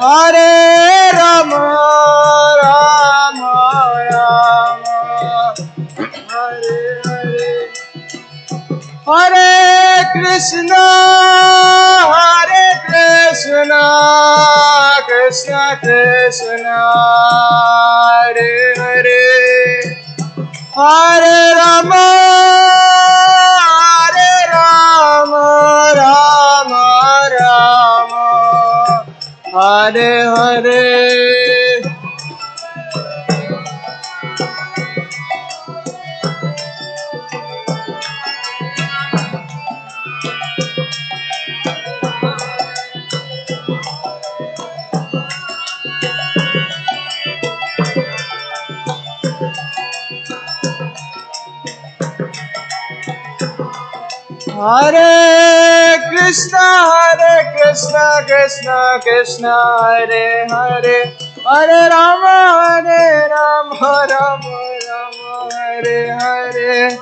Hare Rama, Rama Rama, Hare Hare, Hare Krishna, Krishna Krishna, Hare Hare, Hare Rama, Rama Rama, Hare Hare. Hare Krishna, Krishna Krishna, Hare Hare, Hare Rama, Rama Rama, Hare Hare.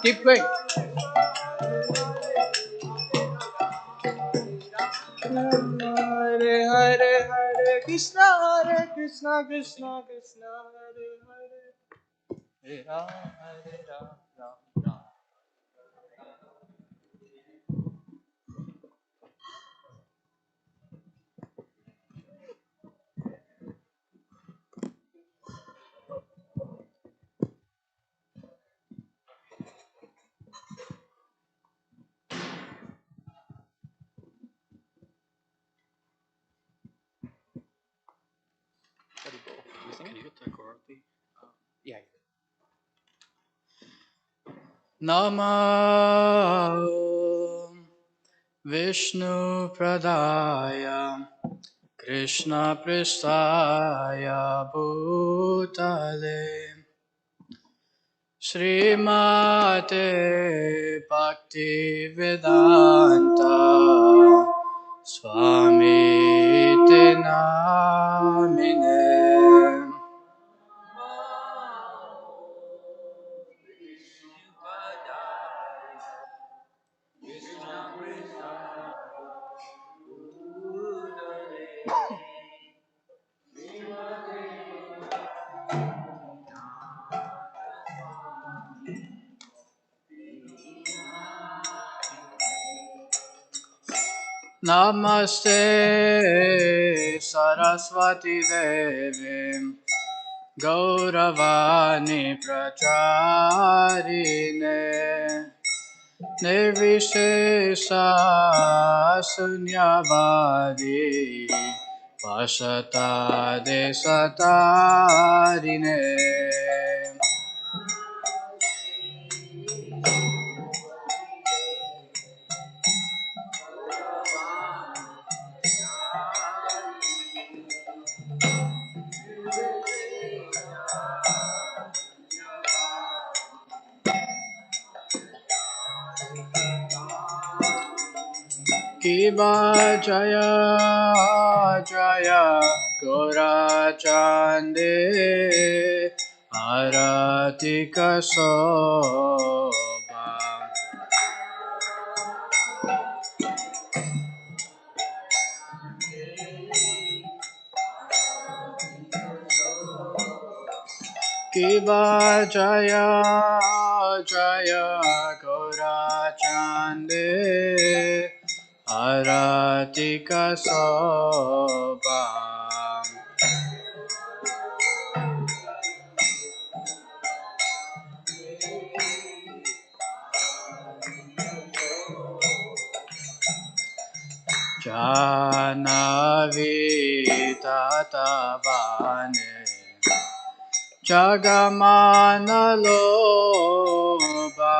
Keep going. Hare Hare, Hare Krishna, Krishna Krishna, Hare Hare, Hare Ram, Ram Ram. Nama Vishnu Pradaya Krishna Pristaya Bhutale Srimate Bhakti Vedanta Swami Namine. Namaste Saraswati Devi Gauravani Pracharine Nirvishesha Sunyavadi Pasata Desatarine. Kiva Jaya Jaya Gorachande Aratika Soba. Kiva Jaya Jaya Gorachande Aratika Soba. Janavi Tatavane Jagamana Loba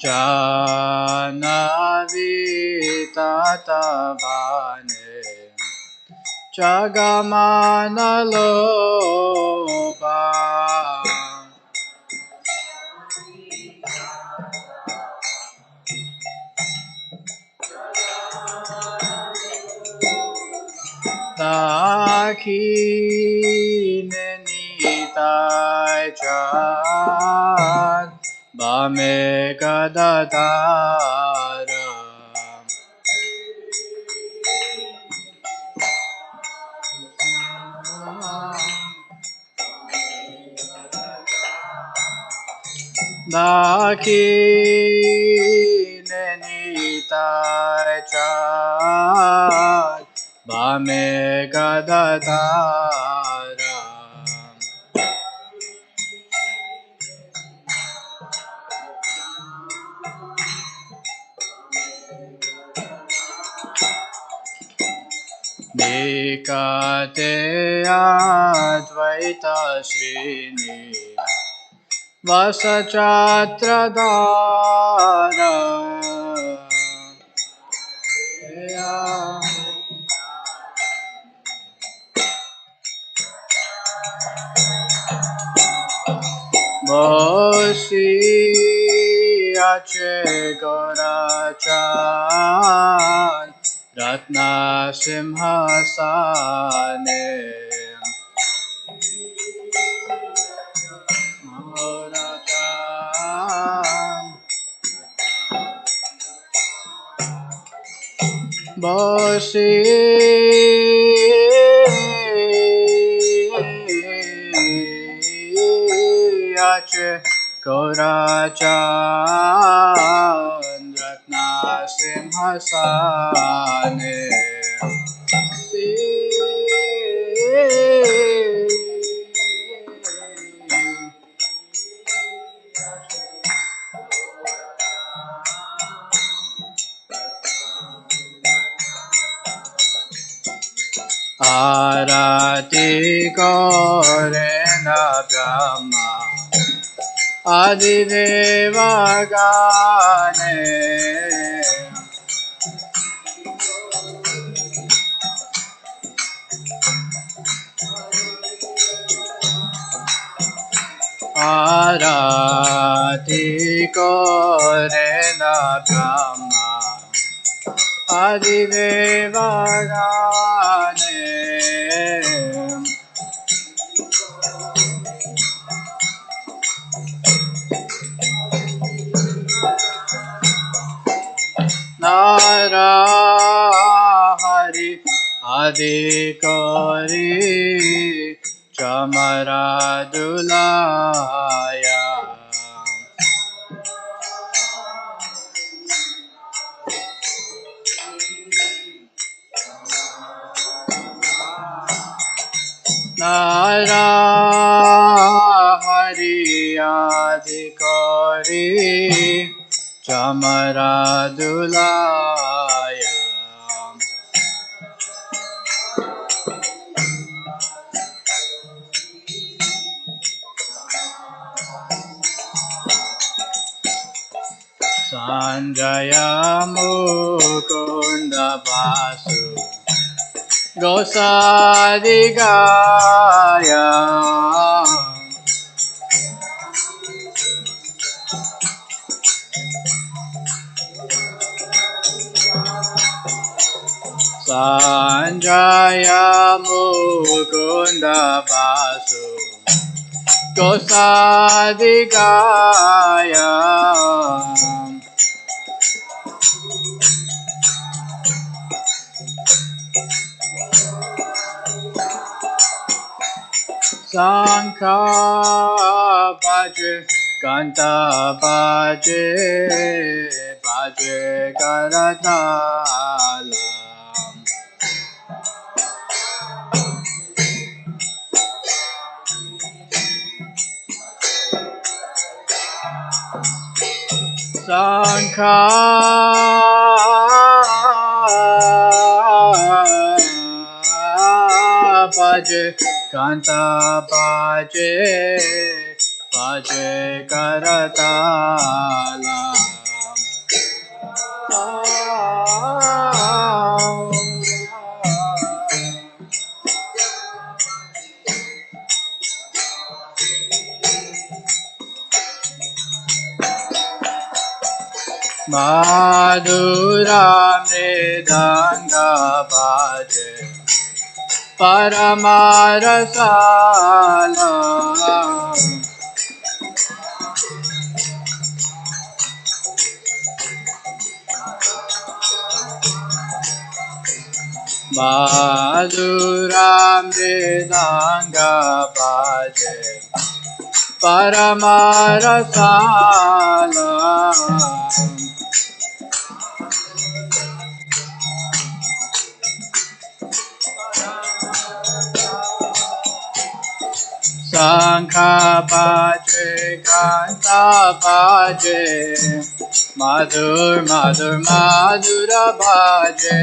Janavi Tatavane Jagamana Loba. Dakhin Nitai Chan Bame Gadadara Dakhin Nitai Chan Bame Gadadara Nikate Advaita Srini Vasachhatradhara Bosi Ache Gorachan Ratna Simhasane Gorachan Bosi Ache Gorachan Ratna Simhasane Arati Korena Brahma Adideva Gane Arati Korena Brahma Adideva Gane Narahari Adhikari Chamaradulaya Narahari Adhikari Chamaradulaya Sanjaya Mukunda Vasu Gosadigaya Sanjaya Mukunda Vasu Gosadigaya Sankha Bhaje Kanta Bhaje Bhaje Karatala Sankha Bhaje Kanta Bhaje Bhaje Karatala Madhura Mridanga Bhaje Paramarasala Madhura Mridanga Bhaje Paramarasala Sankha Bhaje Kanta Bhaje Madhur Madhur Madhura Bhaje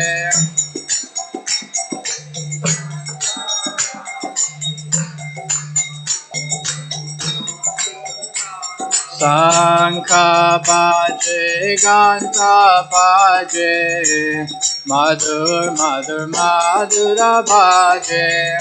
Sankha Bhaje Kanta Bhaje Madhur Madhur Madhura Bhaje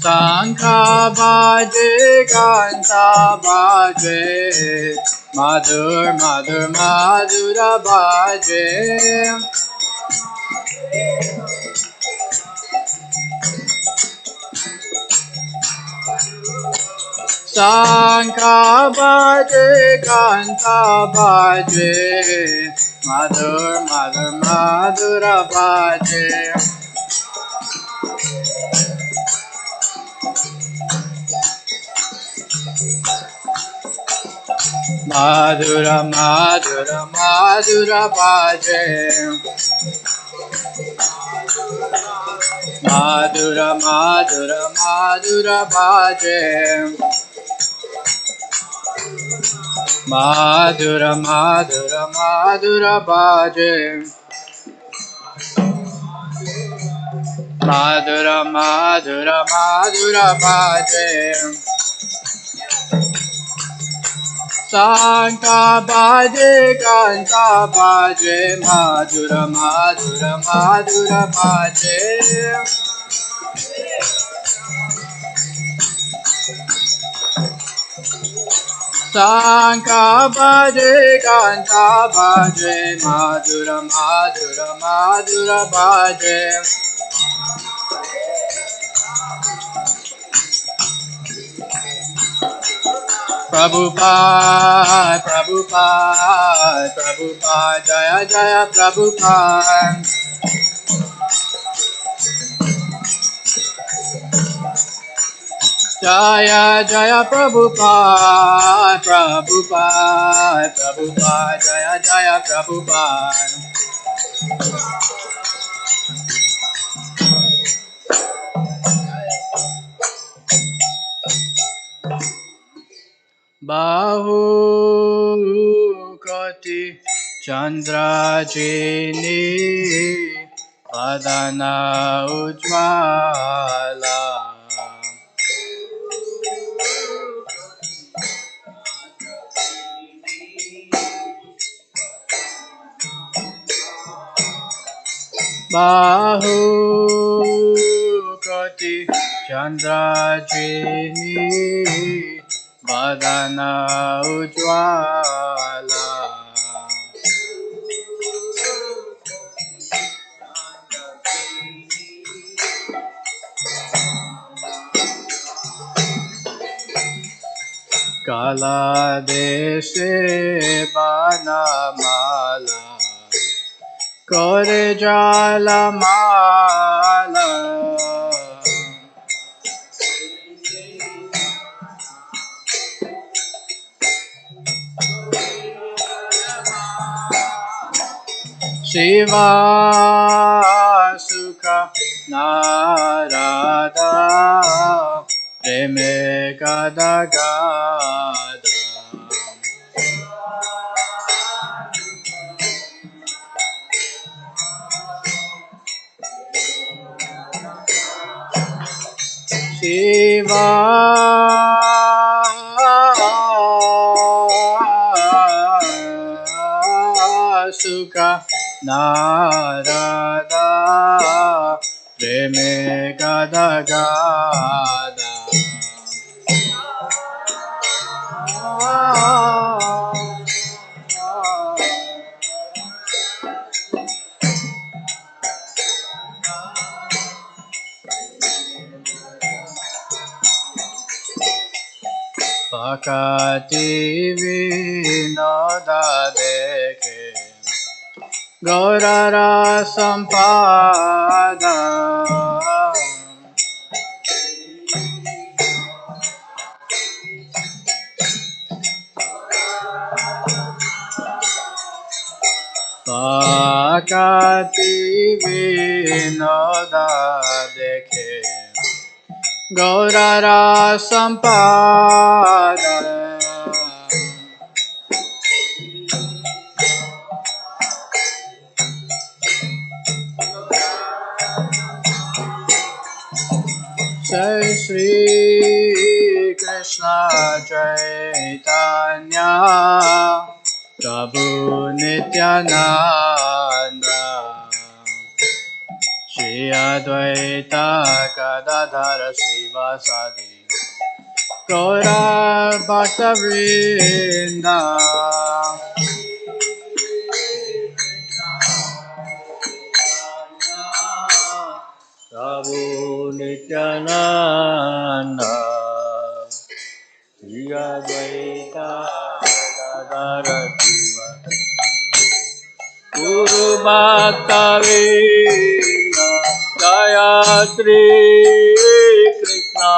Sankha Bhaje Kanta Bhaje Madhur Madhur Madhura Bhaje Sankha Bhaje Kanta Bhaje Madhur Madhur Madhura Bhaje Madhura Madhura Madhura Bhaje Madhura Madhura Madhura Bhaje Madhura Madhura Madhura Bhaje Madhura Madhura Madhura Bhaje Sankha Bhaje Kanta Bhaje Madhura Madhura Madhura Bhaje Sankha Bhaje Kanta Bhaje Madhura Madhura Madhura Bhaje Prabhupada Prabhupada Prabhupada Jaya Jaya Prabhupada Jaya Jaya Prabhupada Prabhupada Prabhupada Jaya Jaya Prabhupada Bahu Koti Chandra Jini Padana Ujjwala Bahu Koti Chandra Jini Padana Ujjwala Kala Deshe Banamala Kore Jala Mala Shiva Sukha Narada Preme Gada Gada Shiva Sukha Narada Preme Gada Gada Bhakti Vinoda Dekhe Gaurara Sampada Bhakti Vinoda Dekhe Gaurara Sampada Jai Shri Krishna Chaitanya Prabhu Nityananda Shri Advaita Gadadhara Sivasadi Gaura Bhakta Vrinda Prabhu Nityananda Shri Advaita Gadadhara Sivasadi Guru Bhakta Vrinda Jaya Shri Krishna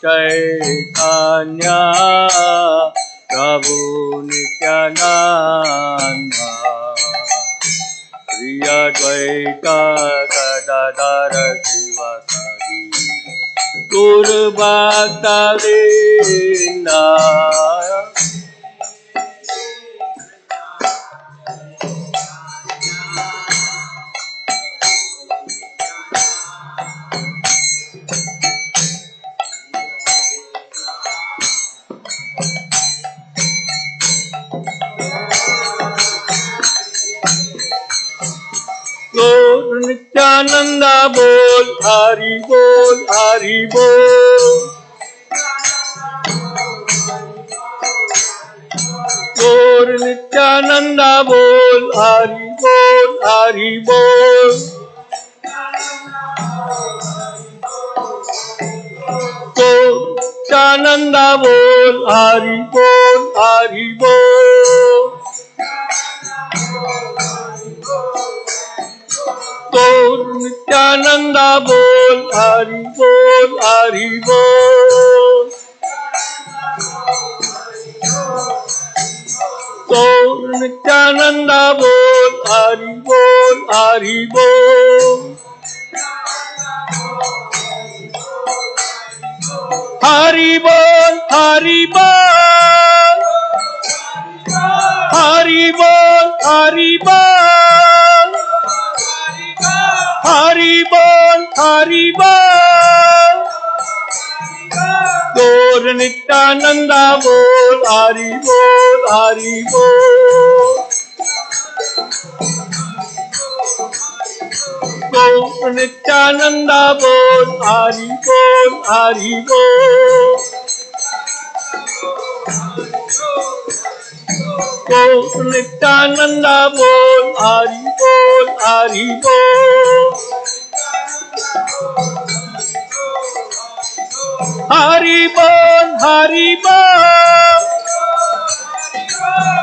Chaitanya Prabhu Nityananda Shri Advaita Gadadhara Sivasadi Guru Bhakta Vrinda Gaur Nityananda Bol Hari Bol Hari Bol Gaur Nityananda Bol Hari Bol Hari Bol Gaur Nityananda Bol Hari Bol Hari Bol Gaur Nityananda Bol Hari Bol Hari Bol Gaur Nityananda Bol Hari Bol Hari Bol Hari Bol Hari Bol Hari Bol Hari Bol Hari Bol Hari Bol Gaur Nityananda Bol Hari Bol Hari Bol Gaur Nityananda Bol Hari Bol Hari Bol Gaur Nityananda Bol Hari Bol Hari Bol Hari Bol Hari Bol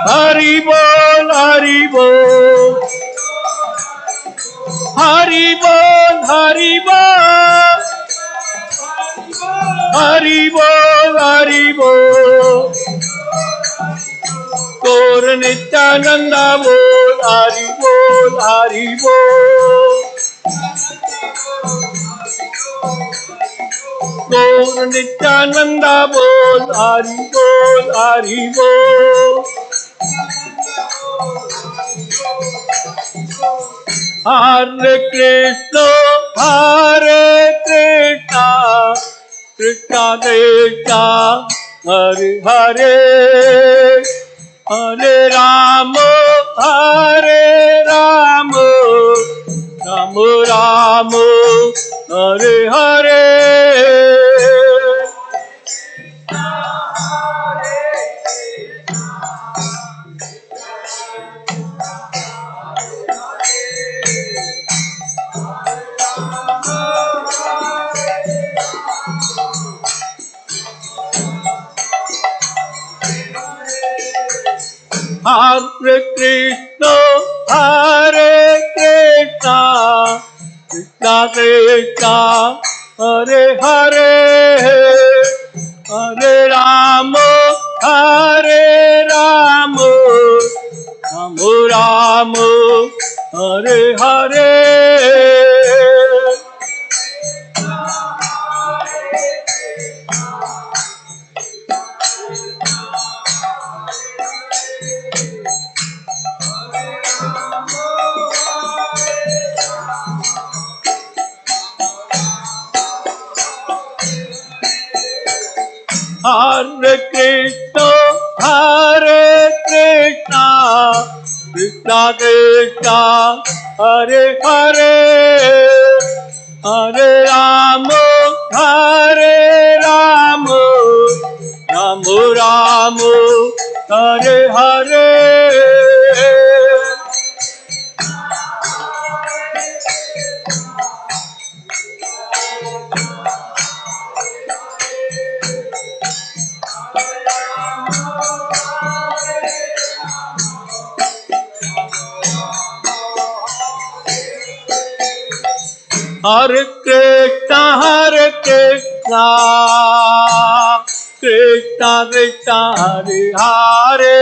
Hari Bol Hari Bol Hari Bol Hari Bol Hari Bol Hari Bol Gaur Nityananda Bol Hari Bol Hari Bol Gaur Nityananda Bol Hari Bol Hari Bol Hare Krishna Hare Krishna Krishna Krishna Hare Hare Hare Rama Hare Rama Rama Rama Hare Hare Hare Krishna, Hare Krishna, Krishna Krishna, Hare Hare, Hare Rama, Hare Rama, Rama Rama, Hare Hare. Hare Krishna, Hare Krishna, Krishna Krishna, Hare Hare, Hare Rama, Hare Rama, Rama Rama, Hare Hare. Hare Krishna, Hare Krishna, Krishna Krishna, Hare Hare,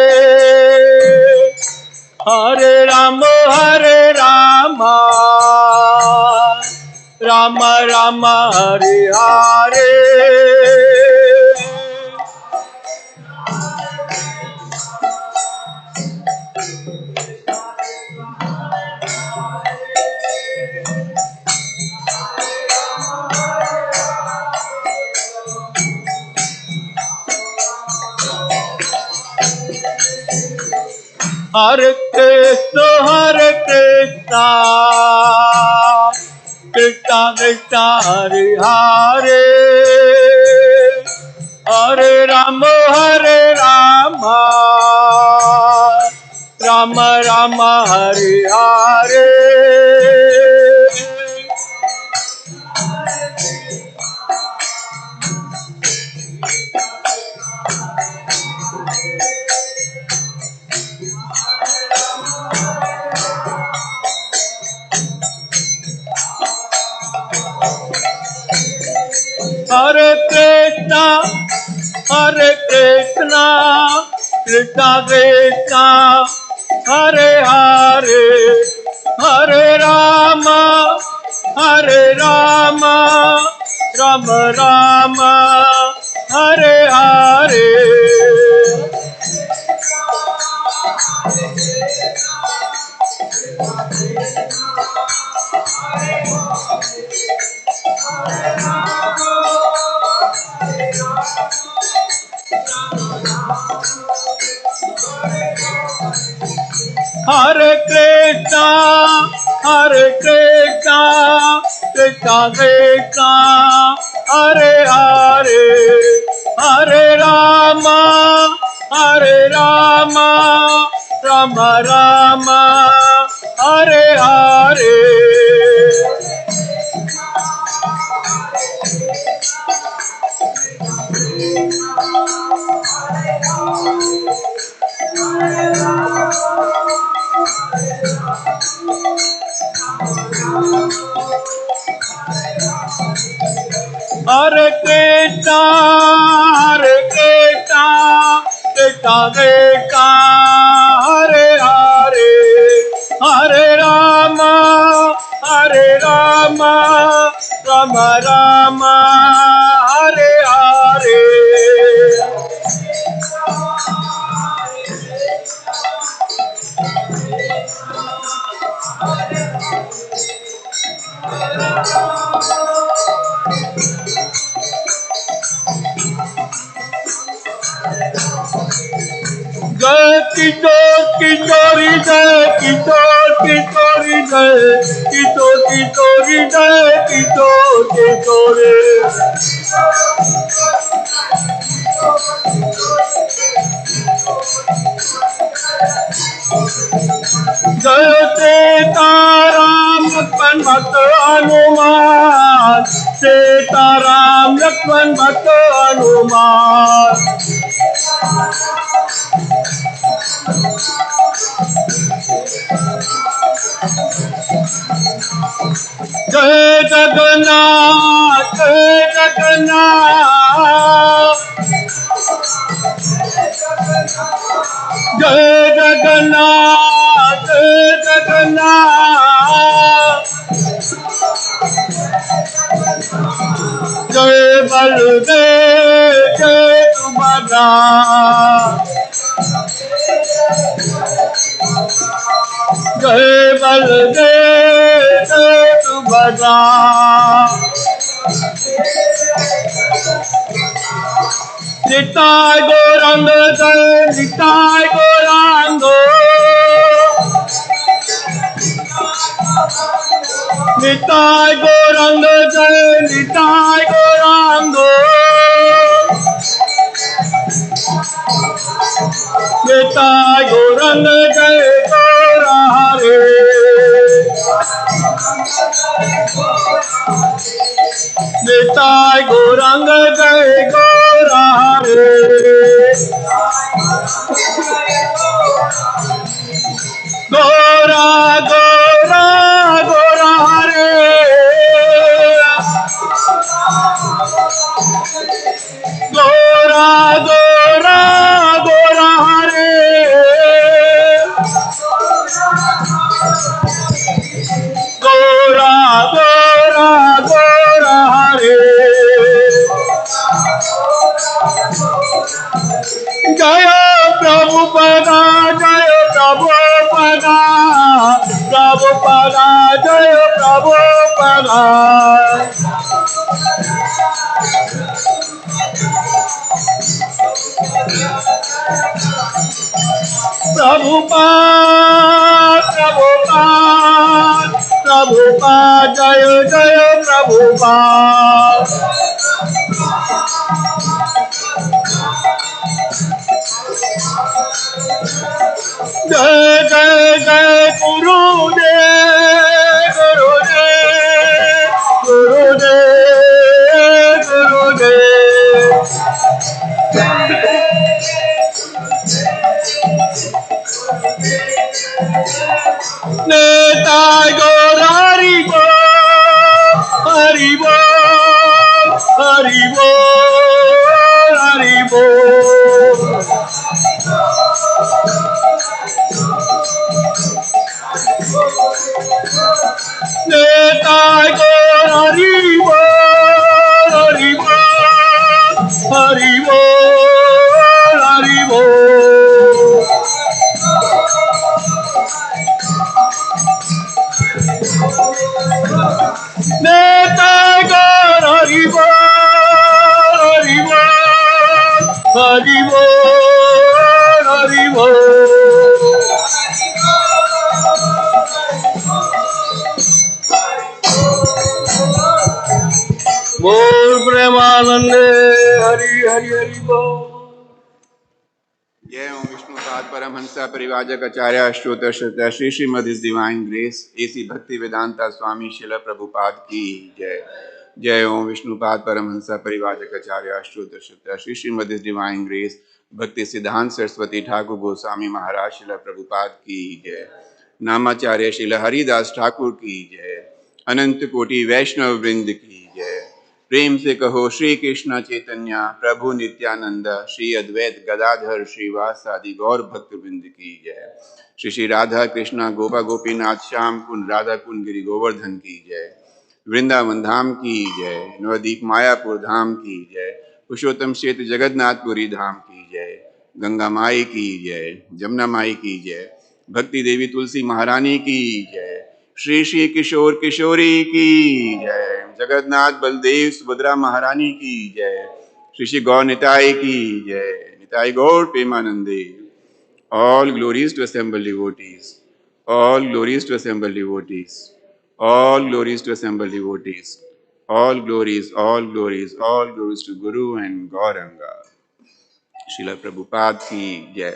Hare Rama, Hare Rama, Rama Rama, Hare Hare. Hare Krishna, Hare Krishna, Krishna Krishna, Hare Hare, Hare Rama, Hare Rama, Rama Rama, Hare Hare. Hare Krishna, Hare Krishna, Krishna Krishna, Hare Hare, Hare Rama, Hare Rama, Rama Rama, Hare Hare. Hare Krishna, Hare Krishna, Krishna Krishna, Hare Hare, Hare Rama, Hare Rama, Rama Rama, Hare Hare. Hare Krishna, Hare Krishna, Krishna Krishna, Hare Hare, Hare Rama, Hare Rama, Rama Rama, Hare Hare. Jai Kishore Kishori Jai Kishore Kishori Jai Kishore Kishori Jai Kishore Kishore. Jai Sita Ram Lakshman Bhatta Hanuman, Sita Ram Lakshman Bhatta Hanuman. Jagannath Jagannath जय जगन्नाथ जगन्नाथ जय बलदेव जय सुभद्रा जय बलदेव जय सुभद्रा निताय गौरांग जय निताय गौरांग निताय गौरांग जय निताय गौरांग निताय गौरांग जय गौरा हरे निताय गौरांग जय गौरा हरे गौरा गौरा गौरा हरे गौरा गौरा गौरा हरे गौरा गौरा गौरा हरे जय प्रभुपदा जय प्रभुपदा प्रभुपदा जय प्रभुपदा प्रभुपाद प्रभुपाद प्रभुपाद जय जय प्रभुपाद जय जय जय गुरुदेव गुरुदेव गुरुदेव गुरुदेव निताय गौर हरि बोल हरि बोल हरि बोल हरि बोल निताय गौर हरि बोल हरि बोल हरि बोल हरि बोल निताय गौर हरि बोल हरि बोल हरि बोल हरि बोल बोल प्रेमानंद हरि हरि हरि बोल। जय ओम विष्णुपाद परमहंस परिवाजक आचार्य अष्टोत्तर श्री श्री श्रीमद his divine grace A C Bhakti Vedanta Swami शिल प्रभुपाद की जय। जय ओम विष्णुपाद परमहंस परिवाजक आचार्य अष्टोत्तर श्री श्रीमद his divine grace Bhakti Siddhanta Saraswati Thakur Goswami महाराज शिल प्रभुपाद की जय। नामाचार्य शिल हरिदास ठाकुर की जय। अनंत कोटि वैष्णव वृंद की जय। प्रेम से कहो श्री कृष्ण चैतन्य प्रभु नित्यानंद श्री अद्वैत गदाधर श्रीवासादि गौर भक्त वृंद की जय। श्री श्री राधा कृष्ण गोपा गोपीनाथ श्याम कुंड राधा कुंड गिरि गोवर्धन की जय। वृंदावन धाम की जय। नवदीप मायापुर धाम की जय। पुरुषोत्तम क्षेत्र जगन्नाथपुरी धाम की जय। गंगा माई की जय। जमुना माई की जय। भक्ति देवी तुलसी महारानी की जय। श्री श्री किशोर किशोरी की जय। जगन्नाथ बलदेव सुभद्रा महारानी की जय। श्री श्री गौर निताई की जय। निताई गौर प्रेमानंदे। All glories to assemble devotees. All glories to assemble devotees. All glories to assemble devotees. All glories, all glories, all glories to Guru and Gauranga. Srila Prabhupada ki jai.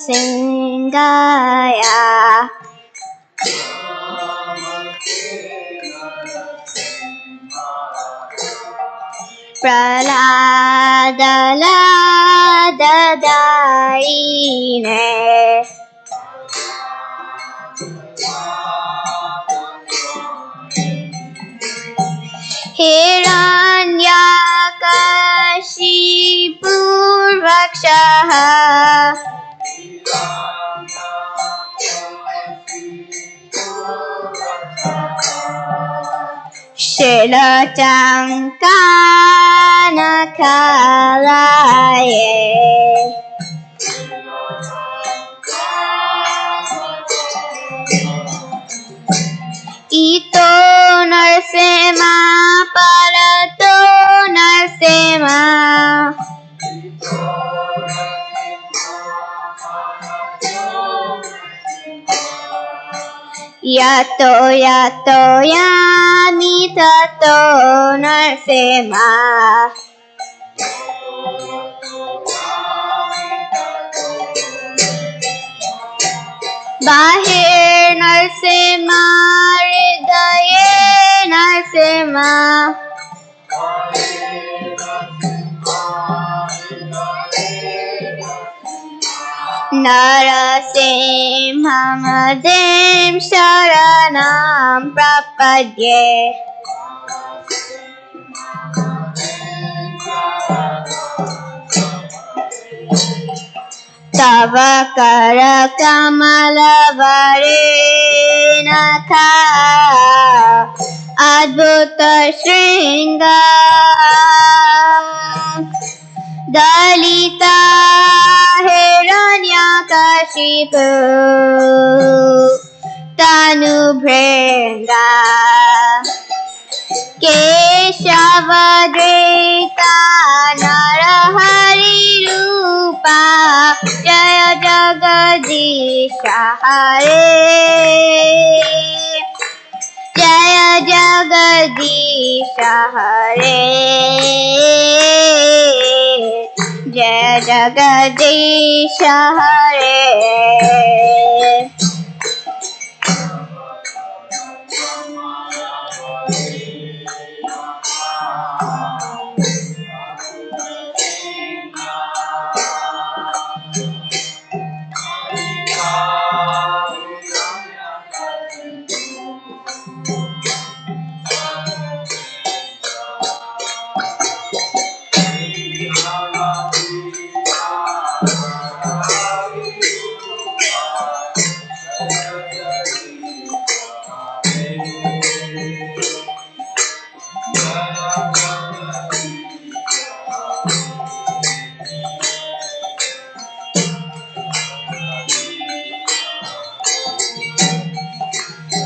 Narasimhaya Praladaladarine Hiranyakashipu Rakshaha Shilatankanakalaya Ito Narsema Parato Narsema Yato Yato Yami Tato Narsema Bahir Narsema Hridaye Narsema Narasimhamadem Sharanam Prapadye Tava Karakamalavare-natha Adbhuta Shringa Dalita Hiranyakashipu Tanubhringa Keshavadrita Narahari Rupa Jaya Jagadisha Hare Jaya Jagadisha Hare Jaya Jagadisha Hare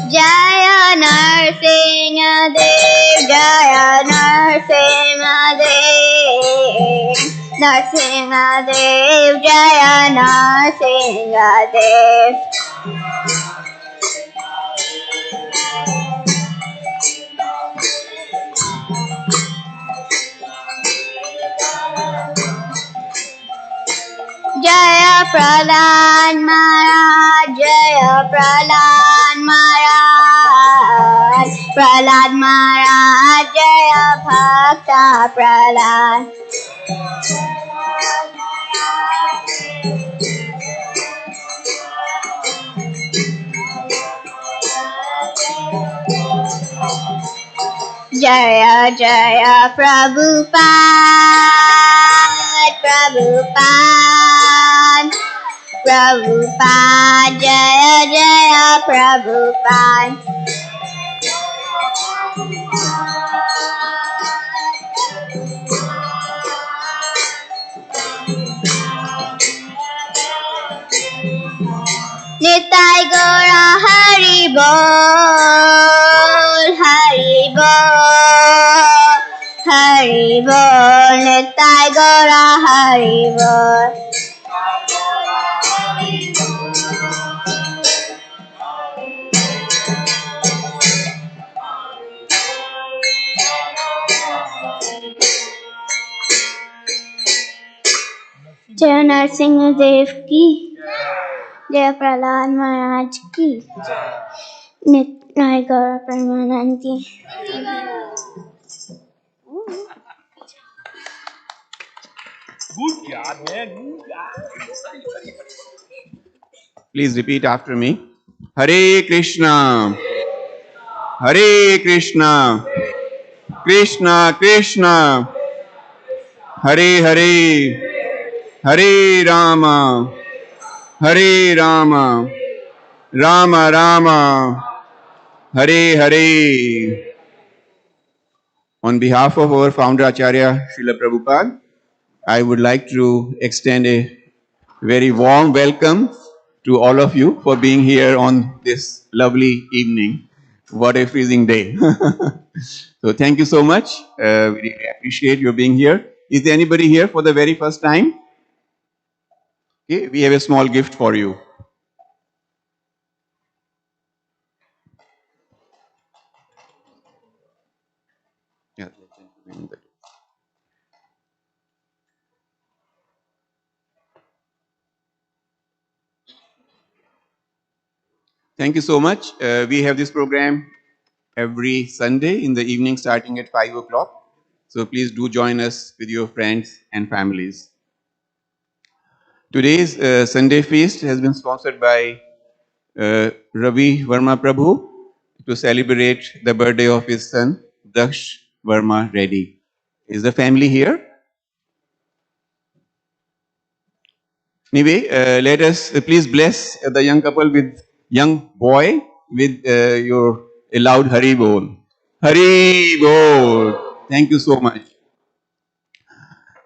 Jaya Narasimha Dev Jaya Narasimha Dev Narasimha Dev Jaya Narasimha Dev Jaya Prahlad Maharaj Jaya Prahlad Maharaj Prahlad Maharaj Jaya Bhakta Prahlad Jaya Jaya Prabhupada Prabhupada Prabhupada Jaya Jaya Prabhupada Nitai Gaura Hari Bol Hari Bol Hari Bol Nitai Gaura Hari Bol जय नरसिंह देव की, जय प्रहलाद महाराज की, नित्य गौर परमानंद की। Please repeat after me. Hare Krishna, Hare Krishna, Krishna Krishna, Hare Hare, Hare Rama, Hare Rama, Rama Rama, Hare Hare. On behalf of our founder Acharya Srila Prabhupada, I would like to extend a very warm welcome to all of you for being here on this lovely evening. What a freezing day. So thank you so much. We really appreciate your being here. Is there anybody here for the very first time? Okay, we have a small gift for you. Yeah. Thank you so much. We have this program every Sunday in the evening starting at 5 o'clock. So please do join us with your friends and families. Today's Sunday feast has been sponsored by Ravi Verma Prabhu to celebrate the birthday of his son, Daksh Verma Reddy. Is the family here? Anyway, let us please bless the young couple with young boy with your a loud Hari Bol. Hari Bol. Thank you so much.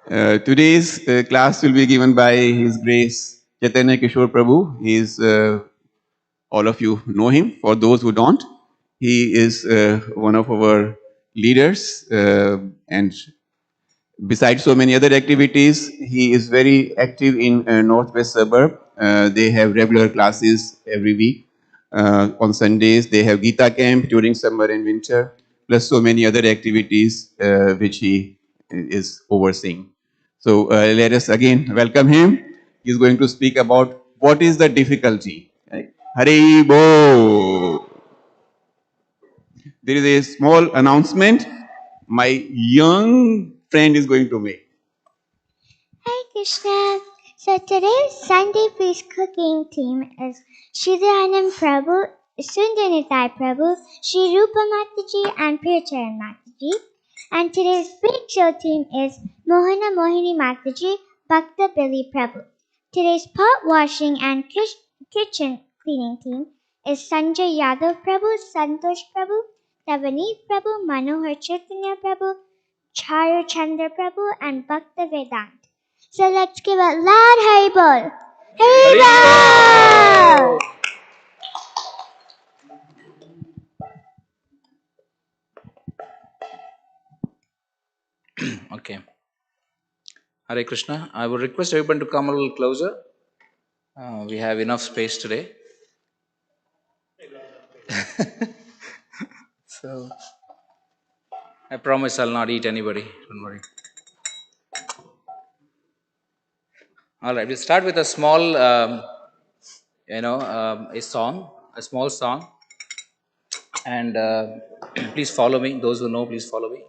Today's class will be given by His Grace Chaitanya Kishore Prabhu. He is all of you know him. For those who don't, he is one of our leaders, and besides so many other activities, he is very active in Northwest Suburb. They have regular classes every week. On Sundays, they have Gita camp during summer and winter, plus so many other activities which he is overseeing. So let us again welcome him. He is going to speak about what is the difficulty. Right? Hari Bo. There is a small announcement my young friend is going to make. Hi Krishna. So today's Sunday feast cooking theme is Shridharanam Prabhu, Sundanitai Prabhu, Shri Rupa Mataji and Puricharan Mataji. And today's big show theme is Mohana Mohini Mataji, Bhakta Billy Prabhu. Today's pot washing and kitchen cleaning theme is Sanjay Yadav Prabhu, Santosh Prabhu, Tavaneet Prabhu, Manohar Chaitanya Prabhu, Charu Chandra Prabhu and Bhakta Vedant. So let's give a loud Haribol. Haribol! Okay. Hare Krishna. I would request everyone to come a little closer. We have enough space today. So, I promise I'll not eat anybody. Don't worry. All right. We'll start with a small, a song, a small song. And please follow me. Those who know, please follow me.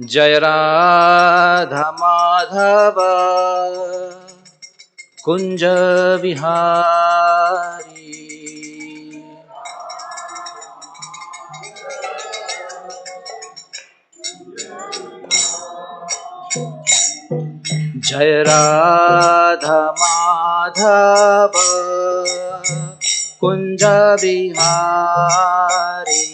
Jai Radha Madhava Kunja Vihari Jai Radha Madhava Kunja Vihari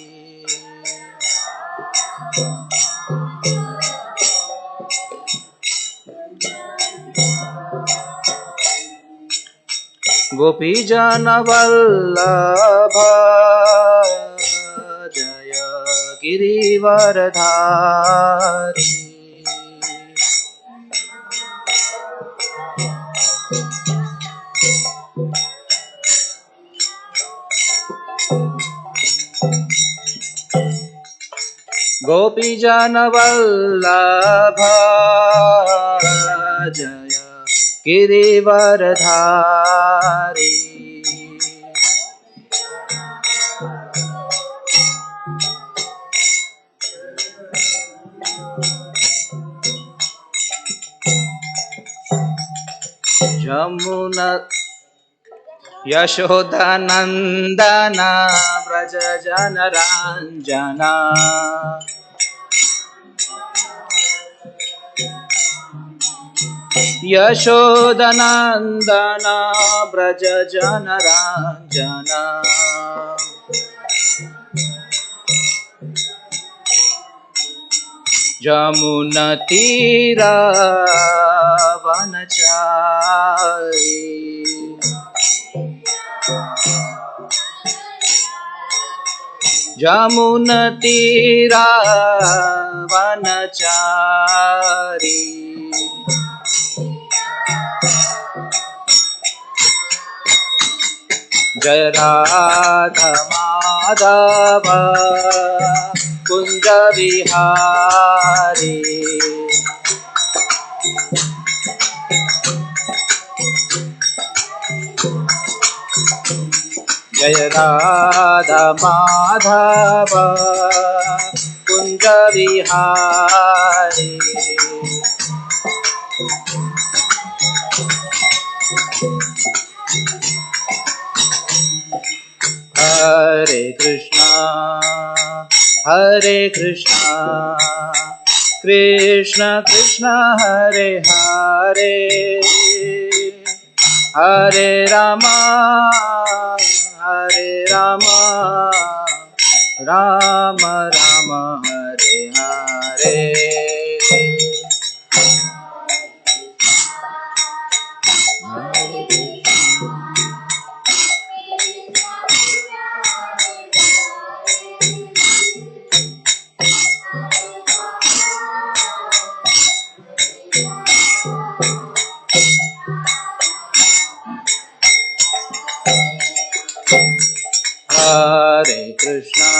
Gopi Jana Vallabha Jaya Girivardhari गोपीजनवल्लभ जय गिरिवरधारी। जमुना यशोदानंदन व्रज जनरंजना। यशोदानंदन व्रज जनरंजना। जमुना तीरा वनचारी। जमुना तीरा वनचारी। जय राधा माधव कुंज विहारी। जय राधा माधव कुंज विहारी। हरे कृष्णा कृष्ण कृष्ण हरे हरे, हरे रामा राम राम हरे हरे। हरे कृष्णा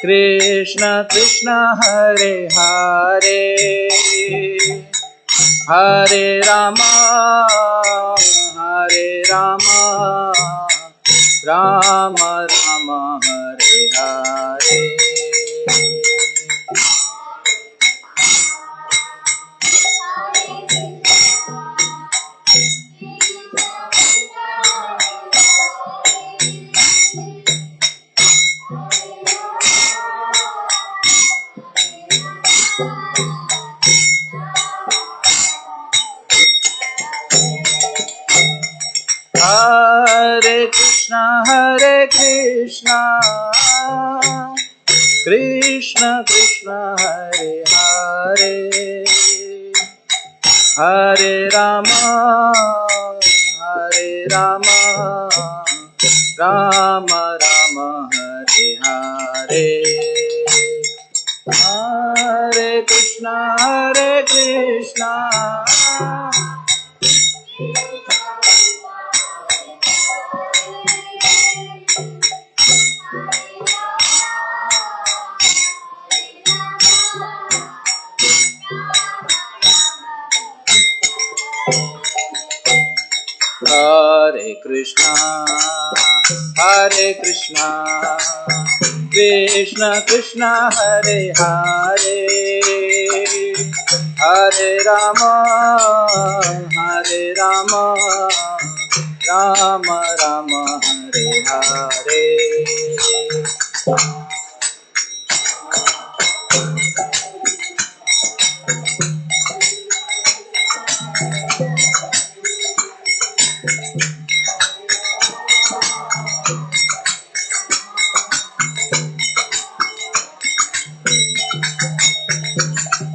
कृष्ण कृष्ण हरे हरे, हरे रामा राम राम हरे हरे। हरे कृष्णा कृष्ण कृष्ण हरे हरे, हरे रामा राम राम हरे हरे। हरे कृष्णा हरे कृष्णा कृष्ण कृष्ण हरे हरे, हरे रामा राम राम हरे हरे।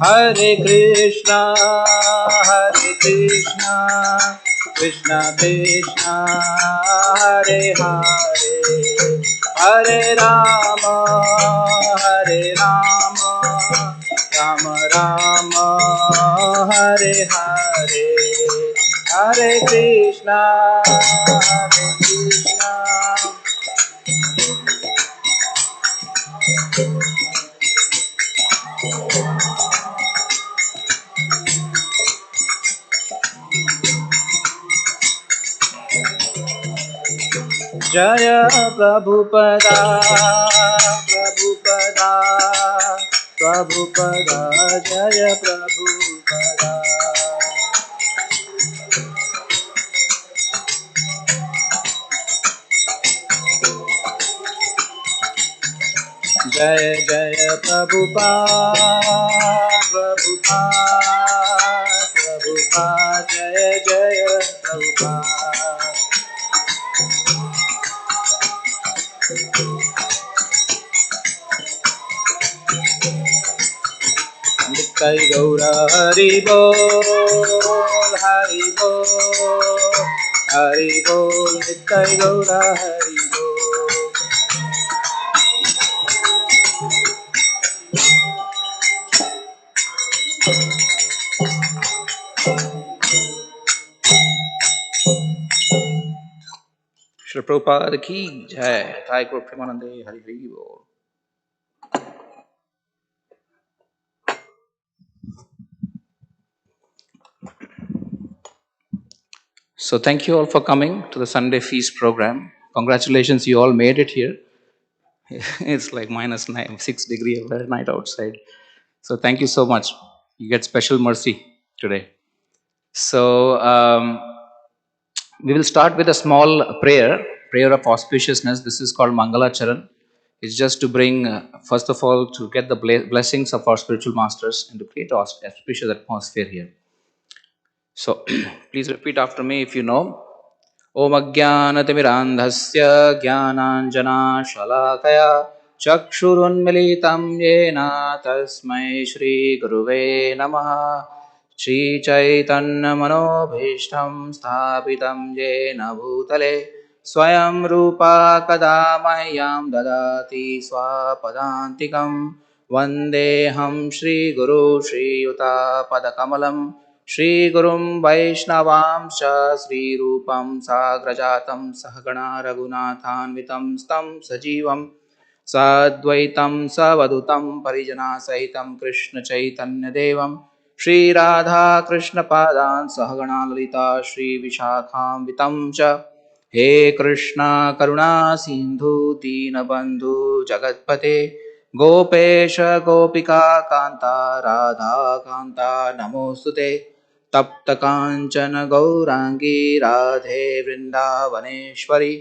हरे कृष्णा कृष्ण कृष्ण हरे हरे, हरे राम राम राम हरे हरे। हरे Krishna Jaya Prabhupada, Prabhupada, Prabhupada, Jaya Prabhupada. Jaya Jaya Prabhupada, Prabhupada, Prabhupada, Jaya Jaya Prabhupada. Nitai Gaura Hari Bol, Hari Bol, Hari Bol, Nitai Gaura Hari Bol. Shri Prabhupada ki jai. Thai Guru Premanande Hari Hari Bol. So thank you all for coming to the Sunday Feast program. Congratulations, you all made it here. It's like minus 6 degrees of night outside. So thank you so much. You get special mercy today. So we will start with a small prayer of auspiciousness. This is called Mangala Charan. It's just to bring, first of all, to get the blessings of our spiritual masters and to create an auspicious atmosphere here. So please repeat after me if you know. Om Ajnanatimirandhasya Jnananjana Shalakaya Chakshurunmilitam Yena Tasmai Shri Guruve Namaha Shri Chaitanya Manobhishtam Sthapitam Yena Bhutale Swayam Rupa Kadamahyam Dadati Swapadantikam Vandeham Shri Guru Shri Yuta Padakamalam Shri Gurum Vaishnavam Shri Rupam Sagrajatam Sahagana Raghunathanvitam Stam Sajivam Sadvaitam Savadutam Parijana Sahitam Krishna Chaitanya Devam Shri Radha Krishna Padan Sahagana Lalita Shri Vishakham Vitam Cha He Krishna Karuna Sindhu Dinabandhu Jagatpate Gopesha Gopika Kanta Radha Kanta Namostute तप्त कांचन गौरांगी राधे वृंदावनेश्वरी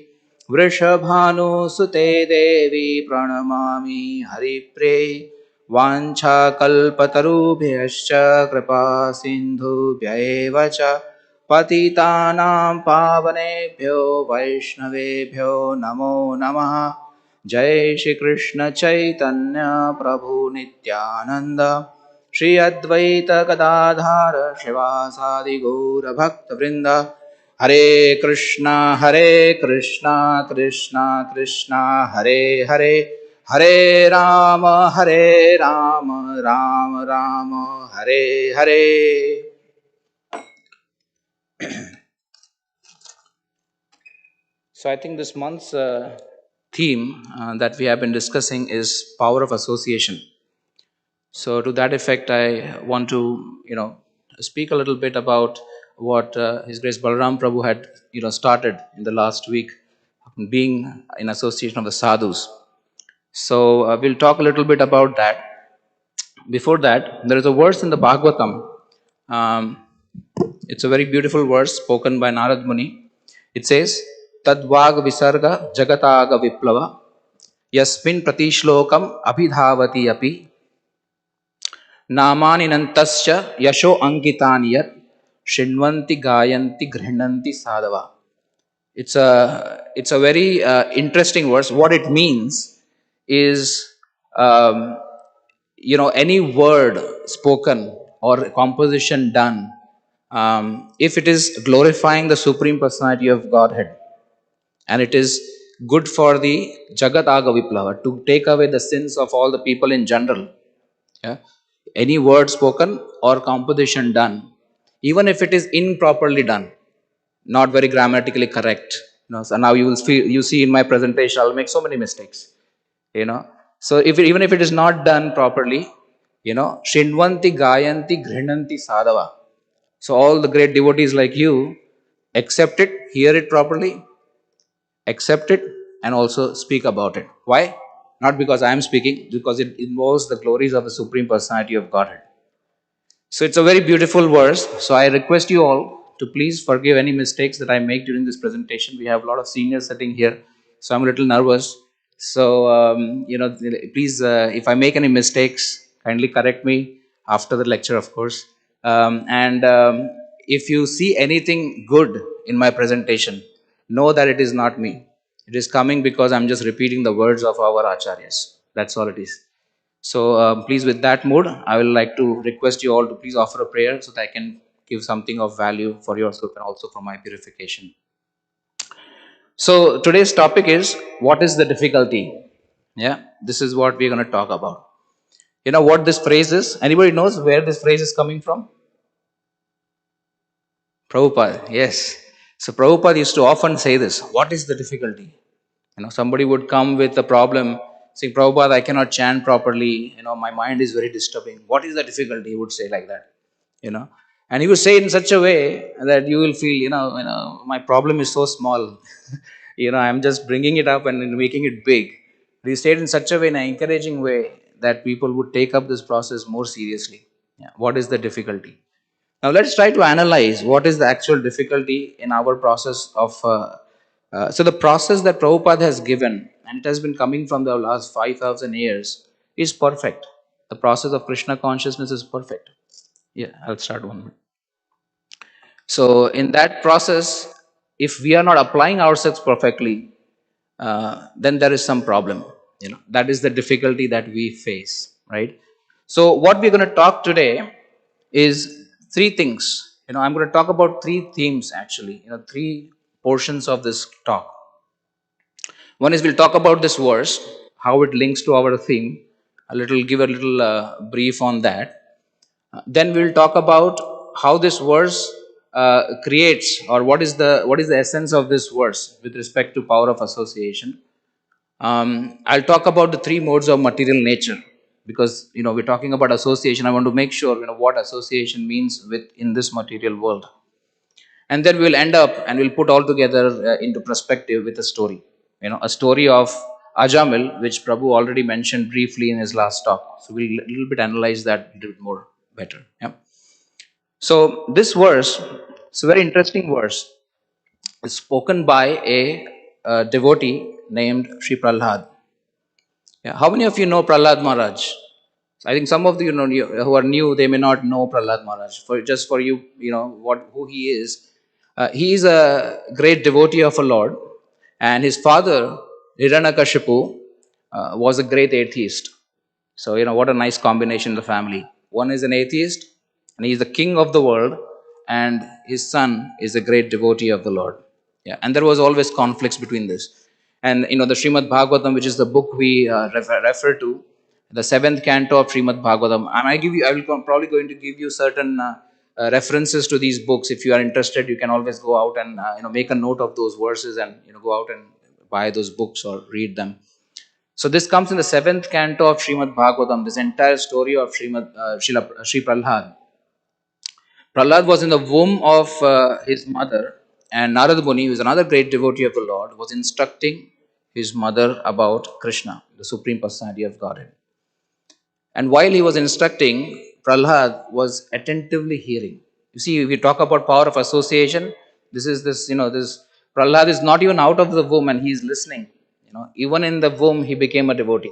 वृषभानुसुते देवी प्रणमामि हरिप्रिये वाञ्छाकल्पतरुभ्यश्च कृपा सिन्धुभ्यैव च पतितानां पावनेभ्यो वैष्णवेभ्यो नमो नमः जय श्री कृष्ण चैतन्य प्रभु Nityanand Shri Advaita Gadadhar Shivasadi Gaura Bhakta Vrinda Hare Krishna Krishna Krishna Hare Hare Hare Rama Rama Rama Hare Hare. So I think this month's theme that we have been discussing is power of association. So to that effect, I want to, speak a little bit about what His Grace Balaram Prabhu had, started in the last week, being in association of the sadhus. So we'll talk a little bit about that. Before that, there is a verse in the Bhagavatam. It's a very beautiful verse spoken by Narad Muni. It says, Tadvag Visarga Jagataga Viplava Yasmin Pratishlokam Abhidhavati Api Namaninantasya Yasho Ankitaniyat Shinvanti Gayanti Grinanti Sadhava. It's a very interesting verse. What it means is, any word spoken or composition done, if it is glorifying the Supreme Personality of Godhead, and it is good for the Jagat Aga Viplava, to take away the sins of all the people in general. Yeah? Any word spoken or composition done, even if it is improperly done, not very grammatically correct. So now you see in my presentation, I'll make so many mistakes. So even if it is not done properly, Shinvanti Gayanti Grinanti Sadhava. So all the great devotees like you accept it, hear it properly, accept it, and also speak about it. Why? Not because I am speaking, because it involves the glories of the Supreme Personality of Godhead. So it's a very beautiful verse. So I request you all to please forgive any mistakes that I make during this presentation. We have a lot of seniors sitting here, so I'm a little nervous. So please, if I make any mistakes, kindly correct me after the lecture, of course. And if you see anything good in my presentation, know that it is not me. It is coming because I'm just repeating the words of our acharyas. That's all it is. So please, with that mood, I will like to request you all to please offer a prayer so that I can give something of value for yourself and also for my purification. So today's topic is, what is the difficulty? Yeah, this is what we're going to talk about. You know what this phrase is? Anybody knows where this phrase is coming from? Prabhupada, yes. So Prabhupada used to often say this, what is the difficulty? Somebody would come with a problem, saying, Prabhupada, I cannot chant properly, my mind is very disturbing. What is the difficulty? He would say like that, And he would say it in such a way that you will feel, my problem is so small. I'm just bringing it up and making it big. But he said in such a way, in an encouraging way, that people would take up this process more seriously. Yeah. What is the difficulty? Now let's try to analyze what is the actual difficulty in our process of. So the process that Prabhupada has given, and it has been coming from the last 5,000 years, is perfect. The process of Krishna consciousness is perfect. Yeah, I'll start one minute. So in that process, if we are not applying ourselves perfectly, then there is some problem. That is the difficulty that we face, right? So what we're going to talk today is three things. I'm going to talk about three themes actually. Three portions of this talk. One is we'll talk about this verse, how it links to our theme. Give a little brief on that. Then we'll talk about how this verse creates, or what is the essence of this verse with respect to power of association. I'll talk about the three modes of material nature, because we're talking about association. I want to make sure what association means in this material world, and then we'll end up and we'll put all together into perspective with a story. A story of Ajamil, which Prabhu already mentioned briefly in his last talk. So we'll a little bit analyze that a little bit more better. Yeah. So this verse, it's a very interesting verse. It's spoken by a devotee named Sri Prahlad. Yeah. How many of you know Prahlad Maharaj? I think some of you know who are new, they may not know Prahlad Maharaj. For you, who he is. He is a great devotee of a Lord, and his father Hiranyakashipu was a great atheist. So what a nice combination in the family. One is an atheist, and he is the king of the world, and his son is a great devotee of the Lord. Yeah, and there was always conflicts between this. And the Srimad Bhagavatam, which is the book we refer to, the seventh canto of Srimad Bhagavatam. I will probably going to give you certain references to these books. If you are interested, you can always go out and make a note of those verses and go out and buy those books or read them. So this comes in the seventh canto of Srimad Bhagavatam. This entire story of Sri Prahlad. Prahlad was in the womb of his mother, and Narad Muni, who is another great devotee of the Lord, was instructing his mother about Krishna, the Supreme Personality of Godhead. And while he was instructing, Prahlad was attentively hearing. You see, we talk about power of association. This Prahlad is not even out of the womb and he is listening. Even in the womb, he became a devotee.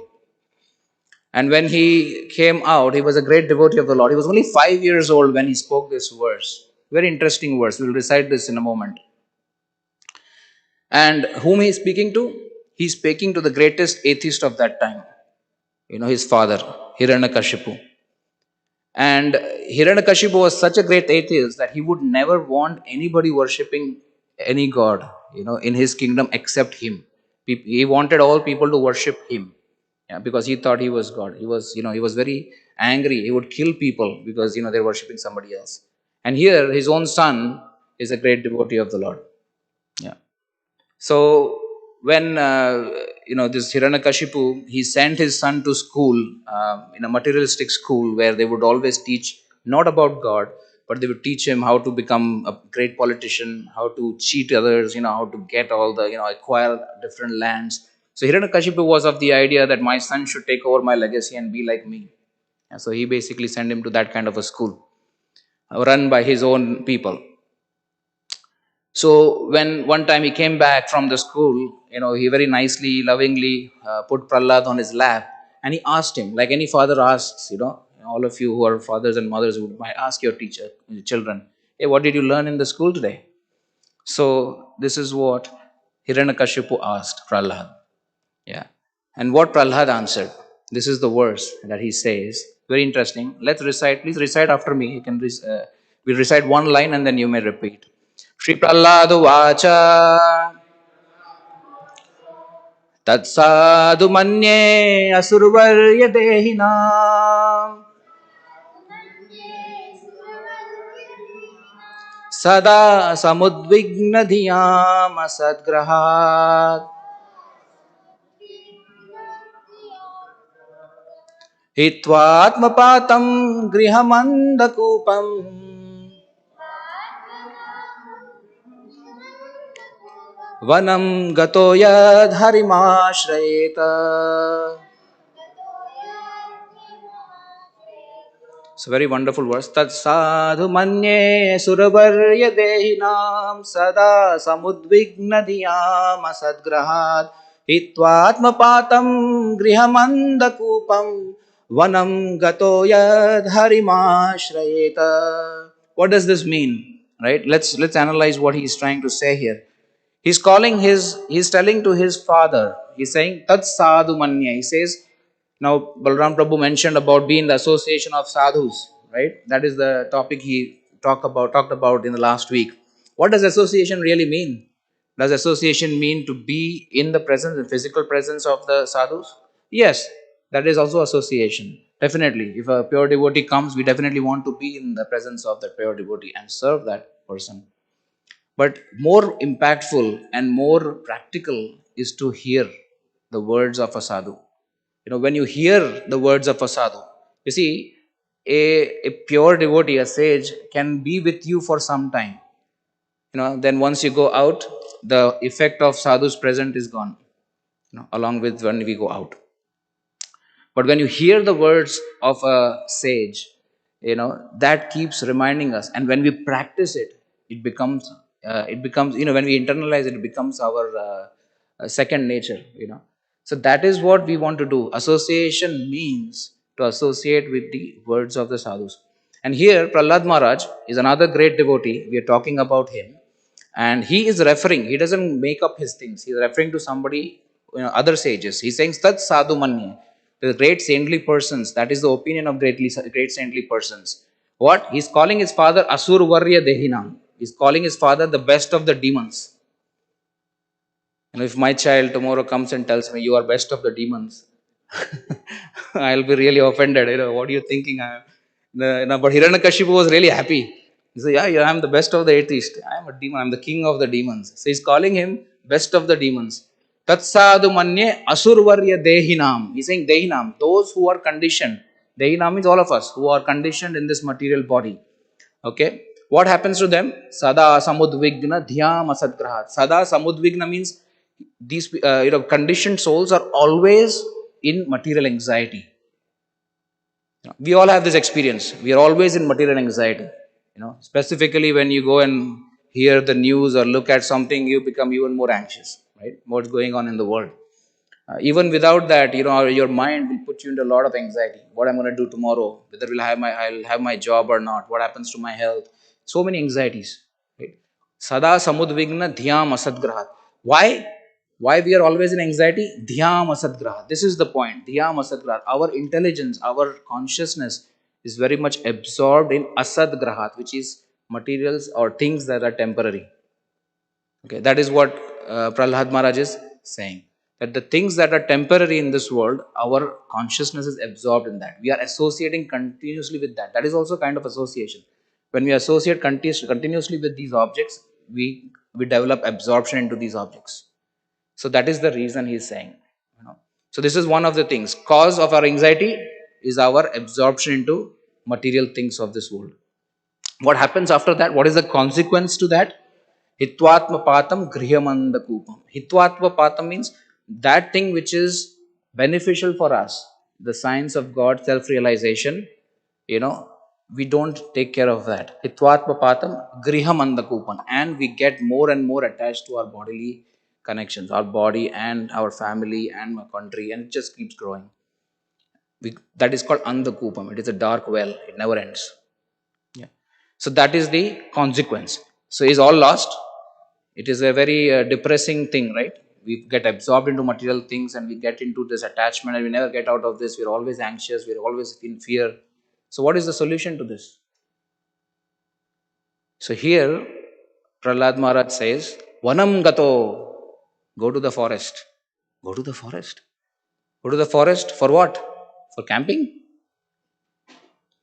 And when he came out, he was a great devotee of the Lord. He was only 5 years old when he spoke this verse. Very interesting verse. We'll recite this in a moment. And whom he is speaking to? He is speaking to the greatest atheist of that time. His father, Hiranyakashipu. And Hiranyakashipu was such a great atheist that he would never want anybody worshipping any god, in his kingdom except him. He wanted all people to worship him. Yeah, because he thought he was God. He was very angry. He would kill people because they're worshipping somebody else. And here his own son is a great devotee of the Lord. Yeah. So when this Hiranyakashipu, he sent his son to school, in a materialistic school where they would always teach not about God, but they would teach him how to become a great politician, how to cheat others, how to get all the, acquire different lands. So Hiranyakashipu was of the idea that my son should take over my legacy and be like me. And so he basically sent him to that kind of a school, run by his own people. So when one time he came back from the school, he very nicely, lovingly put Prahlad on his lap, and he asked him, like any father asks, all of you who are fathers and mothers would might ask your children, hey, what did you learn in the school today? So this is what Hiranyakashipu asked Prahlad. Yeah. And what Prahlad answered, this is the verse that he says. Very interesting. Let's recite. Please recite after me. You can we'll recite one line and then you may repeat. Shri Prahlad Vacha Tatsadu Manye Asurvarya Dehina Sada Samudvigna Dhiyam Asadgrahat Hitvatmapatam Grihamandakupam Vanam gato yad harimashrayeta. It's a very wonderful verse. Tat sadhu manye suravarya dehinam sada samudvigna diyam asadgrahat hitvatmapatam grihamandakupam vanam gato yad harimashrayeta. What does this mean? Right? Let's analyze what he is trying to say here. He's telling to his father, he's saying, Tat sadhu manya. He says, now Balram Prabhu mentioned about being the association of sadhus, right? That is the topic he talked about in the last week. What does association really mean? Does association mean to be in the presence, the physical presence of the sadhus? Yes, that is also association. Definitely. If a pure devotee comes, we definitely want to be in the presence of that pure devotee and serve that person. But more impactful and more practical is to hear the words of a sadhu. When you hear the words of a sadhu, you see, a pure devotee, a sage, can be with you for some time. Then once you go out, the effect of sadhu's presence is gone, along with when we go out. But when you hear the words of a sage, that keeps reminding us. And when we practice it, it becomes, when we internalize it, it becomes our second nature, So that is what we want to do. Association means to associate with the words of the sadhus. And here, Prahlad Maharaj is another great devotee. We are talking about him. And he is referring, he doesn't make up his things. He's referring to somebody, other sages. He's saying, Tat sadhu manye. The great saintly persons, that is the opinion of great saintly persons. What? He's calling his father Asur Varya Dehinam. He's calling his father the best of the demons. If my child tomorrow comes and tells me you are best of the demons, I'll be really offended. What are you thinking? But Hiranyakashipu was really happy. He said, yeah, I'm the best of the atheist. I'm a demon. I'm the king of the demons. So he's calling him best of the demons. Tatsadu manye asurvarya dehinam. He's saying dehinam, those who are conditioned. Dehinam means all of us who are conditioned in this material body. Okay. What happens to them? Sada samudvigna dhyam asadgrahat. Sada samudvigna means these conditioned souls are always in material anxiety. We all have this experience. We are always in material anxiety. Specifically when you go and hear the news or look at something, you become even more anxious, right? What's going on in the world? Even without that, your mind will put you into a lot of anxiety. What I'm going to do tomorrow? Whether I'll have my job or not? What happens to my health? So many anxieties. Right? Sada samudvigna dhyam asadgrahat. Why? Why we are always in anxiety? Dhyam asadgrahat. This is the point. Dhyam asadgrahat. Our intelligence, our consciousness is very much absorbed in asadgrahat, which is materials or things that are temporary. Okay, that is what Prahlad Maharaj is saying. That the things that are temporary in this world, our consciousness is absorbed in that. We are associating continuously with that. That is also kind of association. When we associate continuously with these objects, we develop absorption into these objects. So that is the reason he is saying. So this is one of the things. Cause of our anxiety is our absorption into material things of this world. What happens after that? What is the consequence to that? Hitvatma patam grihямanda kupam. Hitvatma patam means that thing which is beneficial for us, the science of God, self realization, you know, we don't take care of that. Hitvatma patam grihamanda kupam. And we get more and more attached to our bodily connections, our body and our family and our country, and it just keeps growing. That is called andakupam. It is a dark well, it never ends. Yeah. So that is the consequence. So is all lost? It is a very depressing thing, right? We get absorbed into material things and we get into this attachment and we never get out of this. We're always anxious, we're always in fear. So what is the solution to this? So here Prahlad Maharaj says, Vanam gato, go to the forest. Go to the forest. Go to the forest for what? For camping?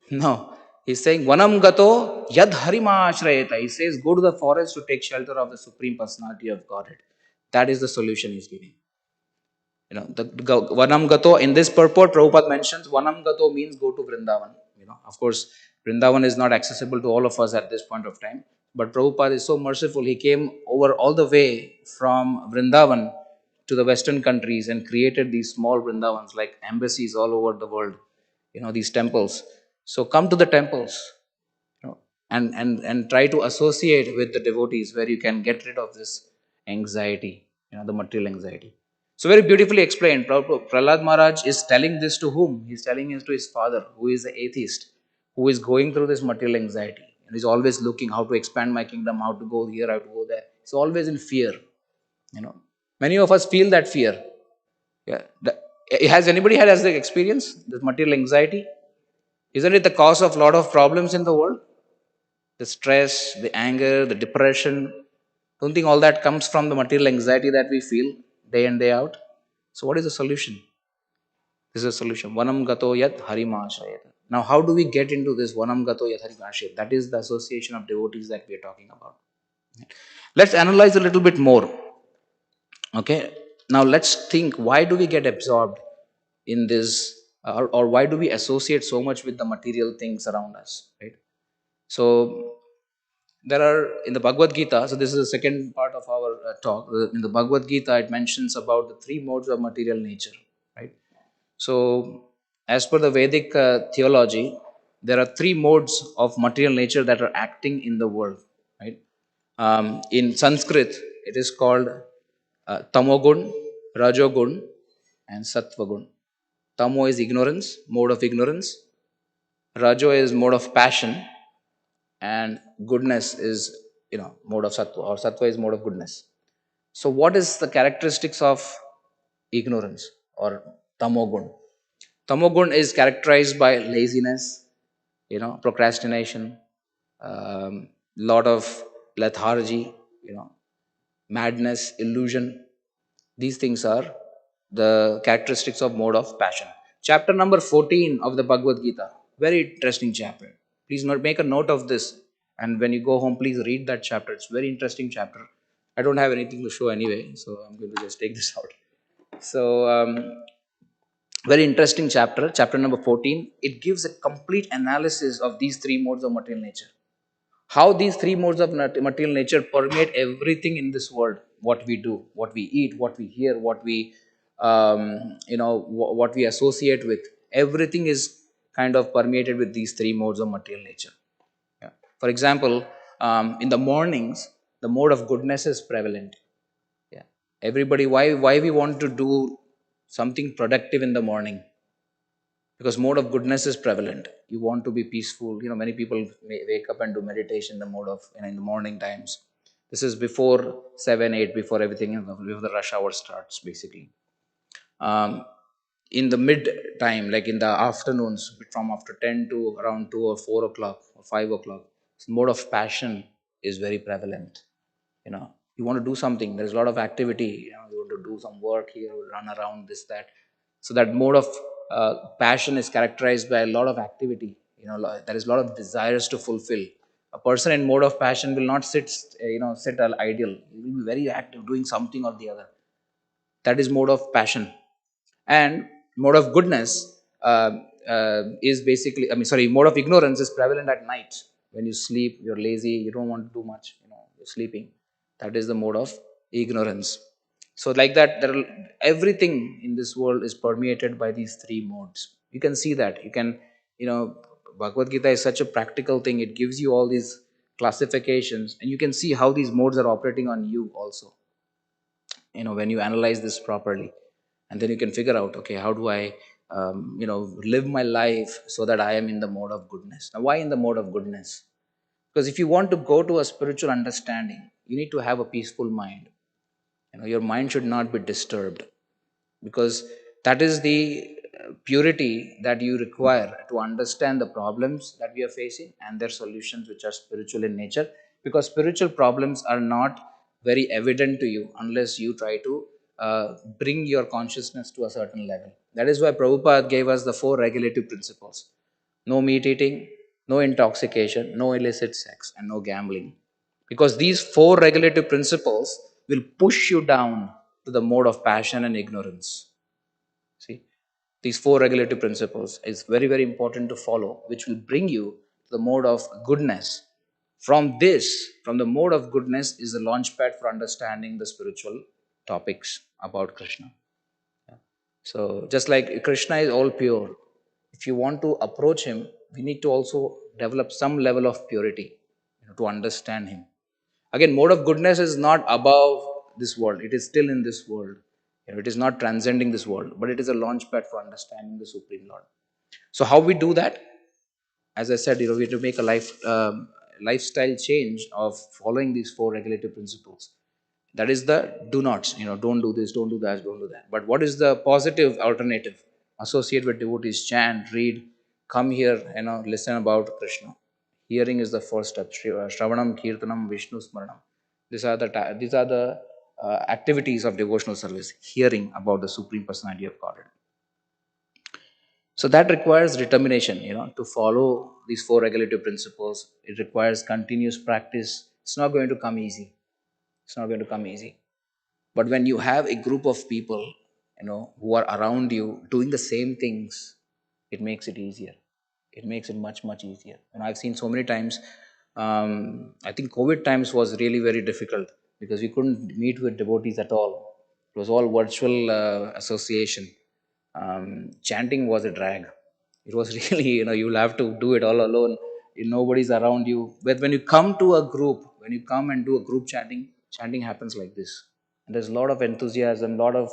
No. He's saying, Vanam gato yad harima ashrayeta. He says, go to the forest to take shelter of the Supreme Personality of Godhead. That is the solution he's giving. You know, the Vanam gato, in this purport, Prabhupada mentions Vanam gato means go to Vrindavan. You know, of course, Vrindavan is not accessible to all of us at this point of time. But Prabhupada is so merciful. He came over all the way from Vrindavan to the Western countries and created these small Vrindavans like embassies all over the world. You know, these temples. So come to the temples, you know, and try to associate with the devotees where you can get rid of this anxiety, you know, the material anxiety. So very beautifully explained. Prahlad Maharaj is telling this to whom? He's telling it to his father, who is an atheist, who is going through this material anxiety and is always looking how to expand my kingdom, how to go here, how to go there. He's always in fear. You know, many of us feel that fear. Yeah. Has anybody had as the experience this material anxiety? Isn't it the cause of a lot of problems in the world? The stress, the anger, the depression. Don't think all that comes from the material anxiety that we feel day in, day out? So, what is the solution? This is a solution. Vanam gato yat harimashayat. Now, how do we get into this Vanam gato yat harimashayat? That is the association of devotees that we are talking about. Let's analyze a little bit more. Okay. Now, let's think, why do we get absorbed in this, or why do we associate so much with the material things around us, right? So, there are in the Bhagavad Gita, so this is the second part of our talk. In the Bhagavad Gita, it mentions about the three modes of material nature, right? So, as per the Vedic theology, there are three modes of material nature that are acting in the world, right? In Sanskrit, it is called Tamogun, Rajogun, and Sattvagun. Tamo is ignorance, mode of ignorance. Rajo is mode of passion, and goodness is, you know, mode of sattva, or sattva is mode of goodness. So what is the characteristics of ignorance or tamogun? Tamogun is characterized by laziness, you know, procrastination, lot of lethargy, you know, madness, illusion. These things are the characteristics of mode of passion. Chapter number 14 of the Bhagavad Gita, very interesting chapter. Please make a note of this, and when you go home, please read that chapter. It's a very interesting chapter. I don't have anything to show anyway, so I'm going to just take this out. So, very interesting chapter, chapter number 14. It gives a complete analysis of these three modes of material nature. How these three modes of material nature permeate everything in this world. What we do, what we eat, what we hear, what we, what we associate with. Everything is kind of permeated with these three modes of material nature. Yeah. For example, in the mornings, the mode of goodness is prevalent. Yeah. Everybody, why we want to do something productive in the morning? Because mode of goodness is prevalent. You want to be peaceful. You know, many people may wake up and do meditation in the mode of, you know, in the morning times. This is before 7, 8, before everything, before the rush hour starts, basically. In the mid time, like in the afternoons, from after 10 to around 2 or 4 o'clock or 5 o'clock, mode of passion is very prevalent. You know, you want to do something, there's a lot of activity, you know, you want to do some work here, run around, this, that. So that mode of passion is characterized by a lot of activity. You know, there is a lot of desires to fulfill. A person in mode of passion will not sit idle. He will be very active, doing something or the other. That is mode of passion. And mode of goodness is basically, mode of ignorance is prevalent at night. When you sleep, you're lazy, you don't want to do much, you're sleeping. That is the mode of ignorance. So like that, everything in this world is permeated by these three modes. You can see that. You can, you know, Bhagavad Gita is such a practical thing. It gives you all these classifications, and you can see how these modes are operating on you also. When you analyze this properly, and then you can figure out, okay, how do I, live my life so that I am in the mode of goodness. Now, why in the mode of goodness? Because if you want to go to a spiritual understanding, you need to have a peaceful mind. Your mind should not be disturbed, because that is the purity that you require to understand the problems that we are facing and their solutions, which are spiritual in nature. Because spiritual problems are not very evident to you unless you try to bring your consciousness to a certain level. That is why Prabhupada gave us the four regulative principles: no meat eating, no intoxication, no illicit sex, and no gambling. Because these four regulative principles will push you down to the mode of passion and ignorance. See, these four regulative principles is very, very important to follow, which will bring you to the mode of goodness. From the mode of goodness is the launchpad for understanding the spiritual topics about Krishna. So, just like Krishna is all pure, if you want to approach him, we need to also develop some level of purity, to understand him. Again, mode of goodness is not above this world, it is still in this world. It is not transcending this world, but it is a launch pad for understanding the Supreme Lord. So, how we do that? As I said, we have to make a lifestyle change of following these four regulative principles. That is the do nots. Don't do this, don't do that, don't do that. But what is the positive alternative? Associate with devotees, chant, read, come here, listen about Krishna. Hearing is the first step. Shravanam, Kirtanam, Vishnu Smaranam. These are the activities of devotional service. Hearing about the Supreme Personality of Godhead. So that requires determination, to follow these four regulative principles. It requires continuous practice. It's not going to come easy. It's not going to come easy. But when you have a group of people, who are around you doing the same things, it makes it easier. It makes it much, much easier. And I've seen so many times, I think COVID times was really very difficult because we couldn't meet with devotees at all. It was all virtual association. Chanting was a drag. It was really, you'll have to do it all alone. Nobody's around you. But when you come to a group, when you come and do a group chanting, chanting happens like this. And there's a lot of enthusiasm, a lot of,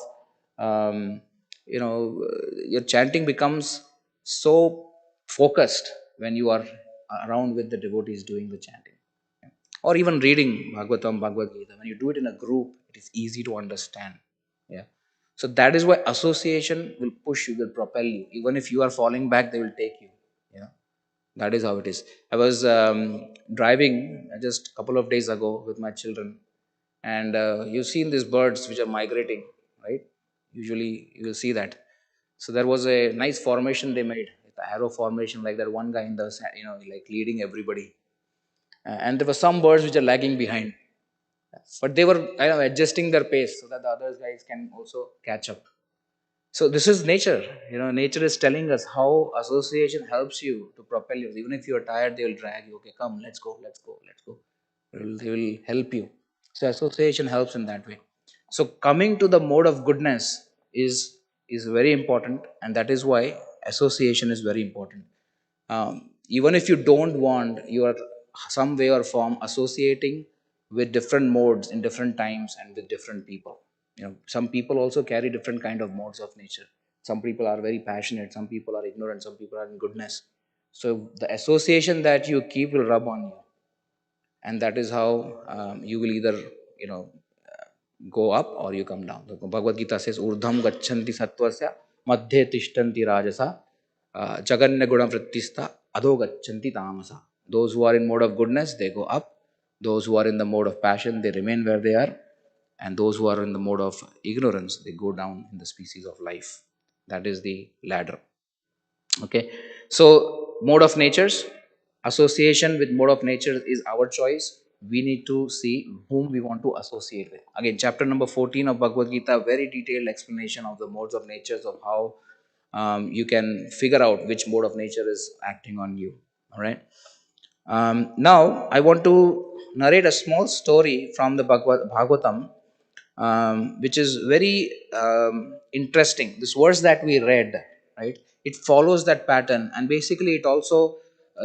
your chanting becomes so focused when you are around with the devotees doing the chanting. Or even reading Bhagavatam, Bhagavad Gita. When you do it in a group, it is easy to understand. Yeah. So that is why association will push you, will propel you. Even if you are falling back, they will take you. Yeah. That is how it is. I was driving just a couple of days ago with my children, and you've seen these birds which are migrating, right? Usually you will see that. So there was a nice formation they made, the arrow formation, like that. One guy in the, like leading everybody, and there were some birds which are lagging behind, but they were adjusting their pace so that the other guys can also catch up. So this is nature. Nature is telling us how association helps you to propel you. Even if you are tired, they will drag you. Okay, come, let's go, let's go, let's go. They will help you. So association helps in that way. So coming to the mode of goodness is very important, and that is why association is very important. Even if you don't want, you are some way or form associating with different modes in different times and with different people. Some people also carry different kind of modes of nature. Some people are very passionate, some people are ignorant, some people are in goodness. So the association that you keep will rub on you, and that is how you will either you know go up or you come down. The Bhagavad Gita says, Urdham gachanti sattvasya madhye tishtanti rajasa jaganya guna vrittista adho gachanti tamasa. Those who are in mode of goodness, they go up. Those who are in the mode of passion, they remain where they are. And those who are in the mode of ignorance, they go down in the species of life. That is the ladder. Okay. So mode of natures, association with mode of nature is our choice. We need to see whom we want to associate with. Again, chapter number 14 of Bhagavad Gita, very detailed explanation of the modes of natures, of how you can figure out which mode of nature is acting on you. All right. Now, I want to narrate a small story from the Bhagavatam, which is very interesting. This verse that we read, right? It follows that pattern, and basically, it also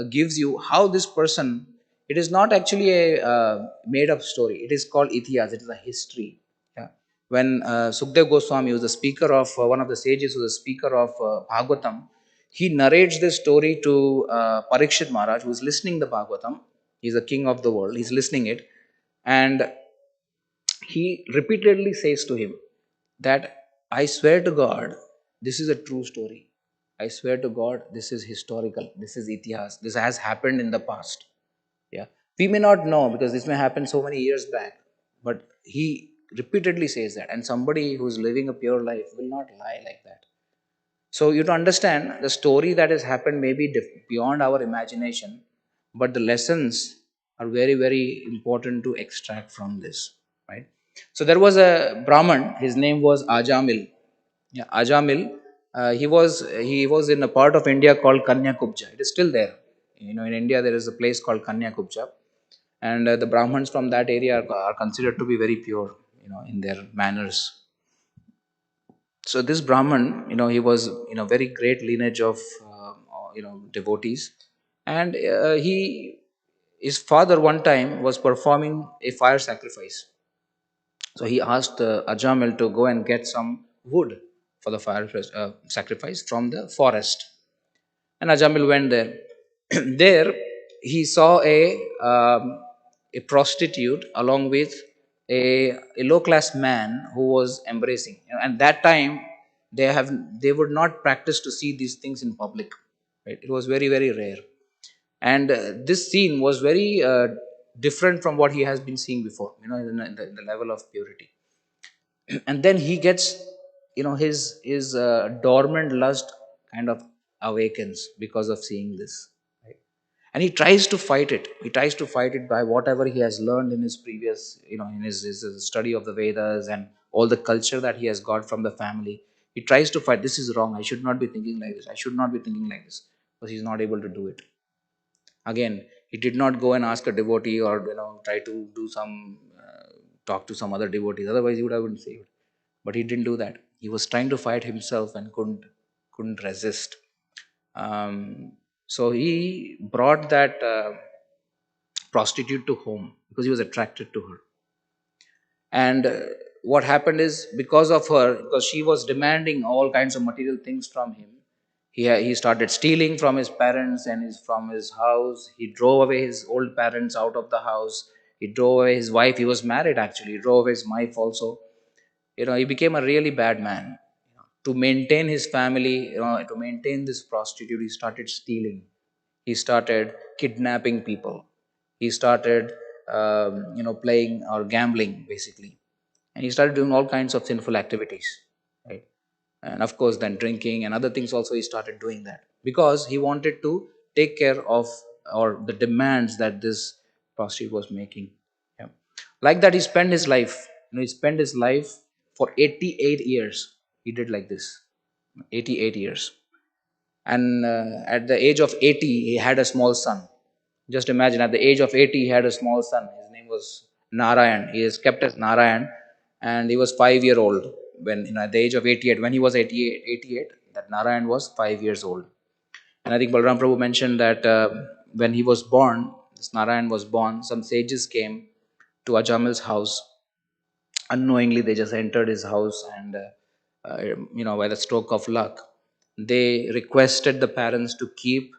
gives you how this person. It is not actually a made-up story. It is called Itihas. It is a history. Yeah. When Sukdev Goswami, who was the speaker of one of the sages, who was the speaker of Bhagavatam, he narrates this story to Parikshit Maharaj, who is listening the Bhagavatam. He's the king of the world. He's listening it, and he repeatedly says to him that I swear to God, this is a true story. I swear to God, this is historical. This is itihas. This has happened in the past. Yeah, we may not know because this may happen so many years back, but he repeatedly says that, and somebody who's living a pure life will not lie like that. So you to understand the story that has happened may be beyond our imagination, but the lessons are very, very important to extract from this, right? So there was a Brahman. His name was Ajamil. Yeah, Ajamil. He was in a part of India called Kanyakubja. It is still there. In India there is a place called Kanyakubja, and the Brahmins from that area are considered to be very pure, in their manners. So this Brahman, he was very great lineage of devotees, and his father one time was performing a fire sacrifice. So he asked Ajamil to go and get some wood for the fire sacrifice from the forest, and Ajamil went there. There he saw a prostitute along with a low class man who was embracing. And that time they would not practice to see these things in public. Right? It was very, very rare, and this scene was very different from what he has been seeing before. In the level of purity. And then he gets, his dormant lust kind of awakens because of seeing this, right? And he tries to fight it. He tries to fight it by whatever he has learned in his previous, in his study of the Vedas and all the culture that he has got from the family. He tries to fight, this is wrong, I should not be thinking like this, I should not be thinking like this, but he's not able to do it. Again, he did not go and ask a devotee, or try to do some talk to some other devotees, otherwise he would have been saved. But he didn't do that. He was trying to fight himself and couldn't resist. So he brought that prostitute to home because he was attracted to her. And what happened is, because of her, because she was demanding all kinds of material things from him, he started stealing from his parents and from his house. He drove away his old parents out of the house. He drove away his wife. He was married actually. He drove away his wife also. He became a really bad man. To maintain his family, to maintain this prostitute, he started stealing. He started kidnapping people. He started, playing or gambling basically, and he started doing all kinds of sinful activities, right? And of course, then drinking and other things also he started doing that because he wanted to take care of or the demands that this prostitute was making. Yeah. Like that, he spent his life. He spent his life for 88 years. He did like this, 88 years. And at the age of 80, he had a small son. Just imagine, at the age of 80, he had a small son. His name was Narayan. He is kept as Narayan, and he was 5 year old when, at the age of 88. When he was 88, that Narayan was 5 years old. And I think Balram Prabhu mentioned that when he was born, this Narayan was born, some sages came to Ajamil's house. Unknowingly, they just entered his house, and by the stroke of luck, they requested the parents to keep,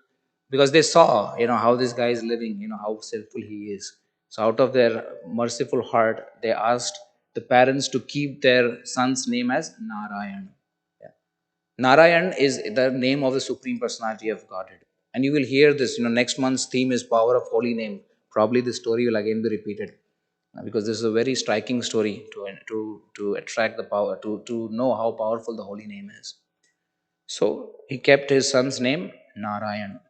because they saw, how this guy is living, how sinful he is. So out of their merciful heart, they asked the parents to keep their son's name as Narayan. Yeah. Narayan is the name of the Supreme Personality of Godhead. And you will hear this, next month's theme is Power of Holy Name. Probably the story will again be repeated, because this is a very striking story to attract the power, to know how powerful the holy name is. So he kept his son's name Narayan.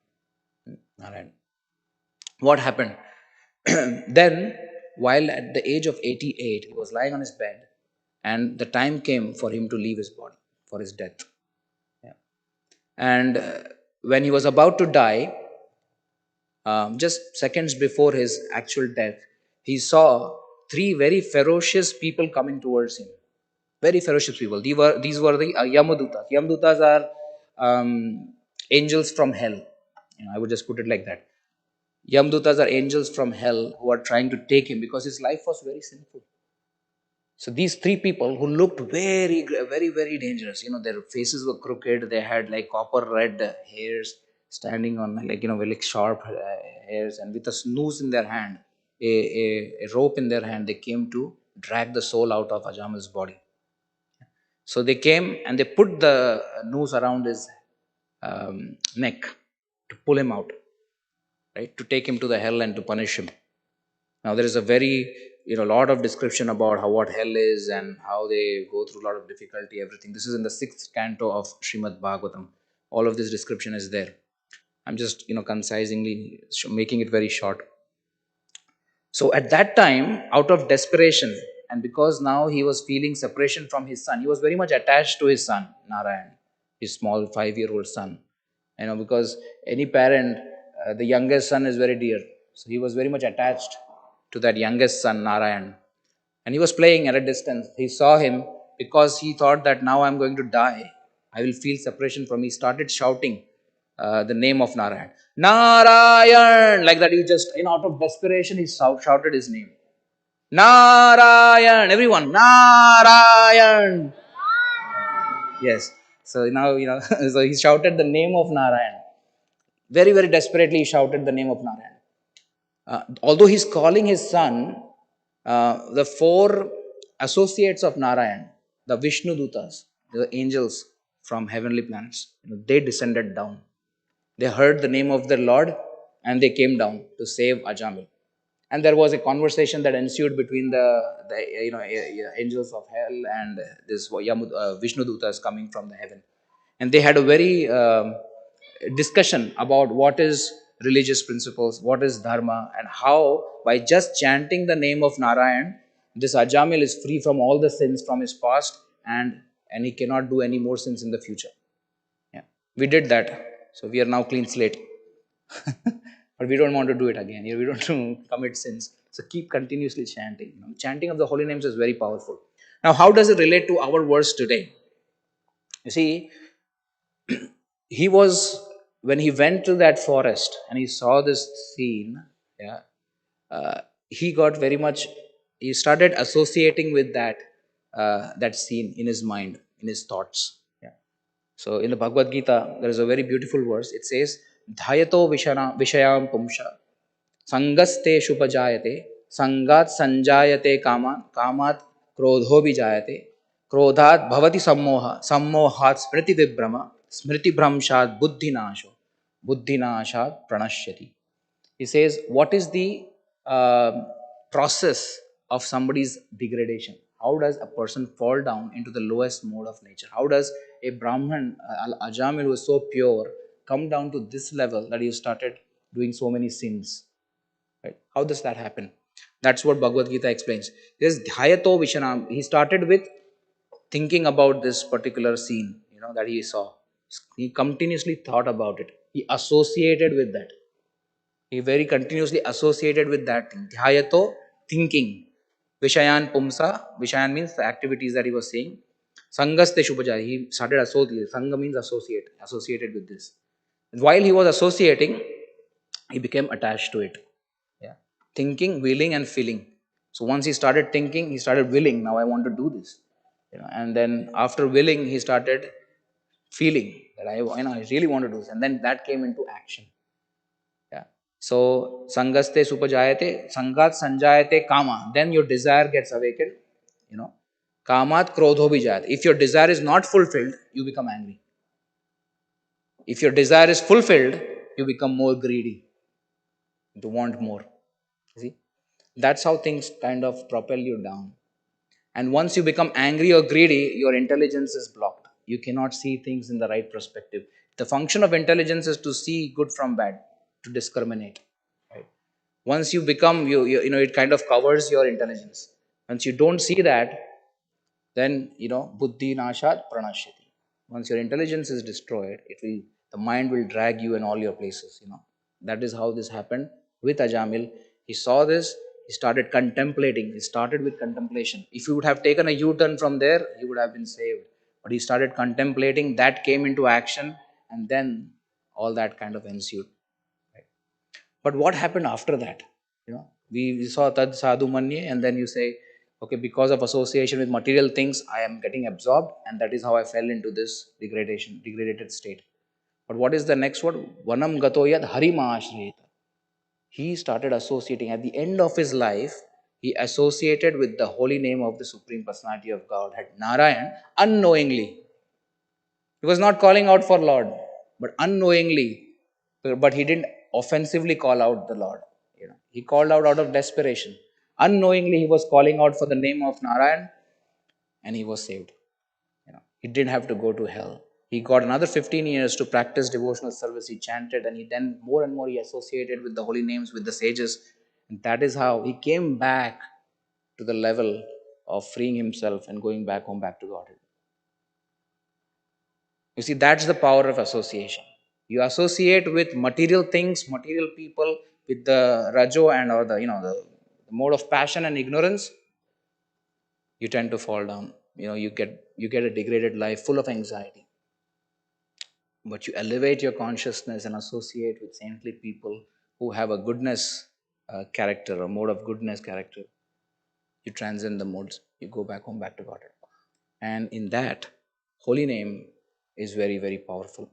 Narayan. What happened? Then, while at the age of 88, he was lying on his bed, and the time came for him to leave his body for his death. Yeah. And when he was about to die, just seconds before his actual death, he saw three very ferocious people coming towards him. Very ferocious people. These were the Yamadutas. Yamadutas are angels from hell. I would just put it like that. Yamadutas are angels from hell who are trying to take him because his life was very sinful. So these three people who looked very, very, very dangerous, their faces were crooked. They had like copper red hairs standing on like, very sharp hairs, and with a noose in their hand, a rope in their hand, they came to drag the soul out of Ajamal's body. So they came and they put the noose around his neck to pull him out, right? To take him to the hell and to punish him. Now there is a very lot of description about what hell is and how they go through a lot of difficulty, everything. This is in the 6th canto of Srimad Bhagavatam. All of this description is there. I'm just concisely making it very short. So at that time, out of desperation, and because now he was feeling separation from his son, he was very much attached to his son, Narayan, his small 5-year-old son. Because any parent, the youngest son is very dear. So he was very much attached to that youngest son, Narayan. And he was playing at a distance. He saw him because he thought that now I'm going to die. I will feel separation from him. He started shouting the name of Narayan. Narayan! Like that, he just, out of desperation, he shouted his name. Narayan! Everyone, Narayan! Yes. So now, so he shouted the name of Narayan. Very, very desperately, he shouted the name of Narayan. Although he's calling his son, the 4 associates of Narayan, the Vishnu Dutas, the angels from heavenly planets, they descended down. They heard the name of their Lord and they came down to save Ajamil. And there was a conversation that ensued between the angels of hell and this Vishnu Dutas coming from the heaven. And they had a very discussion about what is religious principles, what is dharma, and how by just chanting the name of Narayan, this Ajamil is free from all the sins from his past, and he cannot do any more sins in the future. Yeah, we did that, so we are now clean slate. But we don't want to do it again. We don't want to commit sins. So keep continuously chanting. Chanting of the holy names is very powerful. Now, how does it relate to our verse today? You see, he was, when he went to that forest and he saw this scene, yeah, he got very much, he started associating with that scene in his mind, in his thoughts. Yeah. So in the Bhagavad Gita, there is a very beautiful verse. It says, Dhayato Vishayam Pumsha Sangaste Shupajayate Sangat Sanjayate Kamat Krodho Vijayate Krodhat Bhavati Sammohat Smriti Vibrama Smriti Bhramshat Buddhi Nashat Pranashyati. He says, what is the process of somebody's degradation? How does a person fall down into the lowest mode of nature? How does a Brahman, Ajamil, who is so pure, come down to this level that he started doing so many sins? Right? How does that happen? That's what Bhagavad Gita explains. There's Dhyato Vishanam. He started with thinking about this particular scene, that he saw. He continuously thought about it. He associated with that. He very continuously associated with that thing. Dhyayato, thinking. Vishayan pumsa. Vishayan means the activities that he was saying. Sangaste shubhaja. He started associating. Sangha means associated with this. While he was associating, he became attached to it. Yeah. Thinking, willing, and feeling. So once he started thinking, he started willing. Now I want to do this. And then after willing, he started feeling that I really want to do this. And then that came into action. Yeah. So sangaste supajayate, sangat sanjayate kama. Then your desire gets awakened. Kamat krodho vijayate. If your desire is not fulfilled, you become angry. If your desire is fulfilled, you become more greedy. To want more. See? That's how things kind of propel you down. And once you become angry or greedy, your intelligence is blocked. You cannot see things in the right perspective. The function of intelligence is to see good from bad, to discriminate. Right? Once you become, it kind of covers your intelligence. Once you don't see that, then, buddhi nashat pranashyati. Once your intelligence is destroyed, the mind will drag you in all your places, That is how this happened with Ajamil. He saw this, he started contemplating. He started with contemplation. If he would have taken a U turn from there, he would have been saved. But he started contemplating, that came into action, and then all that kind of ensued. Right? But what happened after that? We saw Tad Sadhu Manye, and then you say, okay, because of association with material things, I am getting absorbed, and that is how I fell into this degraded state. But what is the next word? Vanam gatoyad harima ashriyeta. He started associating. At the end of his life, he associated with the holy name of the Supreme Personality of Godhead, Narayan, unknowingly. He was not calling out for Lord, but unknowingly. But he didn't offensively call out the Lord. He called out of desperation. Unknowingly, he was calling out for the name of Narayan, and he was saved. He didn't have to go to hell. He got another 15 years to practice devotional service. He chanted, and he then more and more he associated with the holy names, with the sages. And that is how he came back to the level of freeing himself and going back home, back to Godhead. You see, that's the power of association. You associate with material things, material people, with the rajo and or the mode of passion and ignorance, you tend to fall down. You get a degraded life full of anxiety. But you elevate your consciousness and associate with saintly people who have a goodness character, a mode of goodness character. You transcend the modes. You go back home, back to God. And in that, holy name is very, very powerful.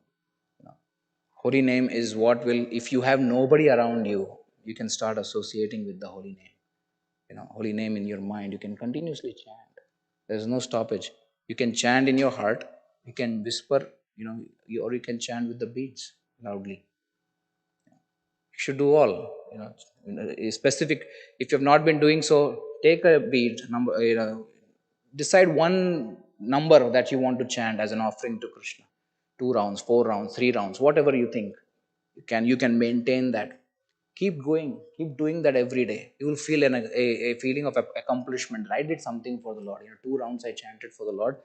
Holy name is what will, if you have nobody around you, you can start associating with the holy name. Holy name in your mind, you can continuously chant. There's no stoppage. You can chant in your heart, you can whisper, or you can chant with the beats loudly. You should do all. Specific. If you have not been doing so, take a beat number. Decide one number that you want to chant as an offering to Krishna. 2 rounds, 4 rounds, 3 rounds, whatever you think. You can maintain that. Keep going. Keep doing that every day. You will feel a feeling of accomplishment. I did something for the Lord. 2 rounds I chanted for the Lord,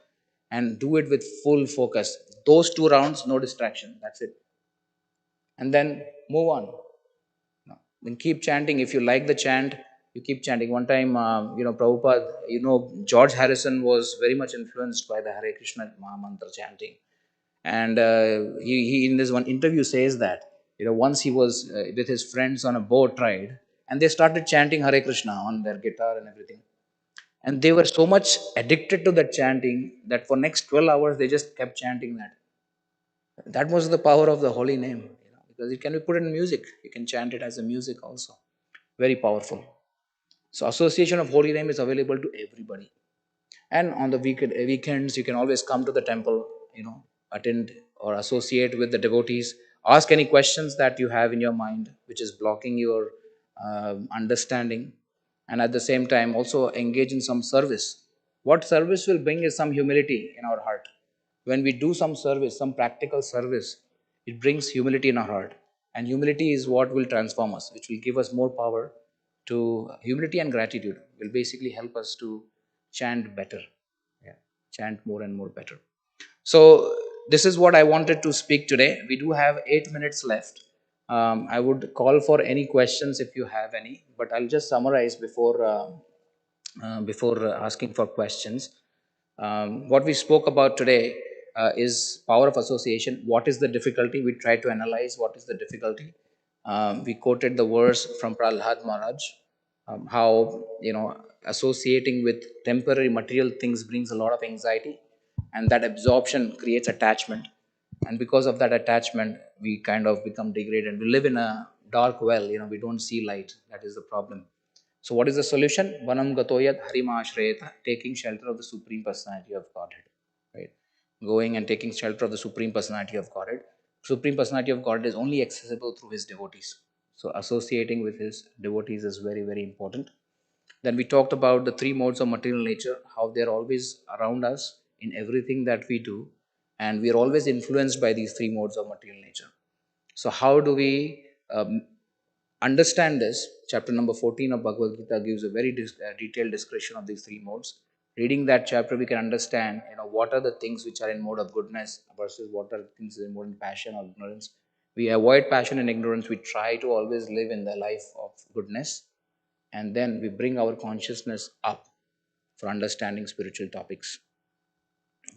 and do it with full focus. Those 2 rounds, no distraction. That's it. And then move on. Then keep chanting. If you like the chant, you keep chanting. One time, Prabhupada, George Harrison was very much influenced by the Hare Krishna Mahamantra chanting. And he in this one interview says that, once he was with his friends on a boat ride, and they started chanting Hare Krishna on their guitar and everything. And they were so much addicted to that chanting that for next 12 hours, they just kept chanting that. That was the power of the holy name, because it can be put in music. You can chant it as a music also. Very powerful. So association of holy name is available to everybody. And on the weekends, you can always come to the temple, attend or associate with the devotees. Ask any questions that you have in your mind, which is blocking your understanding. And at the same time, also engage in some service. What service will bring is some humility in our heart. When we do some service, some practical service, it brings humility in our heart. And humility is what will transform us, which will give us more power to humility, and gratitude will basically help us to chant better. Yeah, chant more and more better. So, this is what I wanted to speak today. We do have 8 minutes left. I would call for any questions if you have any, but I'll just summarize before asking for questions. What we spoke about today is power of association. What is the difficulty? We tried to analyze what is the difficulty. We quoted the verse from Prahlad Maharaj, how associating with temporary material things brings a lot of anxiety, and that absorption creates attachment, and because of that attachment, we kind of become degraded. We live in a dark well. We don't see light. That is the problem. So, what is the solution? Vanam gatoyat harima ashrayeta, taking shelter of the Supreme Personality of Godhead. Right? Going and taking shelter of the Supreme Personality of Godhead. Supreme Personality of Godhead is only accessible through his devotees. So, associating with his devotees is very, very important. Then we talked about the three modes of material nature, how they're always around us in everything that we do, and we are always influenced by these three modes of material nature. So, how do we understand this? Chapter number 14 of Bhagavad Gita gives a very detailed description of these three modes. Reading that chapter, we can understand, what are the things which are in mode of goodness versus what are the things in mode of passion or ignorance. We avoid passion and ignorance. We try to always live in the life of goodness. And then we bring our consciousness up for understanding spiritual topics,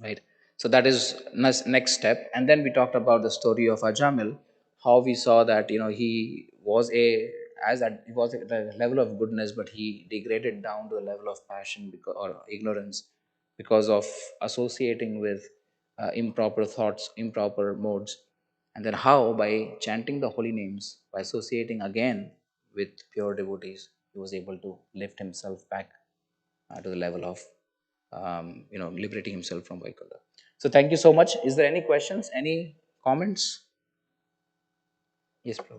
right? So that is next step. And then we talked about the story of Ajamil, how we saw that he was he was at the level of goodness, but he degraded down to the level of passion or ignorance because of associating with improper thoughts, improper modes. And then how by chanting the holy names, by associating again with pure devotees, he was able to lift himself back to the level of liberating himself from Vaikuntha. So thank you so much. Is there any questions? Any comments? Yes, bro.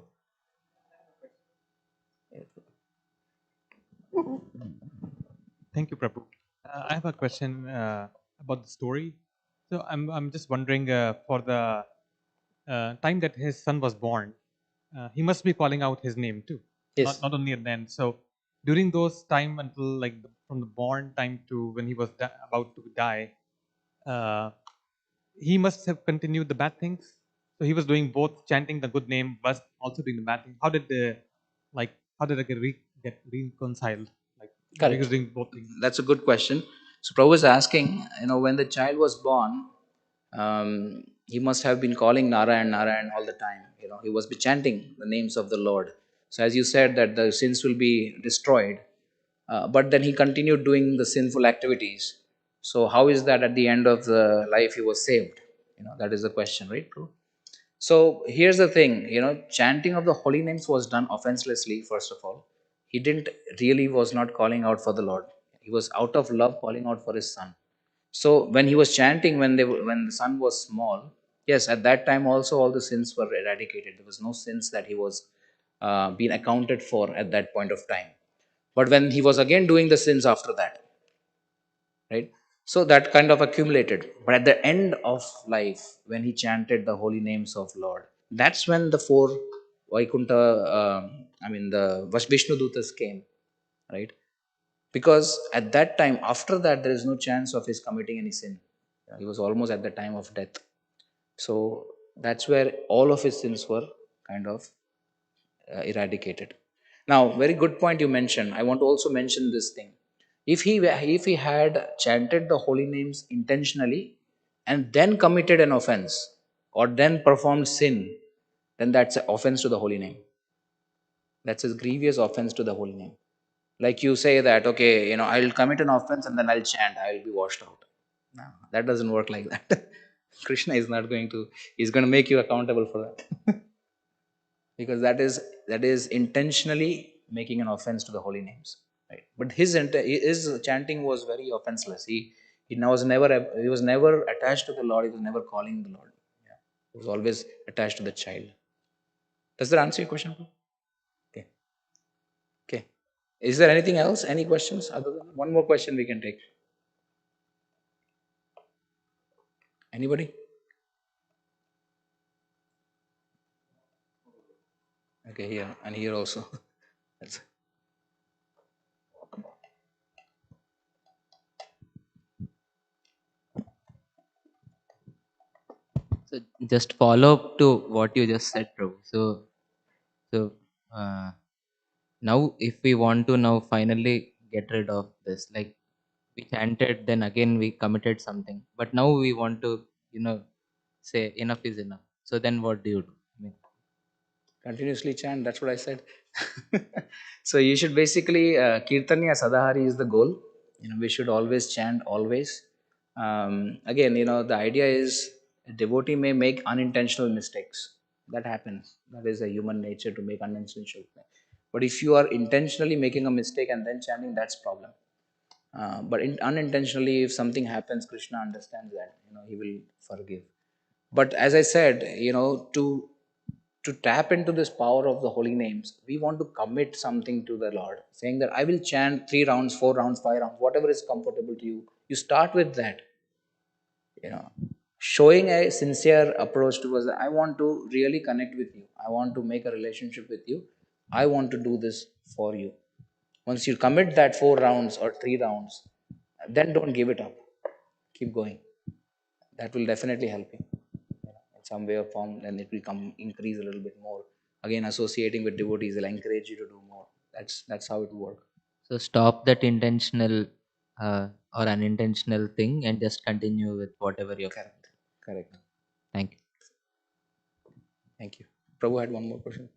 Thank you, Prabhu. I have a question about the story. So I'm just wondering for the time that his son was born, he must be calling out his name too. Yes. Not only then. So during those time until like from the born time to when he was about to die, uh, he must have continued the bad things. So he was doing both chanting the good name, but also doing the bad thing. How did the like how did it get reconciled? Like he was Correct. doing both things. That's a good question. So Prabhu is asking, when the child was born, he must have been calling Narayan, Narayan all the time. He was be chanting the names of the Lord. So as you said that the sins will be destroyed, but then he continued doing the sinful activities. So how is that at the end of the life he was saved? That is the question, right, Prabhu? So here's the thing, chanting of the holy names was done offenselessly, first of all. He didn't really was not calling out for the Lord. He was out of love calling out for his son. So when he was chanting, when the son was small, yes, at that time also all the sins were eradicated. There was no sins that he was being accounted for at that point of time. But when he was again doing the sins after that, right? So that kind of accumulated. But at the end of life, when he chanted the holy names of Lord, that's when the four Vaikuntha, the Vishnu Dutas came, right? Because at that time, after that, there is no chance of his committing any sin. He was almost at the time of death. So that's where all of his sins were kind of eradicated. Now, very good point you mentioned. I want to also mention this thing. If he had chanted the holy names intentionally and then committed an offense or then performed sin, then that's an offense to the holy name. That's a grievous offense to the holy name. Like you say that, okay, I'll commit an offense and then I'll chant, I'll be washed out. No, that doesn't work like that. Krishna is not going to, he's going to make you accountable for that. Because that is intentionally making an offense to the holy names, right? But his chanting was very offenseless. He was never attached to the Lord. He was never calling the Lord. Yeah. He was always attached to the child. Does that answer your question? Okay. Okay. Is there anything else? Any questions? Other than one more question we can take. Anybody? Okay, here and here also. That's So just follow up to what you just said, Prabhu. So uh, now if we want to now finally get rid of this, like we chanted, then again we committed something, but now we want to, say enough is enough. So then what do you do? I mean, continuously chant. That's what I said. So you should basically kirtanya sadahari is the goal. We should always chant always. Again, the idea is a devotee may make unintentional mistakes. That happens. That is a human nature to make unintentional. But if you are intentionally making a mistake and then chanting, that's problem. But unintentionally, if something happens, Krishna understands that. He will forgive. But as I said, to tap into this power of the holy names, we want to commit something to the Lord, saying that I will chant 3 rounds, 4 rounds, 5 rounds, whatever is comfortable to you. You start with that, showing a sincere approach towards that. I want to really connect with you. I want to make a relationship with you. I want to do this for you. Once you commit that 4 rounds or 3 rounds, then don't give it up. Keep going. That will definitely help you. some way or form, then it will come increase a little bit more. Again, associating with devotees will encourage you to do more. That's how it will work. So stop that intentional or unintentional thing and just continue with whatever you're. Correct. Correct. Thank you. Thank you. Prabhu had one more question.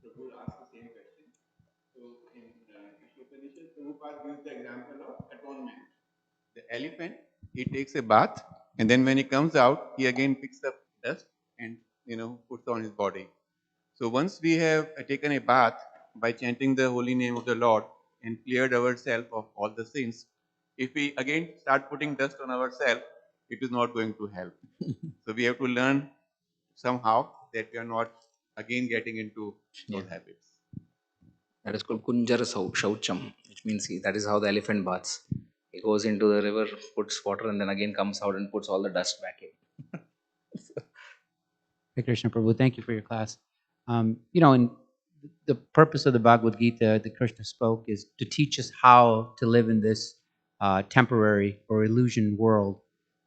Prabhu asked the same question. So in Upanishad, Prabhupada gives the example of atonement. The elephant, he takes a bath, and then when he comes out, he again picks up dust and puts on his body. So once we have taken a bath by chanting the holy name of the Lord and cleared ourselves of all the sins, if we again start putting dust on ourselves, it is not going to help. So we have to learn somehow that we are not again getting into those habits. That is called Kunjar Shaucham, which means that is how the elephant baths. He goes into the river, puts water, and then again comes out and puts all the dust back in. Hare Krishna Prabhu, thank you for your class. And the purpose of the Bhagavad Gita that Krishna spoke is to teach us how to live in this temporary or illusion world,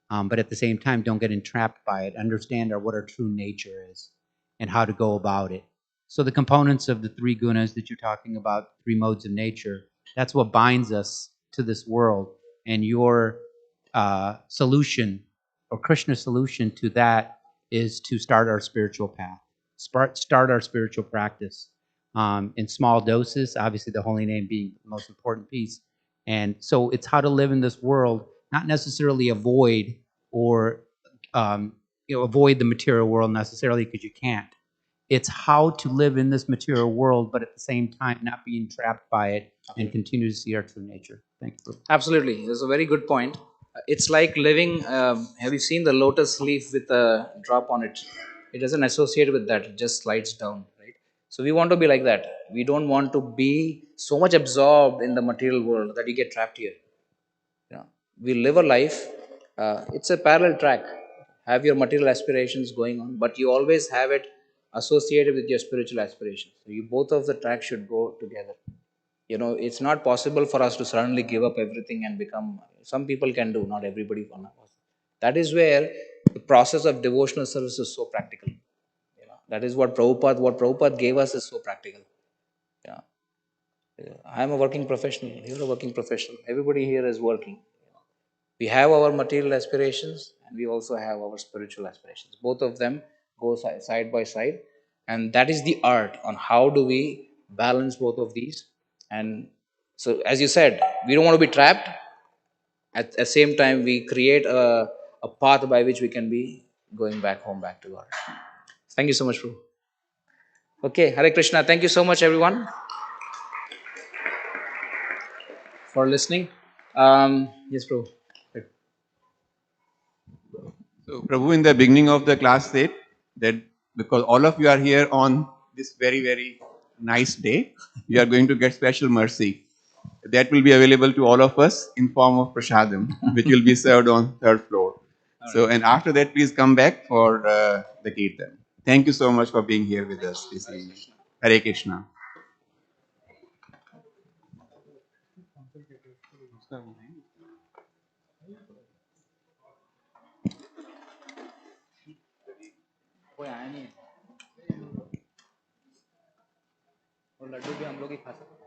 but at the same time, don't get entrapped by it. Understand what our true nature is and how to go about it. So the components of the three gunas that you're talking about, three modes of nature, that's what binds us to this world. And your solution or Krishna's solution to that is to start our spiritual path, start our spiritual practice in small doses, obviously the holy name being the most important piece. And so it's how to live in this world, not necessarily avoid or avoid the material world necessarily, because you can't. It's how to live in this material world, but at the same time not being trapped by it and continue to see our true nature. Thank you. Absolutely. That's a very good point. It's like living, have you seen the lotus leaf with a drop on it? It doesn't associate with that, it just slides down, right? So we want to be like that. We don't want to be so much absorbed in the material world that you get trapped here. We live a life, it's a parallel track. Have your material aspirations going on, but you always have it associated with your spiritual aspirations. So you both of the tracks should go together. It's not possible for us to suddenly give up everything and become. Some people can do, not everybody can. That is where the process of devotional service is so practical. That is what Prabhupada gave us is so practical. Yeah. I am a working professional. You're a working professional. Everybody here is working. We have our material aspirations and we also have our spiritual aspirations. Both of them go side by side, and that is the art on how do we balance both of these. And so, as you said, we don't want to be trapped. At the same time, we create a path by which we can be going back home, back to God. Thank you so much, Prabhu. Okay, Hare Krishna. Thank you so much, everyone, for listening. Yes, Prabhu. So Prabhu in the beginning of the class said that because all of you are here on this very, very nice day, you are going to get special mercy. That will be available to all of us in form of prasadam, which will be served on third floor. So, and after that, please come back for the kirtan. Thank you so much for being here with us this evening. Hare Krishna. कोई आया नहीं है और लड्डू भी हम लोग ही खा सकते हैं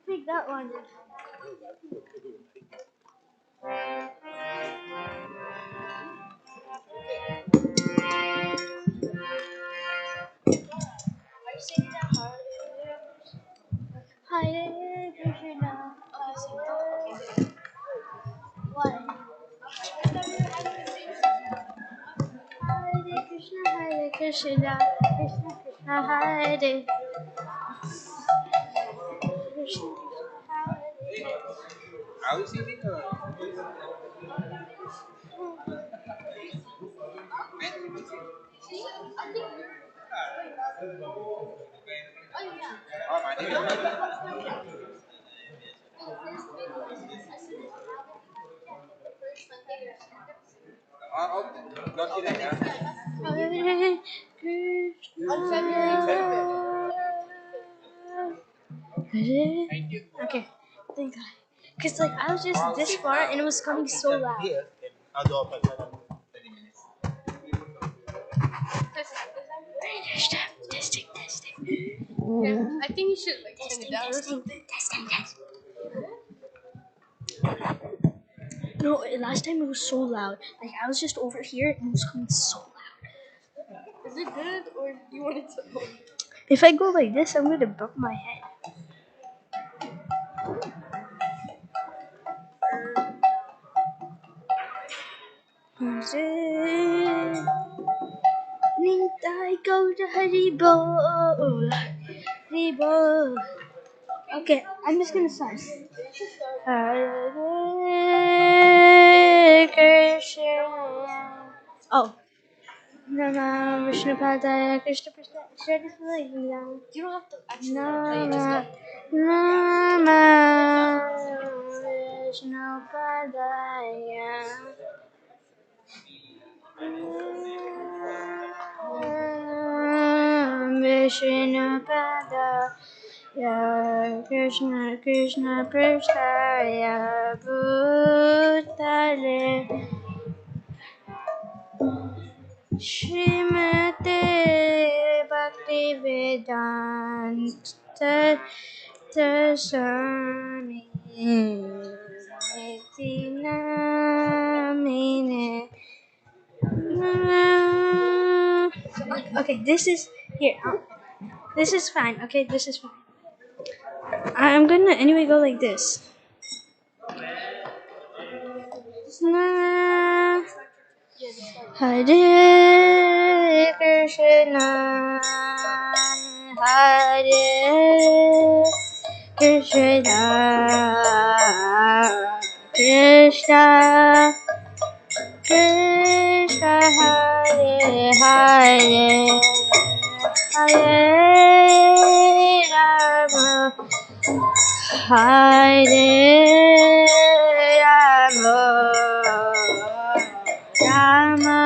Take that one. Hare Krishna. What? Hare Krishna, Krishna Krishna, Hare Krishna, Hare Krishna. Okay, thank God. Because like I was just this far and it was coming so loud. Testing, testing. I think you should like turn it down or something. Testing. No, last time it was so loud. Like I was just over here and it was coming so loud. Is it good or do you want it to? If I go like this, I'm gonna bump my head. Nintay go to Haribo. Haribo. Okay, I'm just gonna start. Hare Krishna. Oh. Nama Vishnu Padaya Krishna Krishna. Should I just play it now? You don't have to actually play it. Just Nama go. Nama Vishnu Padaya Vishnu Padaya Krishna Krishna Prasthaya Bhutale Srimate Bhaktivedanta Swami Niti Namine. Okay, this is here. This is fine. Okay, this is fine. I'm gonna anyway go like this. Hare Krishna, Hare Krishna, Krishna Krishna, Hare Hare, Hare Rama, Hare Rama, Rama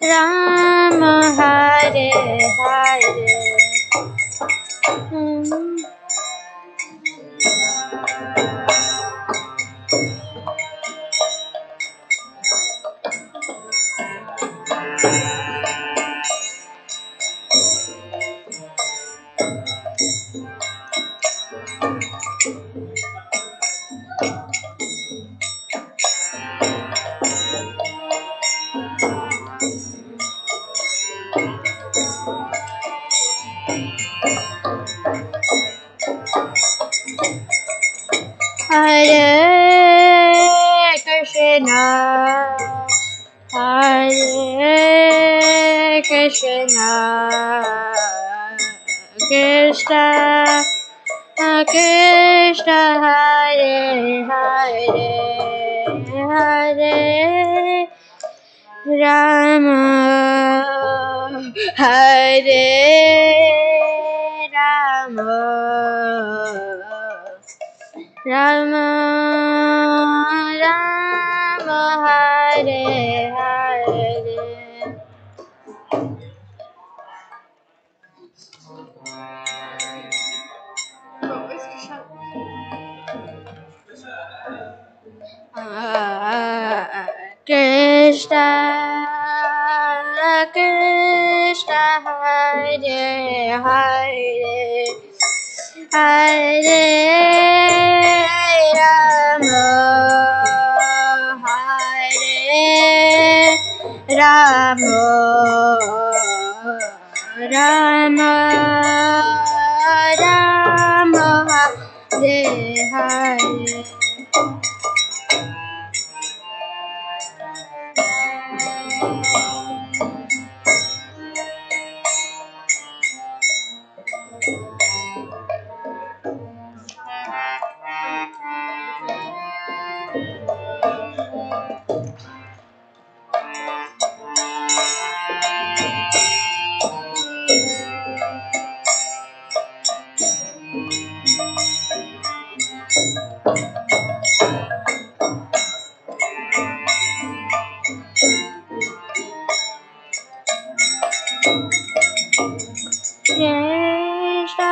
Rama, Hare Hare. Hare Krishna, Hare Krishna, Krishna Krishna, Hare Hare, Hare Rama, Hare Rama, Rama Rama, Hare Hare. Krishna Hare Hare Hare Rama Hare Rama Rama Rama Hare Hare Krishna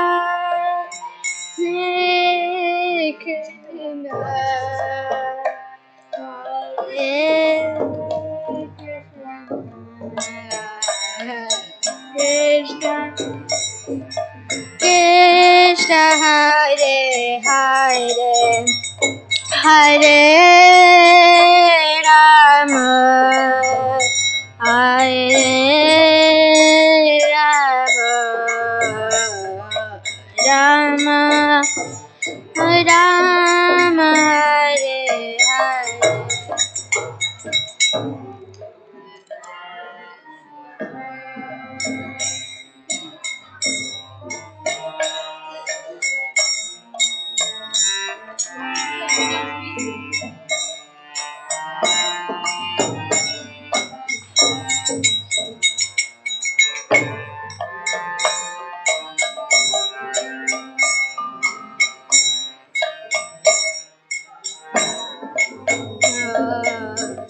Krishna Krishna Krishna Hare Hare Hare Rama Hare Rama Rama Hare Hare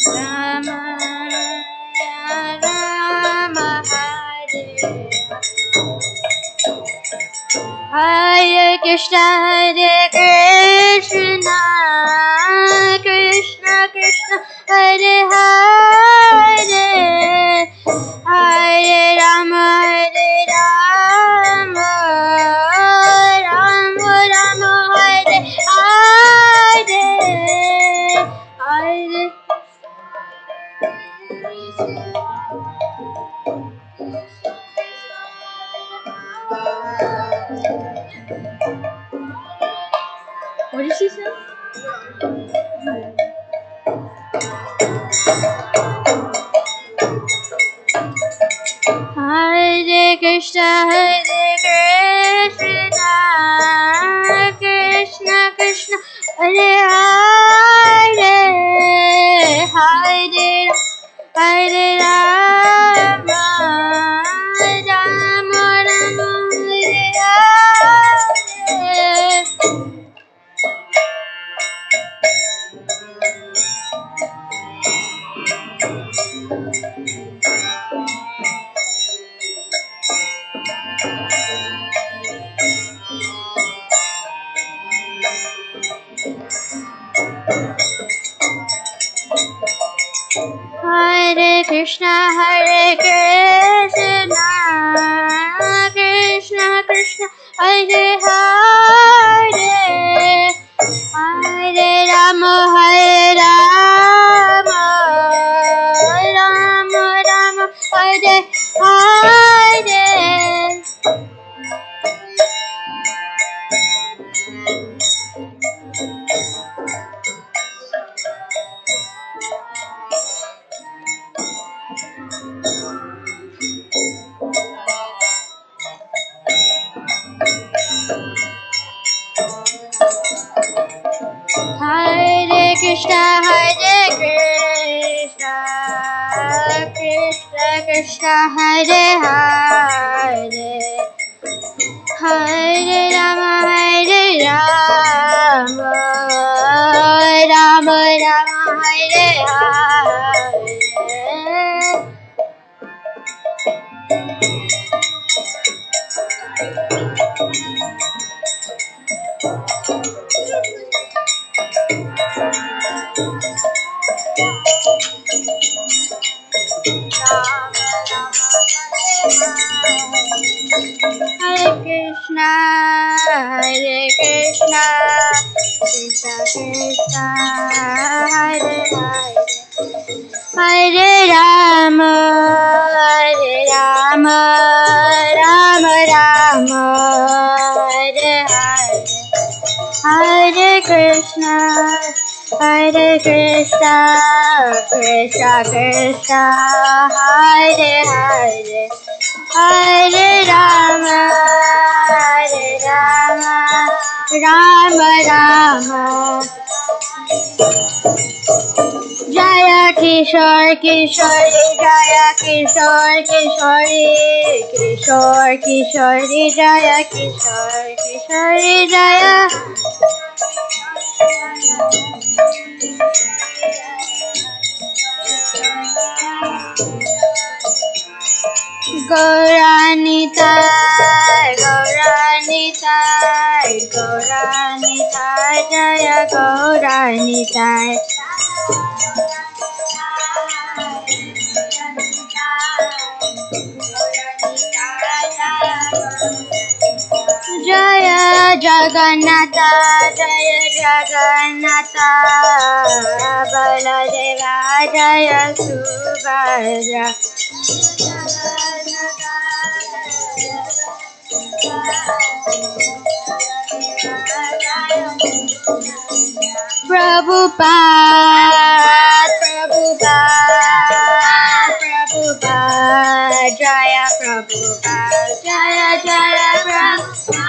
Rama Rama Hare Hare Krishna Hare Krishna Krishna Krishna Hare Hare Hare Rama Hare Rama Rama Rama Hare Hare What did she say? Hare Krishna Krishna Krishna Hare Hare Hare Hare Rama Rama Rama Hare Hare Hare Krishna Krishna Krishna Hare Hare Hare Rama Rama Rama Hare Hare Hare Krishna Krishna Krishna Hare Hare Hare Rama Rama Rama Hare Hare Hare Krishna, Hare Krishna, Krishna Krishna, Hare Hare, Hare Rama, Hare Rama, Rama Rama, Hare Hare, Hare Krishna, Hare Krishna, Krishna Krishna, Hare Hare, Hare Rama, Hare Rama, Rama Rama. Jaya Kishore Kishore, Jaya Kishore Kishore, Kishore Kishore, Jaya Kishore Kishore, Jaya Gauranitai, Gauranitai, Gauranitai, Jaya Gauranitai. Jaya Jagannatha, Jaya Jagannatha, Baladeva, Jaya Subhadra. Prabhupada, Prabhupada, Prabhupada, Jaya Prabhupada, Jaya Jaya Prabhupada,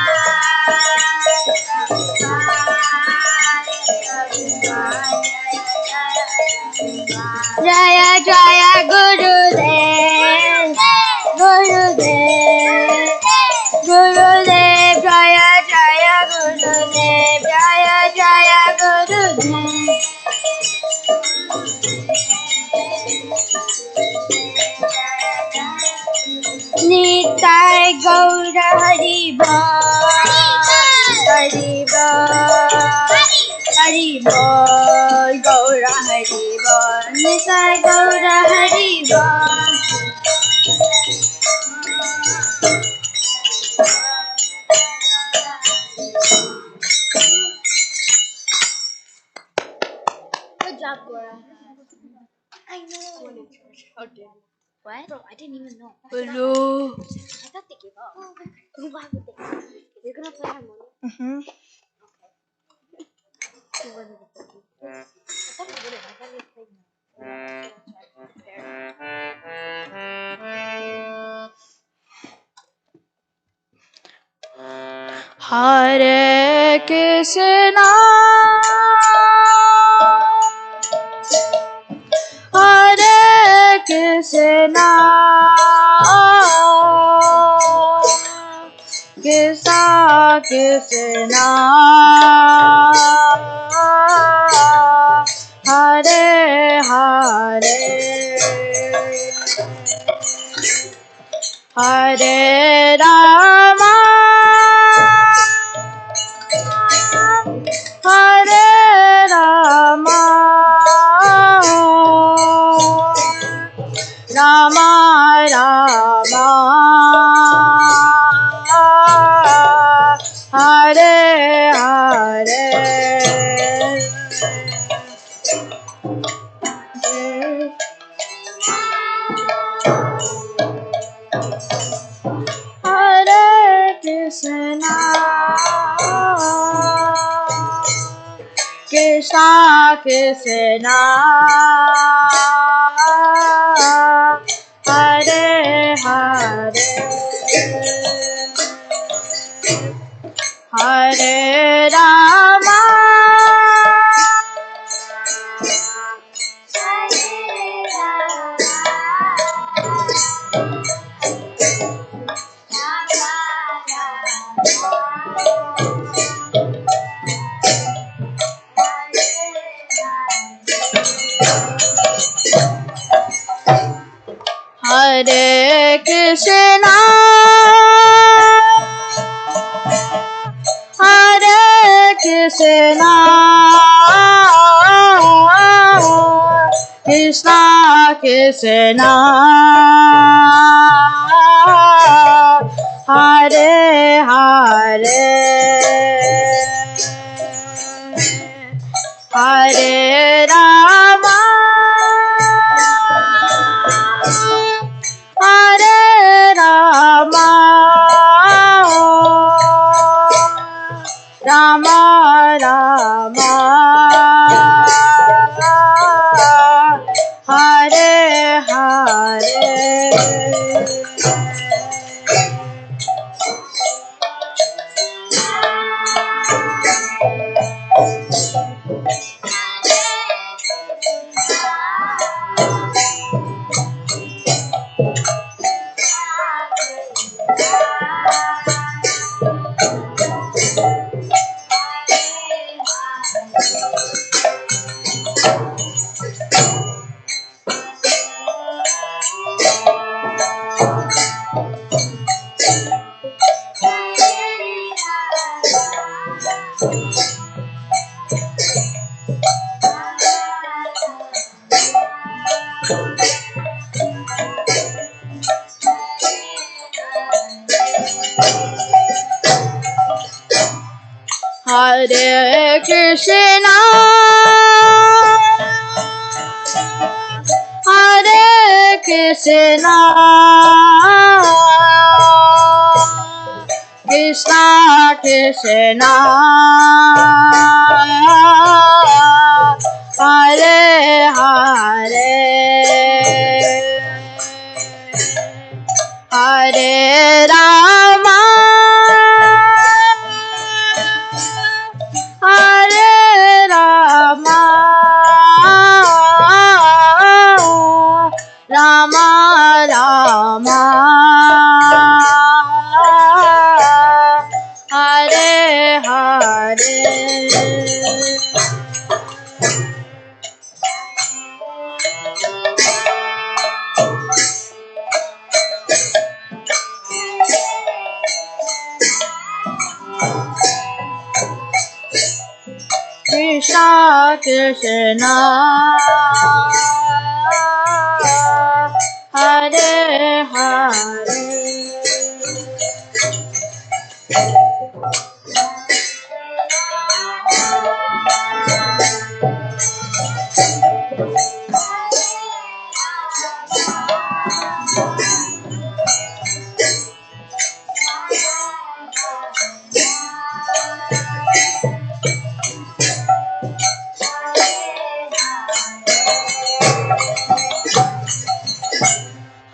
Jaya Jaya Gurudev, Gurudev, Gurudev, Jaya Jaya Gurudev, Jaya Jaya Gurudev. Nitai Gaura Hari Bol, Hari Bol, Hari Bol, Gaura Hari Bol, Nitai Gaura Hari Bol. Good job, Gaura. I know. Okay. What? Bro, I didn't even know. Hello. I thought they gave up. Why would they? You're gonna play harmonica? Mm-hmm. Okay. I thought it wouldn't. I thought it played now. Hare Krishna, Hare Krishna, Krishna Krishna, Hare Hare, Hare Rama, Hare Rama, Rama Rama, Hare Hare. Hare Krishna, Krishna Krishna, Hare Hare, Hare Rama, Hare Krishna, Hare Krishna, Krishna Krishna, Hare Hare, Hare Rama, Hare Rama, Rama Rama, Hare Hare. Hare Krishna, Hare Krishna, Krishna Krishna, Hare Hare, Hare Rama, Hare Rama, Rama Rama, Hare Hare. Krishna Krishna, Hare Hare,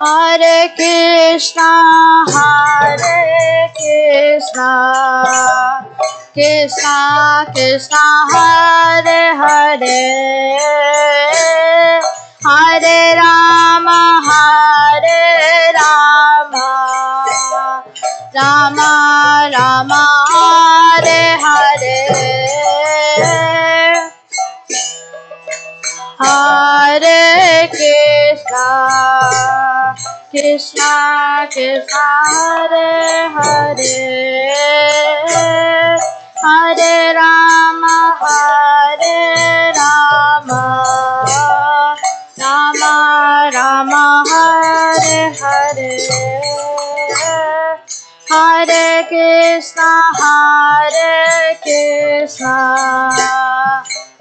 Hare Krishna, Hare Krishna, Krishna Krishna, Hare Hare, Hare Rama, Hare Rama, Rama Rama, Hare Hare, Hare Krishna, Krishna Krishna, Hare Hare, Hare Rama, Hare Rama, Rama Rama, Hare Hare, Hare Krishna, Hare Krishna,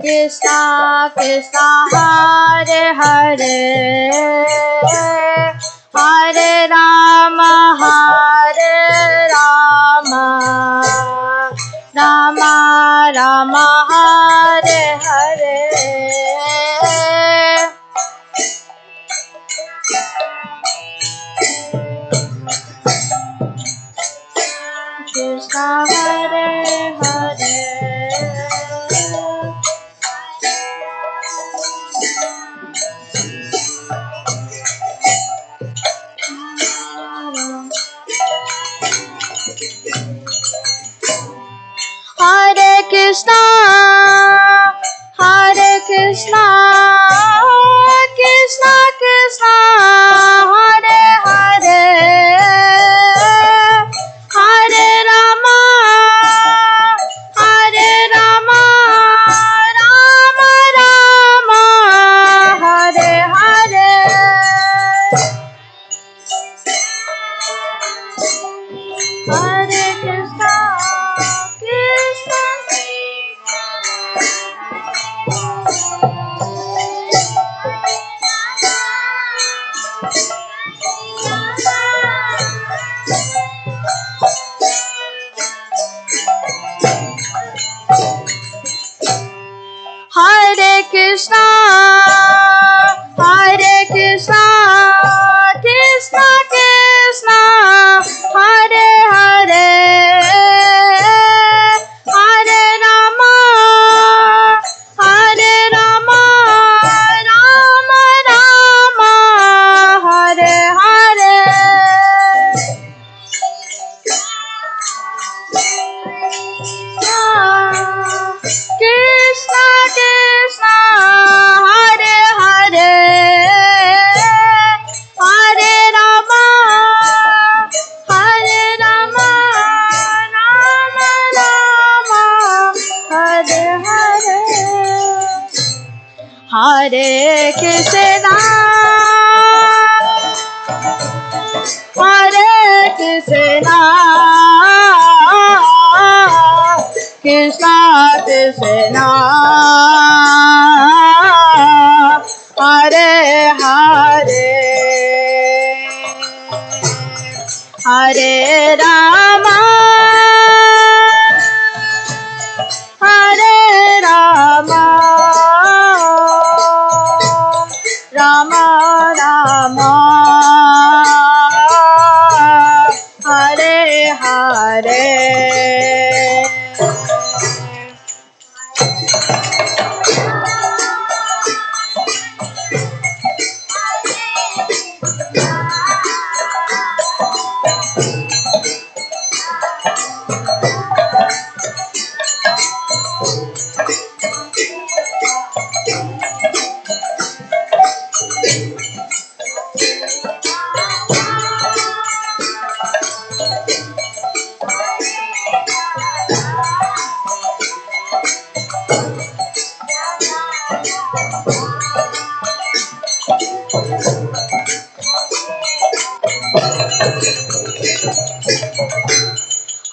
Krishna Krishna, Hare Hare, Hare Rama, Hare Rama, Rama Rama, Hare Hare, Krishna Hare Hare, Hare Krishna, Hare Krishna, Krishna Krishna, Hare Hare, Hare Rama, Hare Rama, Rama Rama, Hare Hare, Hare Krishna, Krishna Hare Krishna, Hare Krishna, Krishna Krishna, Hare Hare, Hare Rama, Hare Rama, Rama Rama, Hare Hare. Krishna Krishna, Hare Hare, Hare Rama, Hare Rama, Rama Rama, Hare Hare. Hare Krishna, Hare Krishna, Krishna Krishna, Hare Hare, Hare Rama, Hare Rama, Rama Rama, Hare Hare.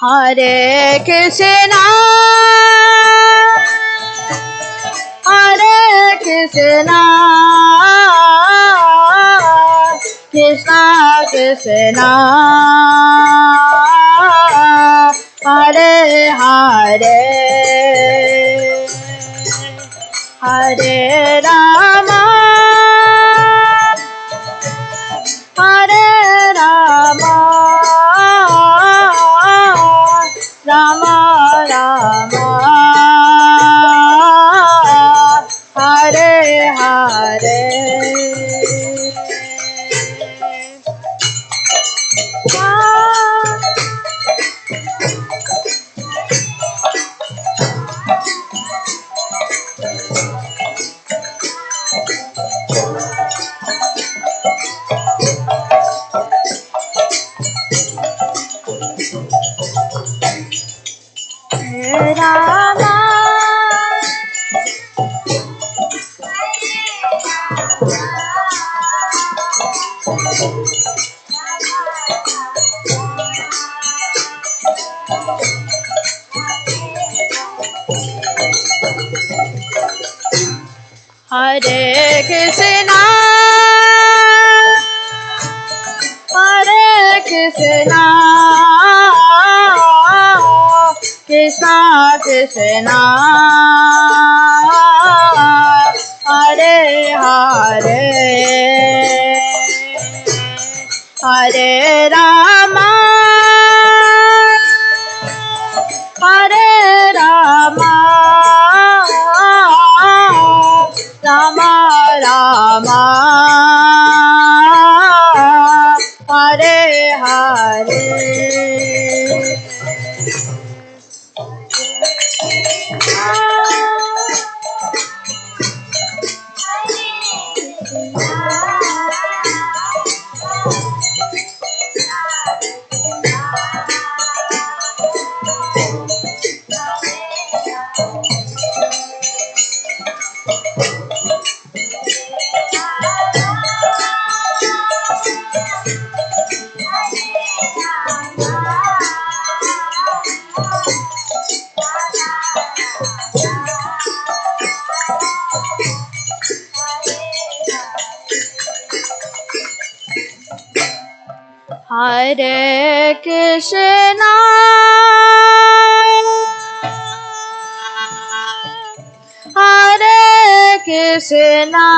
Hare Krishna, Hare Krishna, Krishna Krishna, Hare Hare, Hare Rama, Hare Rama, Rama Rama, Hare Hare. Hare Rama, Hare Krishna, Hare Krishna, Krishna Krishna, Hare Hare, Hare Rama, Hare Rama, Rama Rama, Hare Hare. Hare Krishna, Hare Krishna,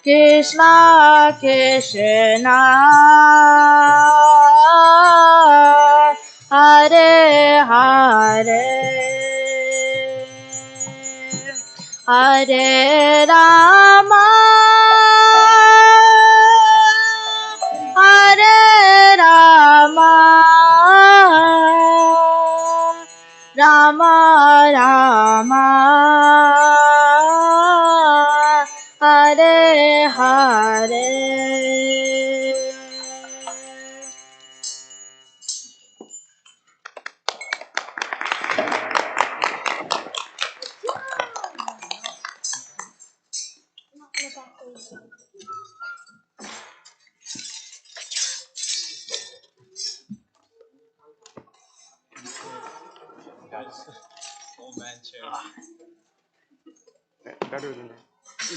Krishna Krishna, Hare Hare, Hare Rama, Hare Rama, Rama Rama, Hare Hare.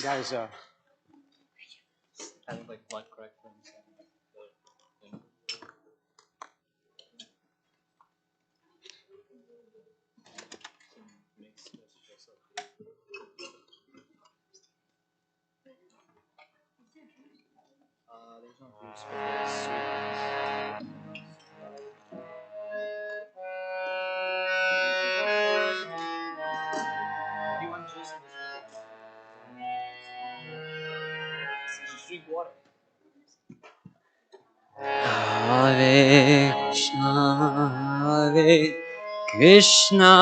Guys, Hare Krishna, Hare Krishna,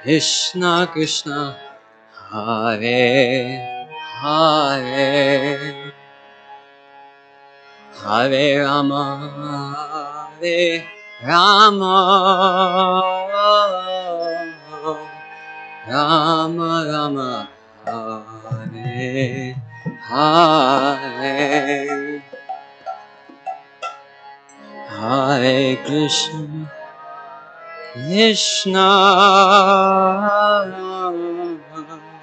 Krishna Krishna, Hare Hare, Hare Rama, Hare Rama, Rama Rama, Hare Hare, Hare Krishna, Krishna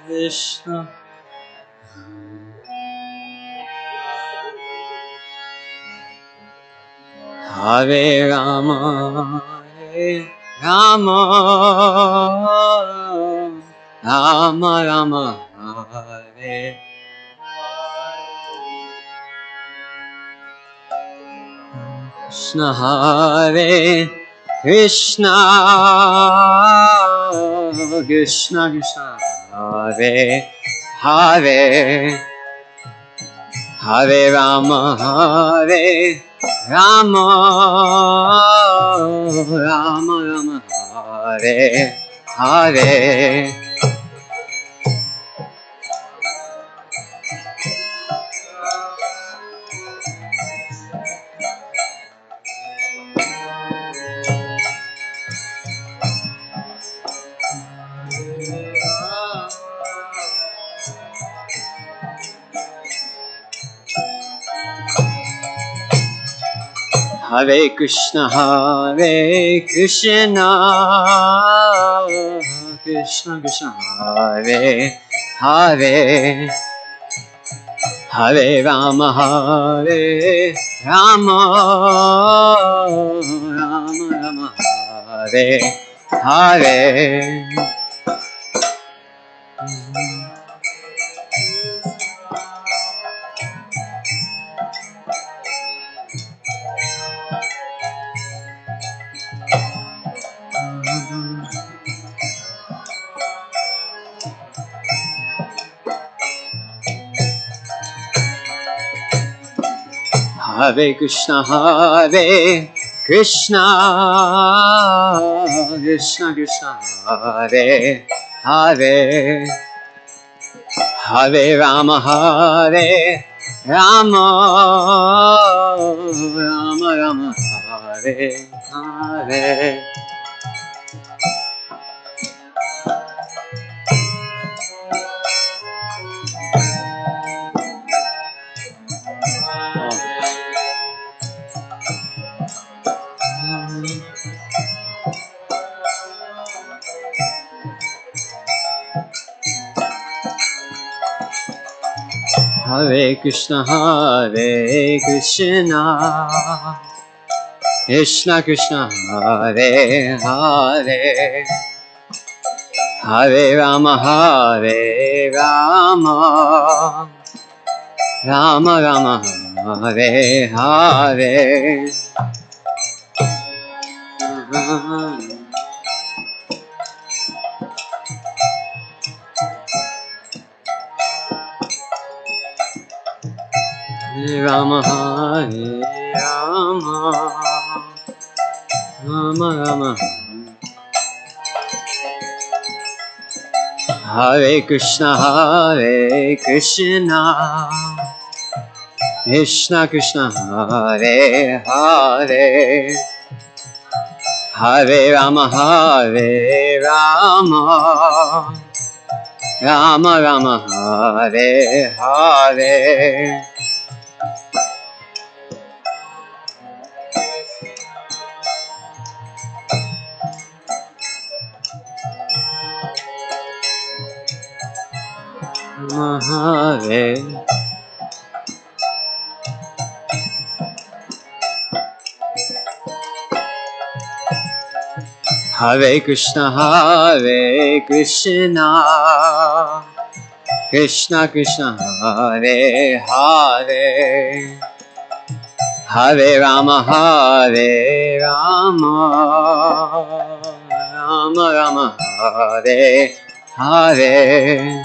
Krishna, Hare Rama, Hare Rama, Rama Rama, Hare Krishna, Hare Krishna, Krishna Krishna, Hare Hare, Hare Rama, Hare Rama, Rama Rama, Hare Hare, Hare Krishna, Hare Krishna, Krishna Krishna, Hare Hare, Hare Rama, Hare Rama, Rama Rama, Hare Hare. Hare Krishna, Hare Krishna, Krishna Krishna, Hare Hare, Hare Rama, Hare Rama, Rama Rama, Hare Hare. Hare Krishna, Krishna Krishna, Hare Hare, Hare Rama, Rama Rama, Hare Hare. Rama, Hare Rama, Rama Rama, Hare Krishna, Krishna Krishna, Hare Hare, Hare Rama, Rama Rama, Hare Hare. Hare Hare Krishna, Krishna Krishna, Hare Hare, Hare Rama, Rama Rama, Hare Hare.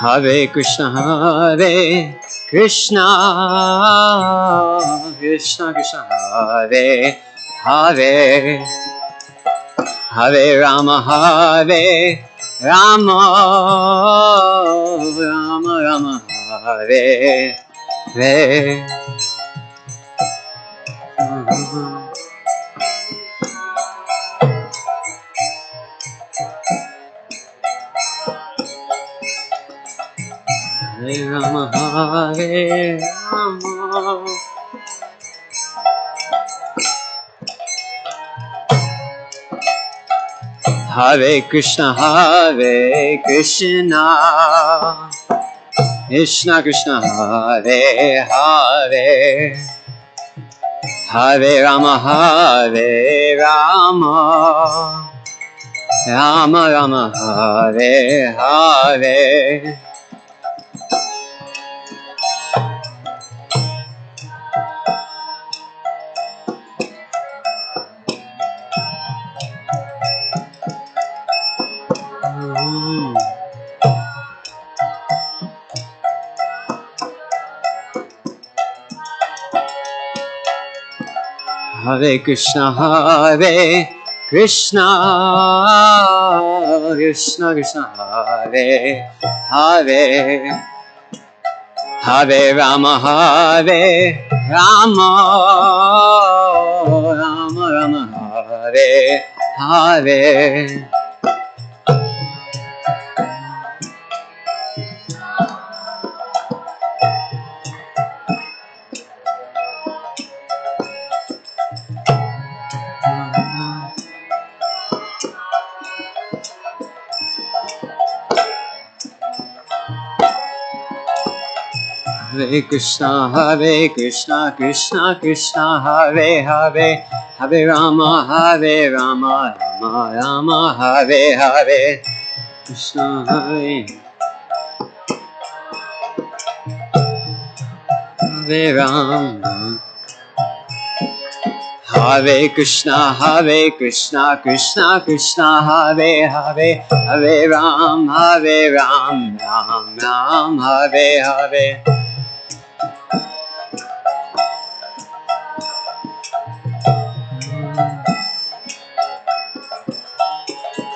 Hare Krishna, Krishna Krishna, Hare Hare, Hare Rama, Rama Rama, Hare Hare. Hare Rama, Hare Krishna, Krishna Krishna, Hare Hare, Hare Rama, Rama Rama, Hare Hare. Hare Krishna, Krishna Krishna, Hare Hare, Hare Rama, Rama Rama, Hare Hare. Hare Krishna, Krishna Krishna, Hare Hare, Hare Rama, Rama Rama, Hare Hare. Krishna, Hare Rama, Hare Krishna, Krishna Krishna, Hare Hare, Hare Ram, Ram Ram, Hare Hare.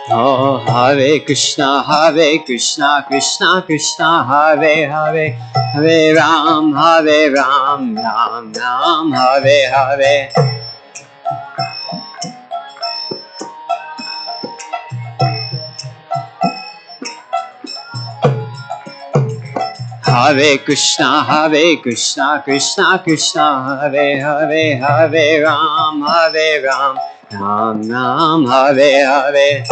Oh, Hare Krishna, Krishna Krishna, Hare Hare, Hare Ram, Ram Ram, Hare Hare. Hare Krishna, Krishna Krishna, Hare Hare, Hare Ram, Ram Ram, Hare Hare.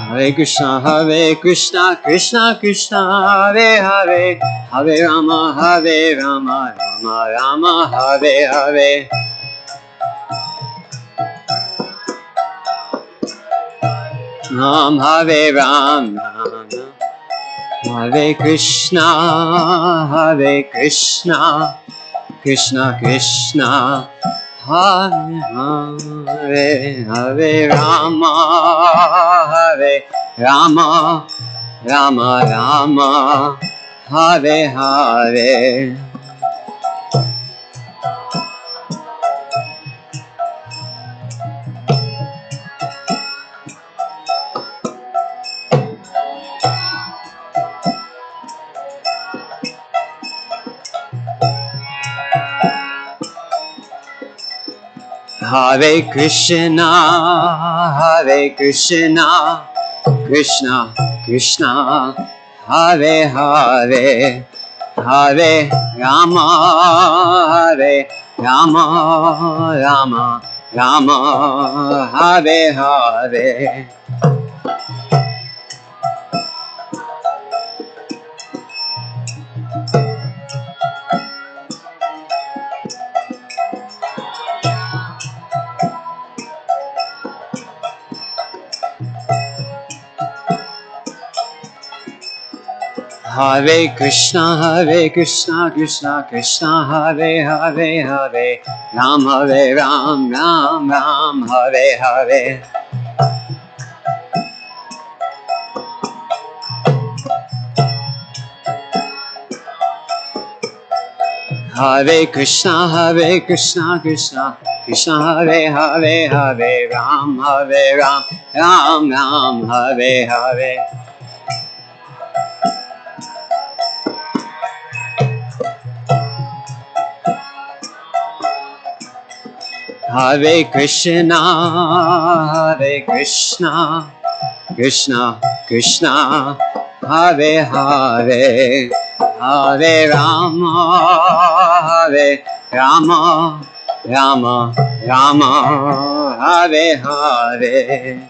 Hare Krishna, Krishna Krishna, Hare Hare, Hare Rama, Rama Rama, Hare Hare. Ram Hare Ram, Hare Krishna, Krishna Krishna, Hare Hare, Hare Rama, Rama Rama, Hare Hare. Hare Krishna, Krishna Krishna, Hare Hare, Hare Rama, Rama, Hare Hare. Hare Krishna, Krishna Krishna, Hare Hare, Ram Hare Ram, Ram Hare Hare. Hare Krishna, Krishna Krishna, Hare Hare, Ram Hare Ram, Ram Hare Hare. Hare Krishna, Krishna Krishna, Hare Hare, Hare Rama, Rama, Hare Hare.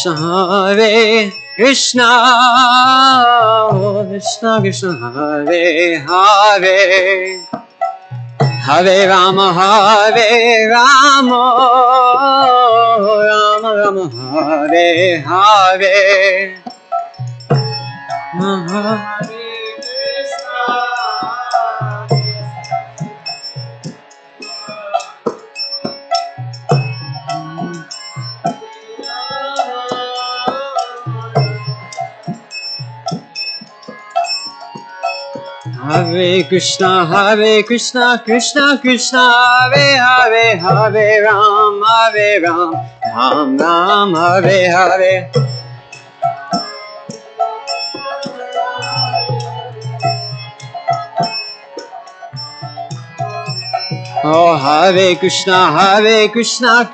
Hare Krishna, Krishna Krishna, Hare Hare, Hare Rama, Rama Hare Hare. Hare Krishna, Krishna Krishna, Hare Hare, Hare Ram, Ram Hare Hare. Oh, Hare Krishna, Krishna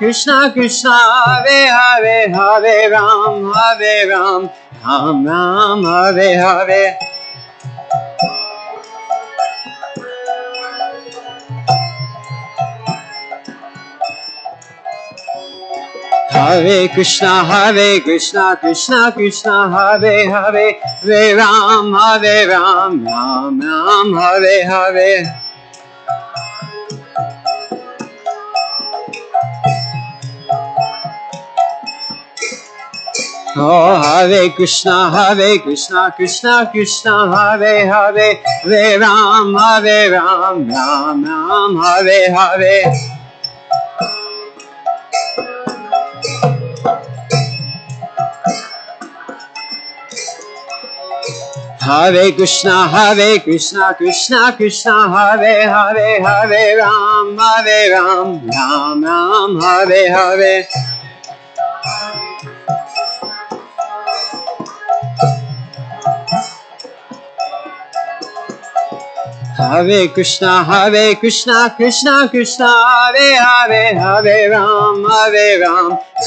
Krishna, Hare Hare, Hare Ram, Ram Hare Hare. Hare Krishna, Krishna Krishna, Hare Hare, Hare Ram, Ram Hare Hare. Oh, Hare Krishna, Krishna Krishna, Hare Hare, Hare Ram, Ram Hare Hare. Hare Krishna, Krishna Krishna, Hare Hare, Hare Ram, Ram Ram, Hare Hare. Hare Krishna, Krishna Krishna, Hare Hare, Hare Ram,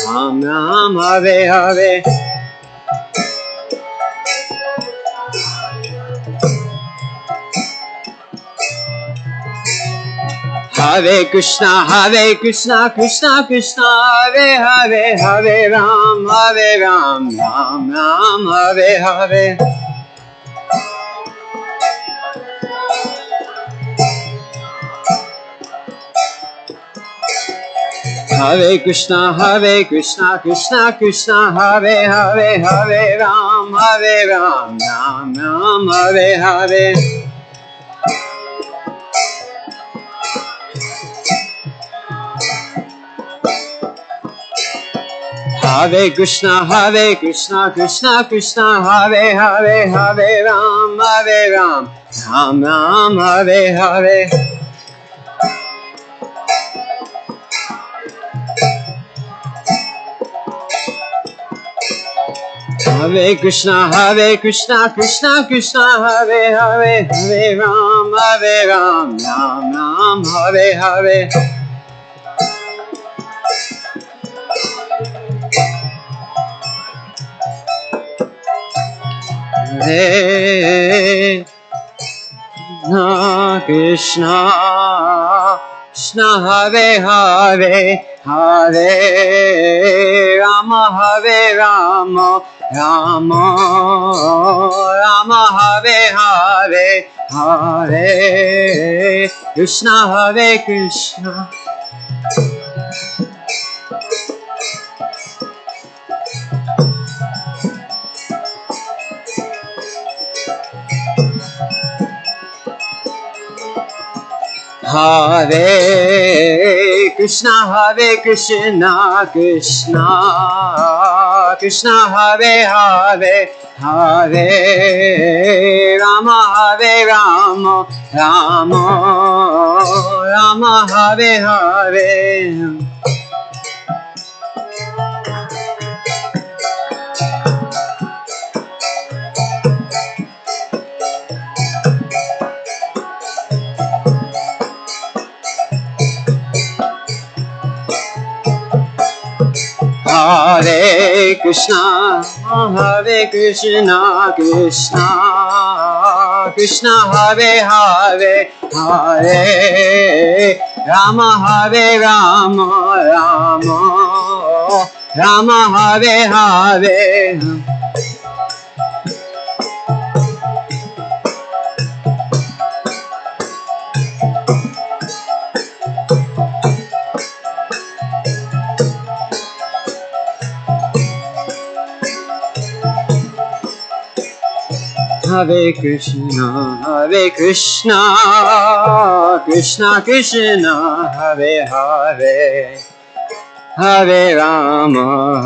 Ram Ram, Hare Hare. Hare Krishna, Krishna Krishna, Hare Hare, Hare Ram, Ram Ram, Hare Hare. Hare Krishna, Krishna Krishna, Hare Hare, Hare Ram, Ram Ram, Hare Hare. Hare Krishna, Krishna Krishna, Hare Hare, Hare Ram, Ram Ram, Hare Hare. Hare Krishna, Krishna Krishna, Hare Hare, Hare Ram, Ram Ram, Hare Hare. Hare Krishna, Krishna Hare Hare, Hare Rama, Rama Rama, Hare Hare Krishna, Hare Krishna. Hare Krishna, Krishna Krishna, Hare Hare, Hare Rama, Rama Rama, Hare Hare. Hare Krishna, Krishna Krishna, Hare Hare, Hare Rama, Rama Hare Hare. Hare Krishna, Krishna Krishna, Hare Hare, Hare Rama,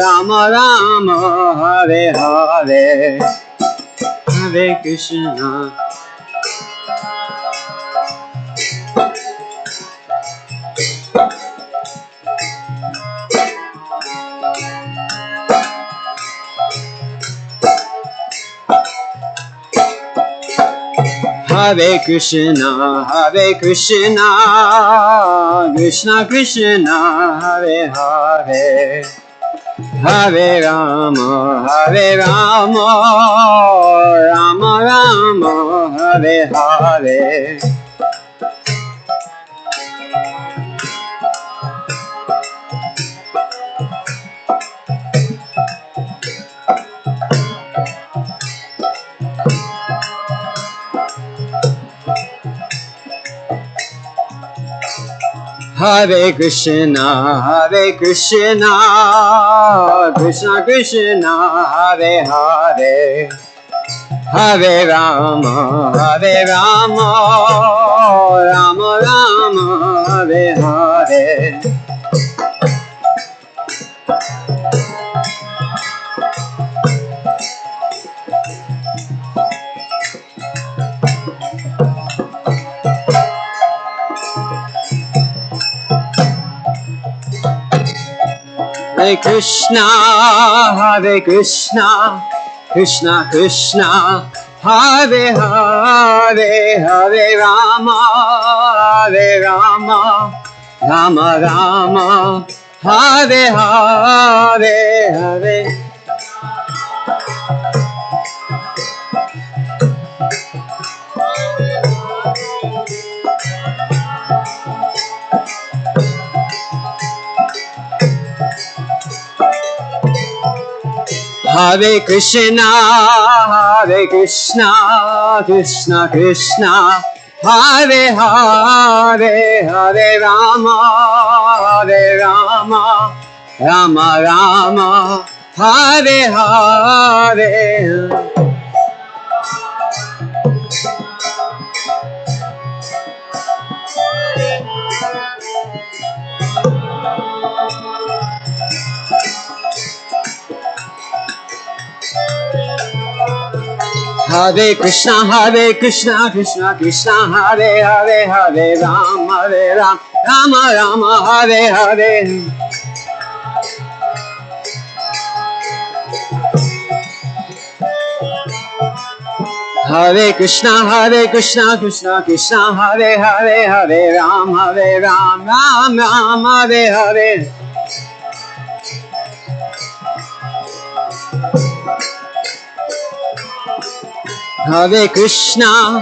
Rama Rama, Hare Hare. Hare Krishna. Hare Krishna, Krishna Krishna, Hare Hare, Hare Rama, Rama Rama, Hare Hare. Hare Krishna, Krishna Krishna, Hare Hare, Hare Rama, Rama Rama, Hare Hare. Hare Krishna, Krishna Krishna, Hare Hare, Hare Rama, Rama Rama, Hare Hare, Hare. Hare Krishna, Krishna Krishna, Hare Hare, Hare Rama, Rama Rama, Hare Hare. Hare Krishna, Krishna Krishna, Hare Hare, Hare Ram, Rama Rama, Hare Hare. Hare Krishna, Krishna Krishna, Hare Hare, Hare Ram, Ram Ram, Hare Hare. Hare Krishna,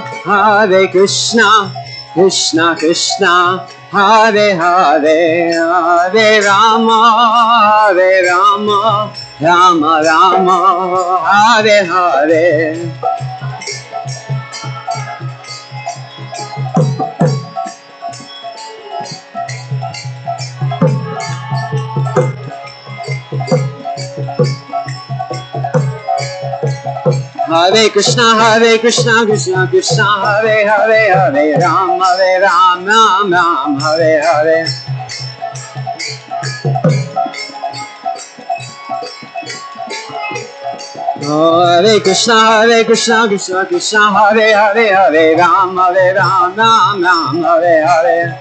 Krishna Krishna, Hare Hare, Hare Rama, Rama Rama, Hare Hare. Hare Krishna, Krishna Krishna, Hare Hare, Hare Ram, Ram Ram, Hare Hare. Hare Krishna, Krishna Krishna, Hare Hare, Hare Ram, Ram Ram, Hare Hare.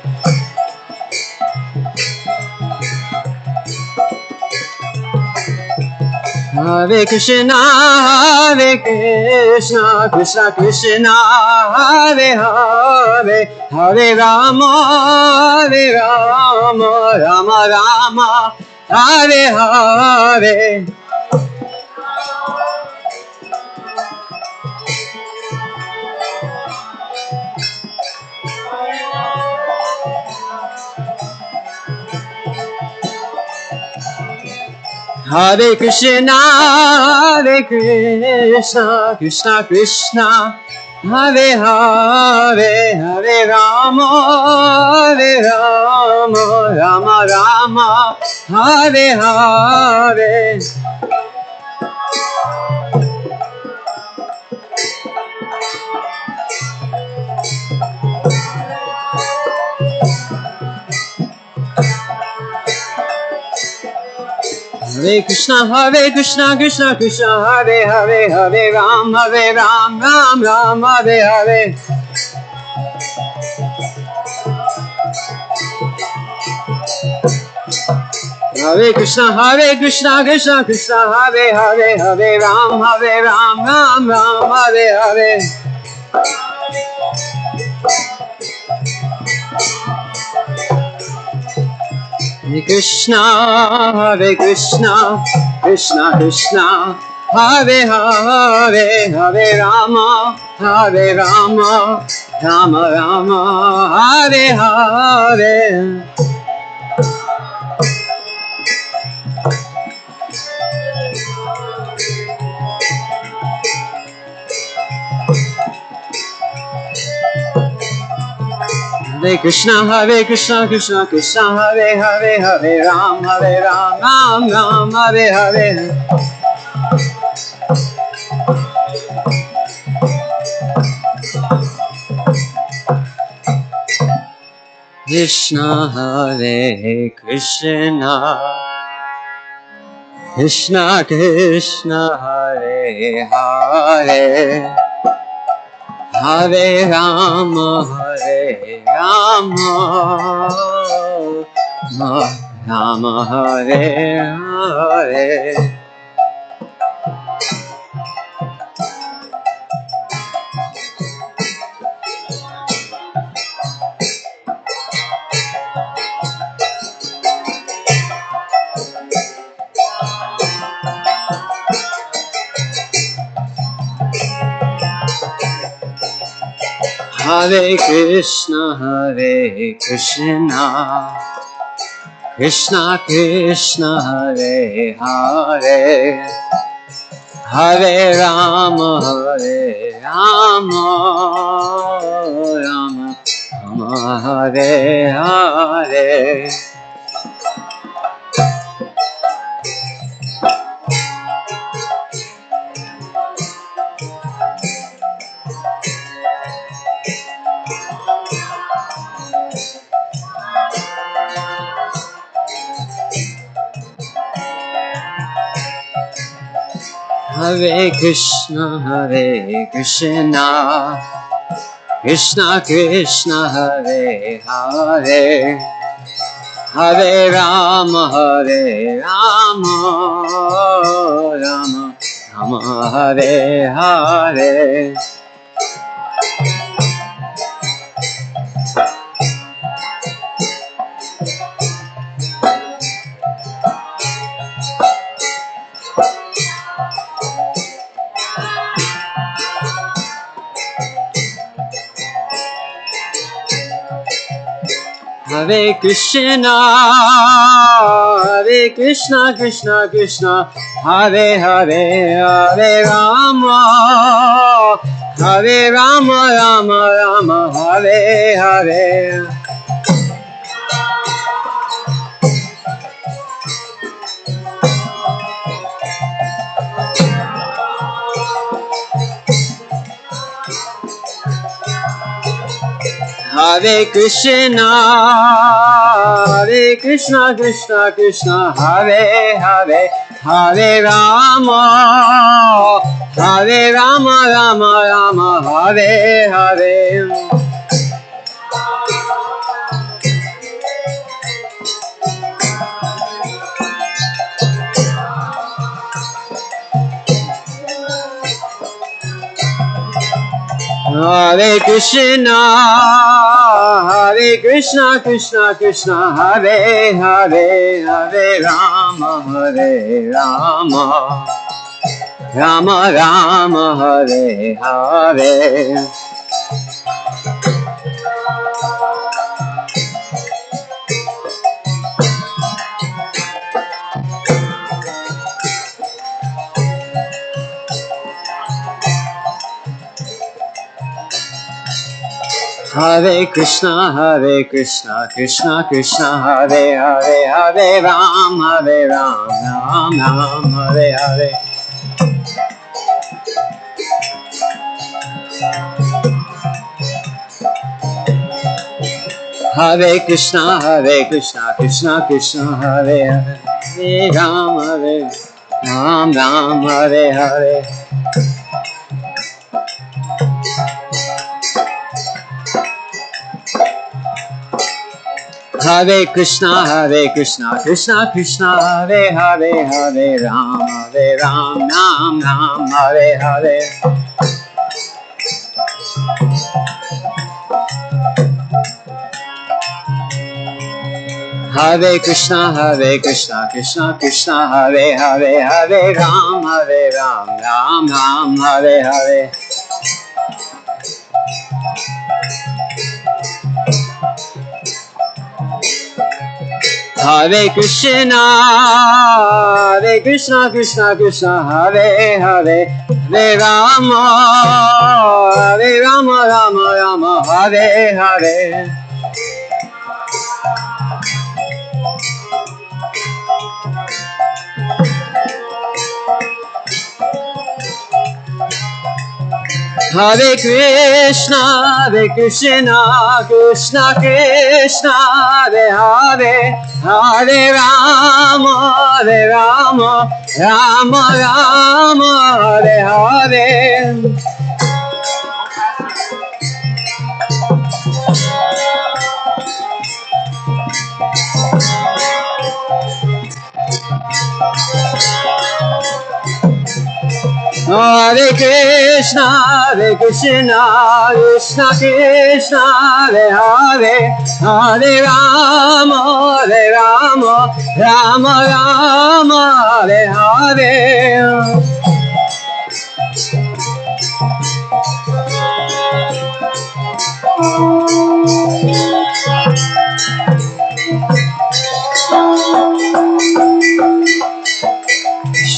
Hare Krishna, Krishna Krishna, Hare Hare, Hare Rama, Rama Rama, Hare Hare. Hare Krishna, Krishna Krishna, Hare Hare, Hare Rama, Rama Rama, Hare Hare. Hare Krishna, Krishna Krishna, Hare Hare, Hare Ram, Ram Ram, Hare Hare. Hare Krishna, Krishna Krishna, Hare Hare, Hare Ram, Ram Ram, Hare Hare. Hare Krishna, Krishna Krishna, Hare Hare, Hare Rama, Rama Rama, Hare Hare. Hare Krishna, Krishna Krishna, Hare Hare, Hare Ram, Ram Ram, Hare Hare. Krishna, Hare Krishna, Krishna Krishna, Hare Hare, Hare Rama, Rama Hare Hare. Hare Krishna, Krishna Krishna, Hare Hare, Hare Rama, Rama Rama, Hare Hare. Hare Krishna, Krishna Krishna, Hare Hare, Hare Rama, Rama Rama, Hare Hare. Hare Krishna, Krishna Krishna, Hare Hare, Hare Rama, Rama Rama, Hare Hare. Hare Krishna, Krishna Krishna, Hare Hare, Hare Rama, Rama Rama, Hare Hare. Hare Krishna, Krishna Krishna, Hare Hare, Hare Rama, Rama Rama, Hare Hare. Hare Krishna, Krishna Krishna, Hare Hare, Hare Ram, Ram Ram, Hare Hare. Hare Krishna, Krishna Krishna, Hare Hare, Hare Ram, Ram, Hare Hare. Hare Krishna, Krishna Krishna, Hare Hare, Hare Ram, Ram Ram, Hare Hare. Hare Krishna, Krishna Krishna, Hare Hare, Hare Ram, Ram Ram, Hare Hare. Hare Krishna, Krishna Krishna, Hare Hare, Hare Rama, Rama, Hare Hare. Hare Krishna, Krishna Krishna, Hare Hare, Hare Rama, Rama Rama, Hare Hare. Hare Krishna, Hare Krishna, Krishna Krishna, Hare Hare, Hare Rama, Hare Rama, Rama Rama, Hare Hare.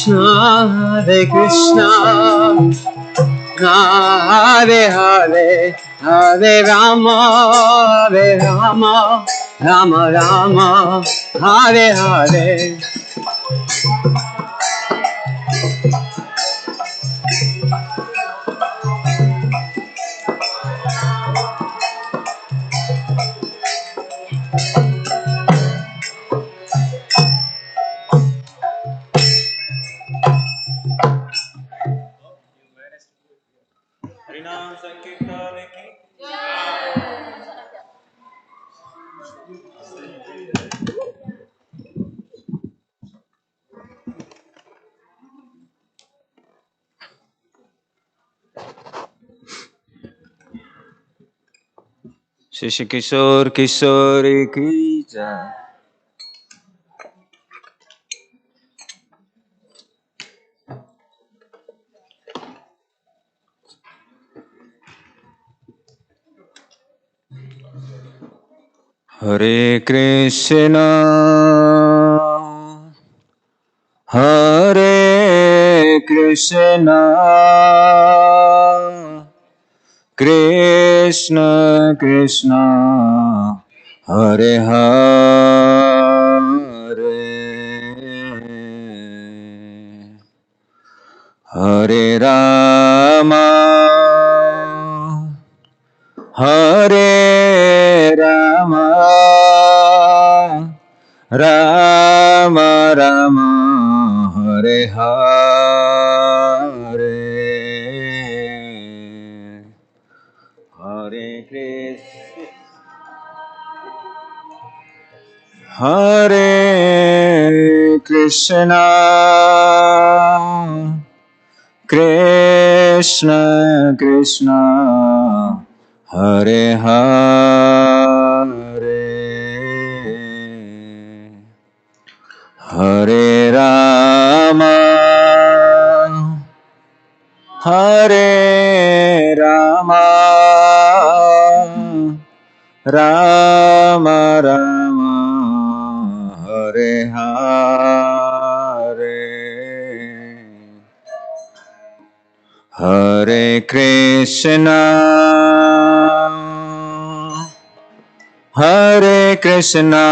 Hare Krishna, Hare Hare, Hare Rama, Hare Rama, Rama Rama, Hare Hare. Shri Kishore Kishore ki jai. Hare Krishna, Hare Krishna, Krishna Krishna, Hare Hare, Hare Rama, Hare Rama, Rama Rama, Hare Hare, Hare Krishna, Hare Krishna, Krishna Krishna, Hare Hare, Hare Rama, Hare Rama, Rama Rama, Hare Hare, Hare Krishna, Hare Krishna,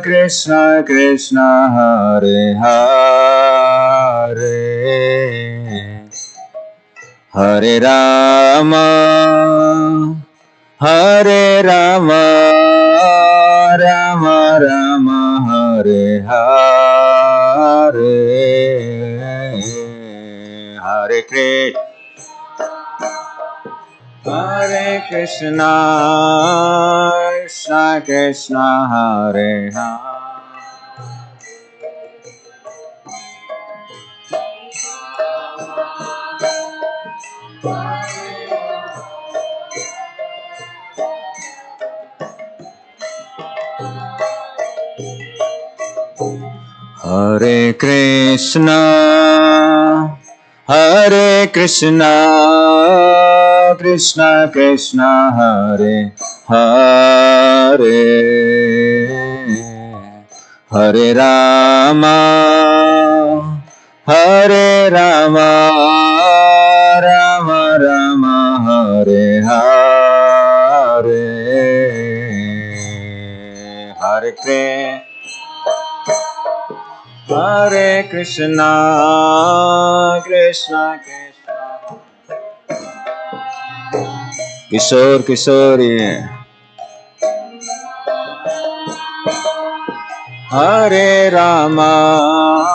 Krishna Krishna, Hare Hare, Hare Rama, Hare Rama, Rama Rama, Hare Hare, Hare Krishna, Hare Krishna, Krishna Krishna, Hare Hare, Hare Krishna, Hare Krishna, Krishna Krishna, Hare Hare, Hare Rama, Hare Rama, Rama Rama, Hare Hare, Hare Krishna, Hare Krishna, Krishna Krishna, Kishore Kishore, Hare Rama,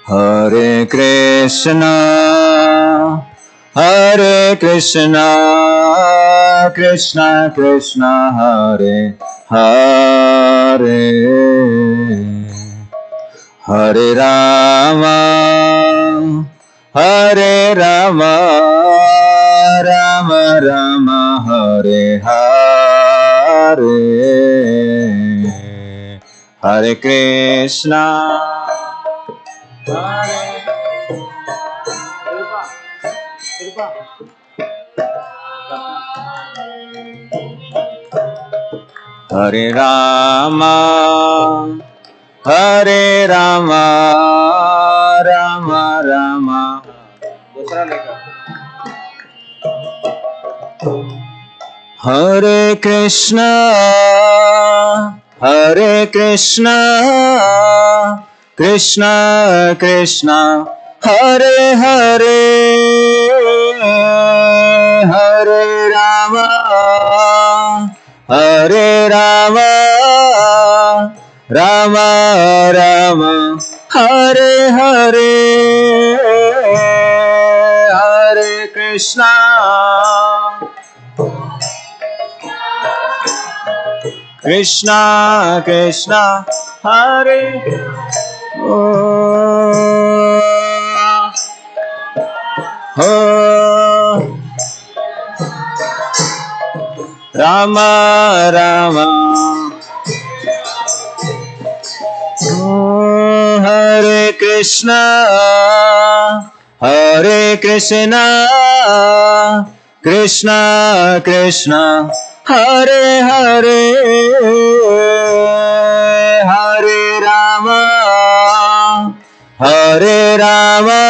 Hare Krishna, Hare Krishna, Krishna Krishna, Hare Hare, Hare Rama, Hare Rama, Rama Rama, Hare Hare, Hare Krishna, Hare Rama, Hare Rama, Rama Rama. Hare Krishna, Hare Krishna, Krishna Krishna, Hare Hare, Hare Rama, Hare Rama, Rama Rama, Hare Hare, Hare Krishna, Krishna Krishna, Hare Rama Rama, Hare Krishna, Hare Krishna, Krishna Krishna, Hare Hare, Hare Rama, Hare Rama,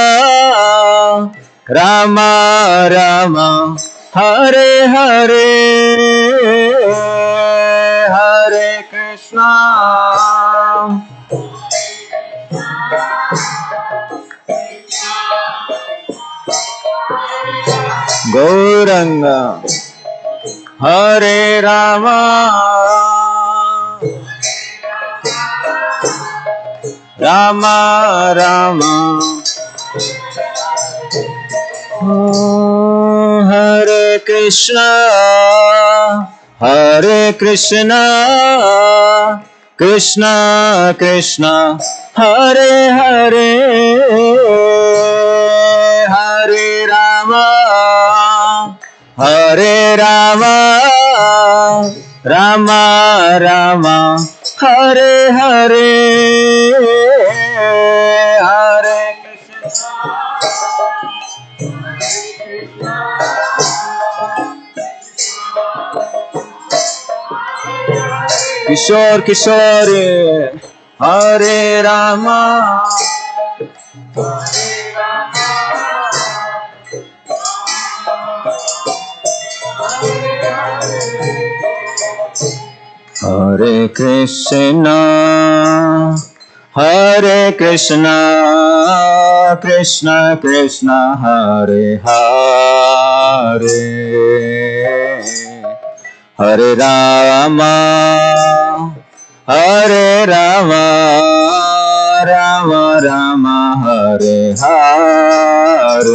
Rama Rama, Hare Hare, Hare Krishna, Gauranga, Hare Rama, Rama Rama, Hare Krishna, Hare Krishna, Krishna Krishna, Hare Hare, Hare Rama, Hare Rama, Rama Rama, Hare Hare, Hare Krishna, Kishore Kishore, Hare Rama, Hare Krishna, Hare Krishna, Krishna Krishna, Hare Hare, Hare Rama, Hare Rama, Rama Rama, Hare Hare,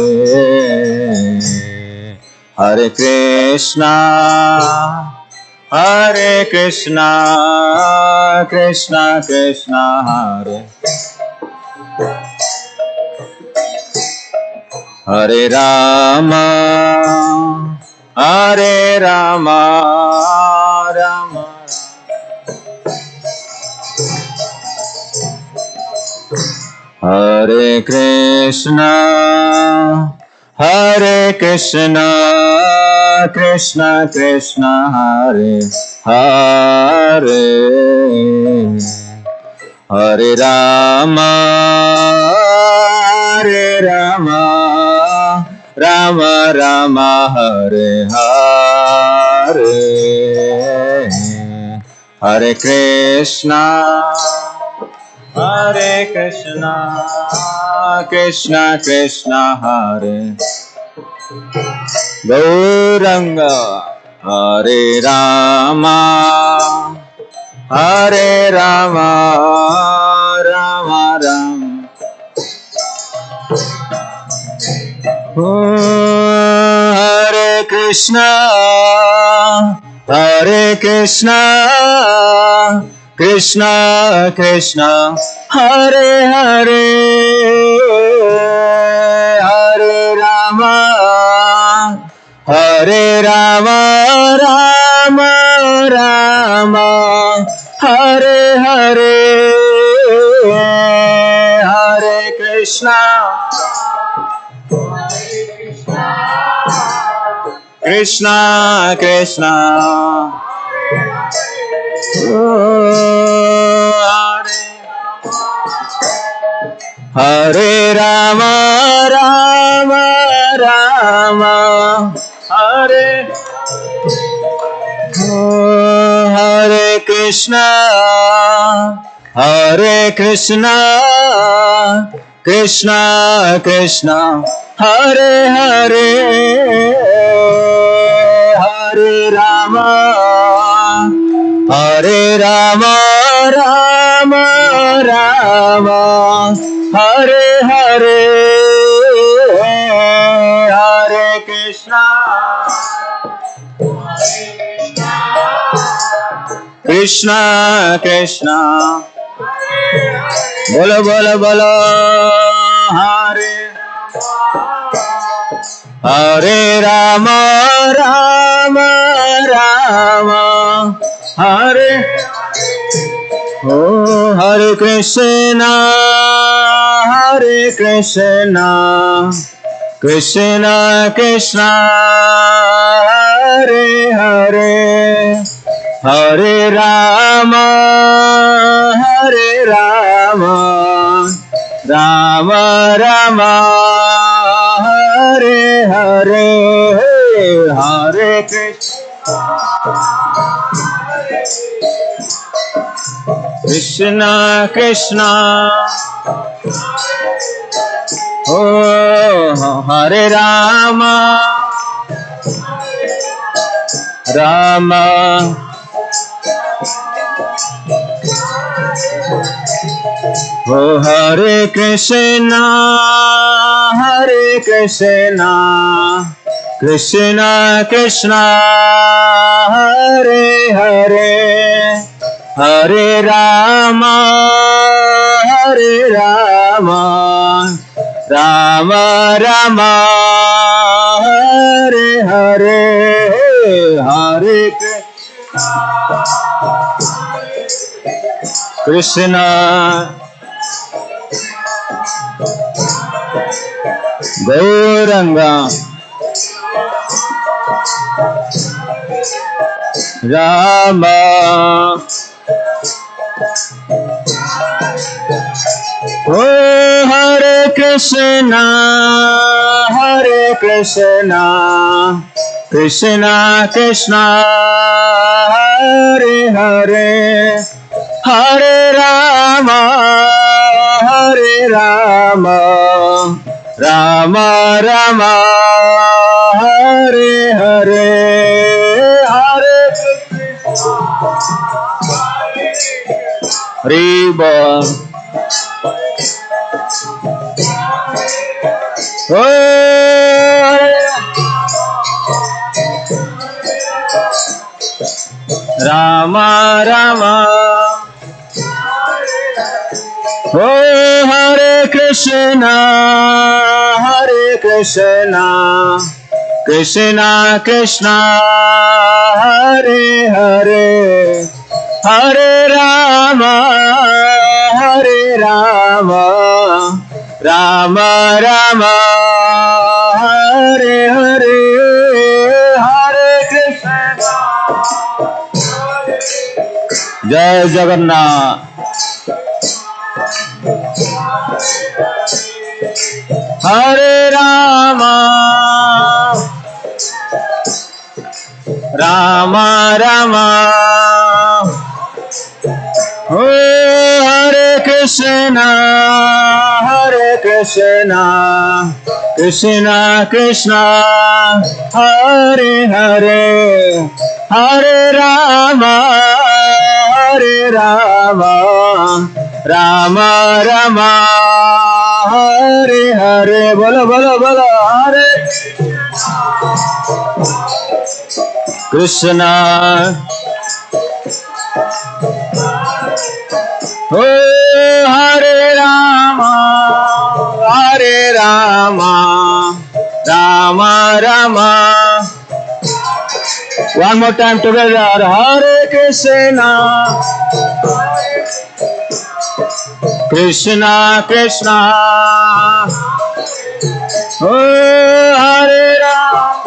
Hare Krishna, Hare Krishna, Krishna Krishna, Hare Hare Rama, Hare Rama, Rama Hare Krishna, Hare Krishna, Krishna Krishna, Hare Hare, Hare Rama, Hare Rama, Rama Rama, Hare Hare, Hare Krishna, Hare Krishna, Krishna Krishna, Hare Gauranga, Hare Rama, Hare Rama, Rama Rama, Hare Krishna, Hare Krishna, Krishna Krishna Hare Hare Hare Rama Hare Rama Rama Rama Hare Hare Hare Krishna Krishna Krishna Hare Rama Rama Rama Hare Hare Krishna Krishna Krishna Hare Hare Hare Rama Rama Rama Hare Hare Hare Krishna Krishna Krishna Bolo Bolo Bolo Hare Hare Rama Rama Rama Hare Oh Hare Krishna Krishna Krishna Hare Hare Hare Rama Rama Rama Hare Hare Hare Krishna Krishna Oh Hare Rama Rama Oh Hare Krishna Krishna Krishna Hare Hare Hare Rama Rama Rama Hare Hare Hare Krishna Gauranga Rama Oh Hare Krishna Krishna Krishna Hare Hare Hare Rama Rama Rama Hare Hare Hare Riba Rama Rama Oh Hare Krishna Krishna Krishna Hare Hare Hare Rama Rama Rama Hare Hare Hare Krishna Jai Jagannath Hare Rama Rama Oh Hare Krishna Krishna Krishna Hare Hare Hare Rama Rama Rama Hare Hare Bolo Bolo Bolo Hare Krishna Rama Rama. One more time together. Hare Krishna, Krishna Krishna, oh Hare Rama,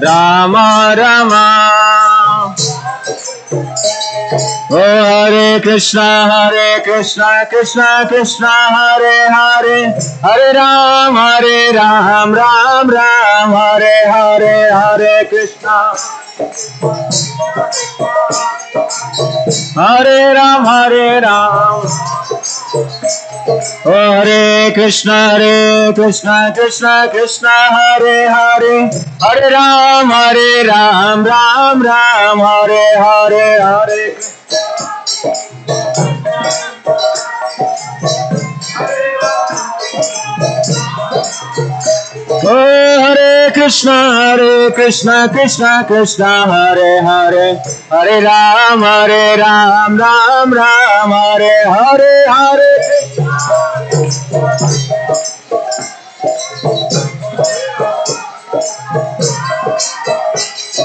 Rama Rama, oh Hare Krishna, Krishna Krishna, Hare Hare, Hare Ram, Ram Ram, Hare Hare, Hare Krishna, Hare Ram, oh Hare Krishna, Krishna Krishna, Hare Hare, Hare Ram, Ram Ram, Hare Hare, Hare oh Hare Krishna, Krishna Krishna, Hare Hare, Hare Ram, Ram Ram, Hare Hare, Hare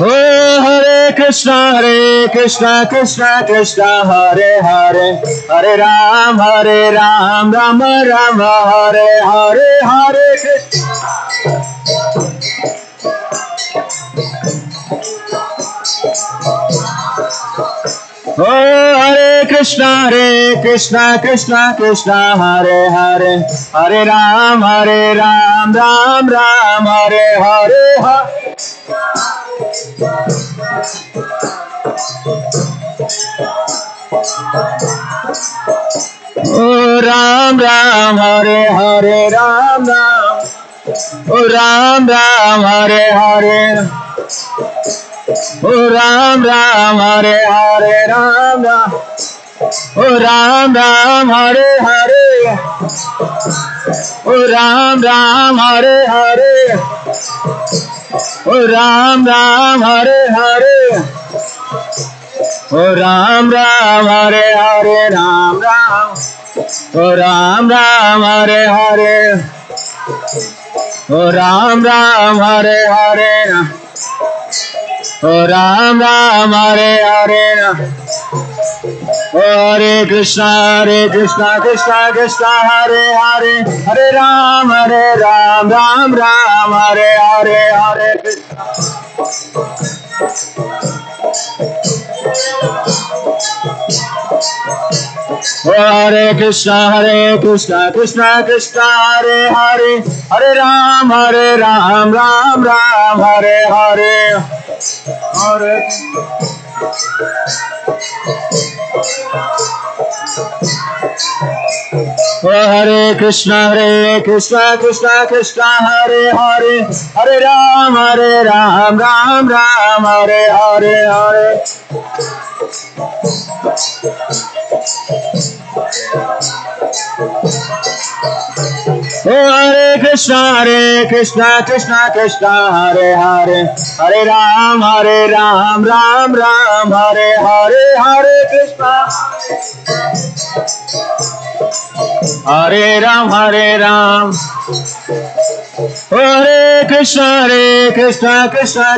oh Hare Krishna, Krishna Krishna, Hare Hare, Hare Ram, Ram Ram, Hare Hare, Hare Krishna. Oh Hare Krishna, Krishna Hare Hare, Hare Ram, Ram Ram, Hare Hare, Hare. Oh Ram Ram, Hare Hare, Ram Ram, oh Ram Ram, Hare Hare. Oh Ram Ram, Hare Hare, Ram Ram, oh Ram Ram, Hare Hare, oh Ram Ram, Hare Hare, oh Ram Ram, Hare Hare, oh Ram Ram, Hare Hare, Ram Ram, oh Ram Ram, Hare Hare, oh Ram Ram, Hare Hare. Oh Ram Ram, Hare Hare, oh Hare Krishna, Krishna Krishna, Hare Hare, Hare Ram, Ram Ram, Hare Hare, Hare Krishna. Oh Hare Krishna, Krishna Krishna, Hare Hare, Hare Ram, Ram Ram, Hare Hare. Hare oh Hare Krishna, Krishna Hare Hare, Hare Ram, Ram Ram, Hare Hare, Hare. Oh Hare Krishna, Krishna Hare Hare, Hare Ram, Ram Ram, Hare Hare, Hare Krishna, Hare Ram, Hare Krishna,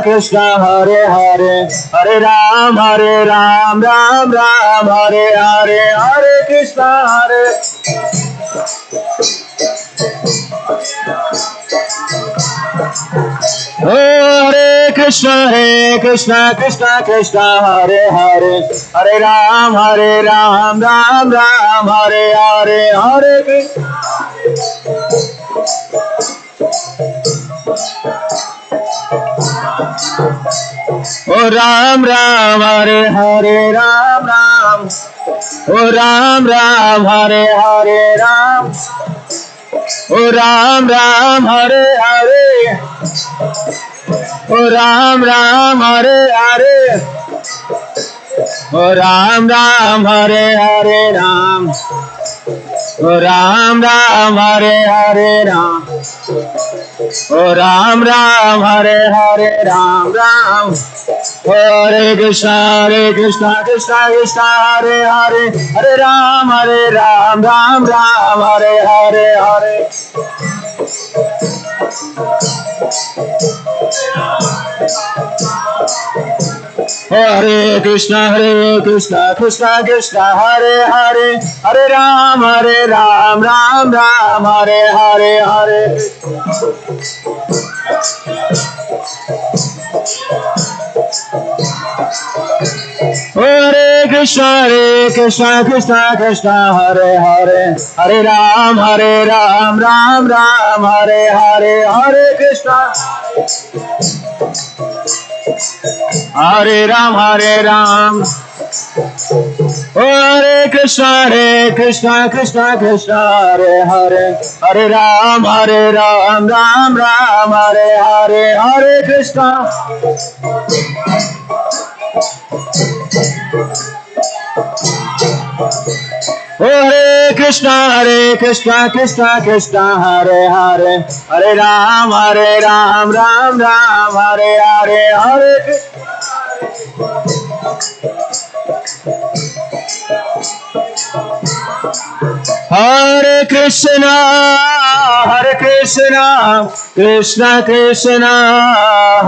Krishna Hare Hare, Hare Ram, Ram Ram, Hare Hare, Hare Krishna, Hare. Oh Hare Krishna, Krishna Hare Hare, Hare Ram, Ram Ram, Hare Hare, Hare Krishna. Oh Ram Ram, Hare Hare, Ram Ram, oh Ram Ram, Hare Hare, Ram. Oh Ram Ram, Hare Hare, oh Ram Ram, Hare Hare, oh Ram Ram, Hare Hare, Ram. O Ram Ram Hare Hare Ram. O Ram Ram Hare Hare Ram Ram. Hare Krishna Krishna Krishna Hare Hare Hare Ram Ram Ram Hare Hare. Hare Krishna Krishna Krishna Hare Hare Hare Ram Ram Ram Hare Hare. Hare Krishna Krishna Hare Hare Hare Ram Ram Hare Hare. Hare Krishna Hare Ram Hare Krishna Krishna Hare Hare Hare Ram Ram Hare Hare. Hare Krishna Hare Krishna Krishna Hare Hare Hare Ram Ram Hare Hare. Hare Krishna Krishna Krishna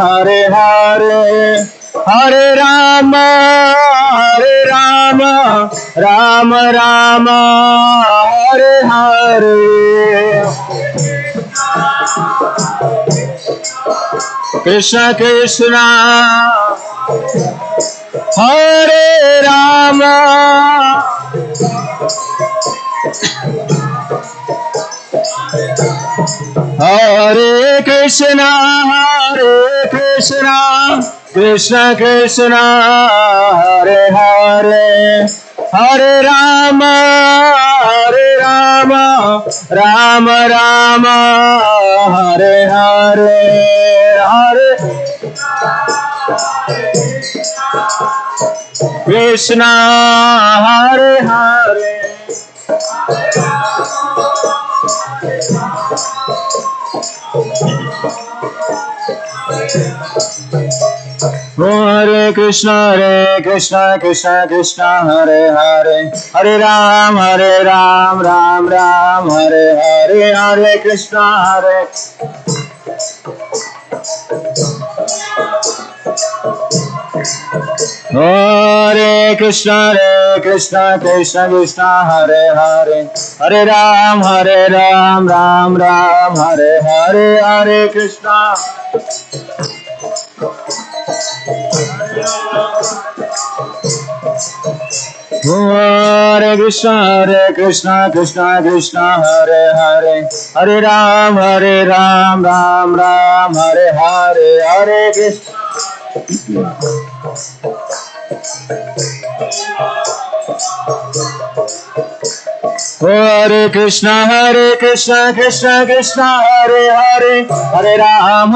Hare Hare Hare Rama Rama Hare Hare. Krishna Krishna Hare Rama Hare Krishna Krishna Krishna Hare Hare Hare Rama Rama Hare Hare. Hare Krishna Hare Hare Hare Krishna Krishna Hare Hare Hare Ram Ram Hare Hare. Hare Krishna Hare Krishna Hare Hare Hare Ram Ram Hare Hare. Hare Krishna Hare Krishna Krishna Hare Hare Hare Ram Ram Hare Hare. Hare Krishna Hare Krishna Krishna Hare Hare Hare Ram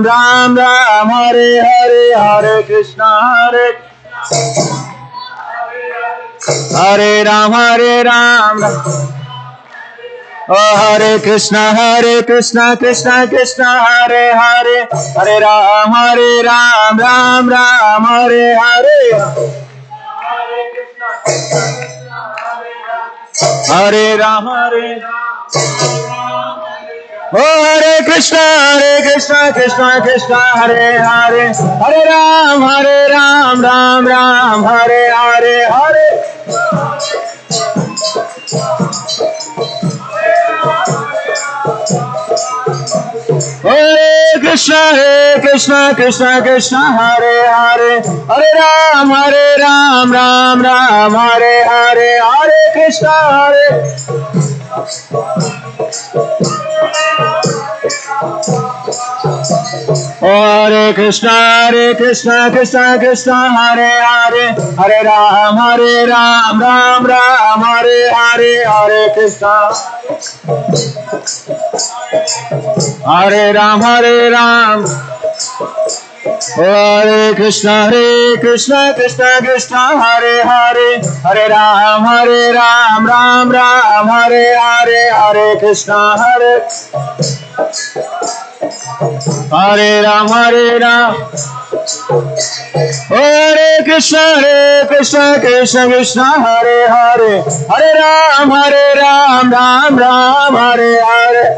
Ram Hare Hare. Hare Krishna Hare Ram Hare Krishna Krishna Hare Hare Hare Ram Ram Hare Hare. Hare Ram Hare Krishna Krishna Hare Hare Hare Ram Ram Hare Hare. Hare Hare Krishna Krishna Hare Hare Hare Ram Ram Hare Hare. Hare Krishna Hare Krishna Krishna Hare Hare Hare Ram Ram Hare Hare. Hare Krishna Hare Ram Hare Krishna Krishna Krishna Hare Hare, Hare Ram Ram Ram Hare Hare, Hare Krishna Hare Ram Hare Krishna Krishna Krishna Hare Hare, Hare Ram Ram Ram Hare Hare,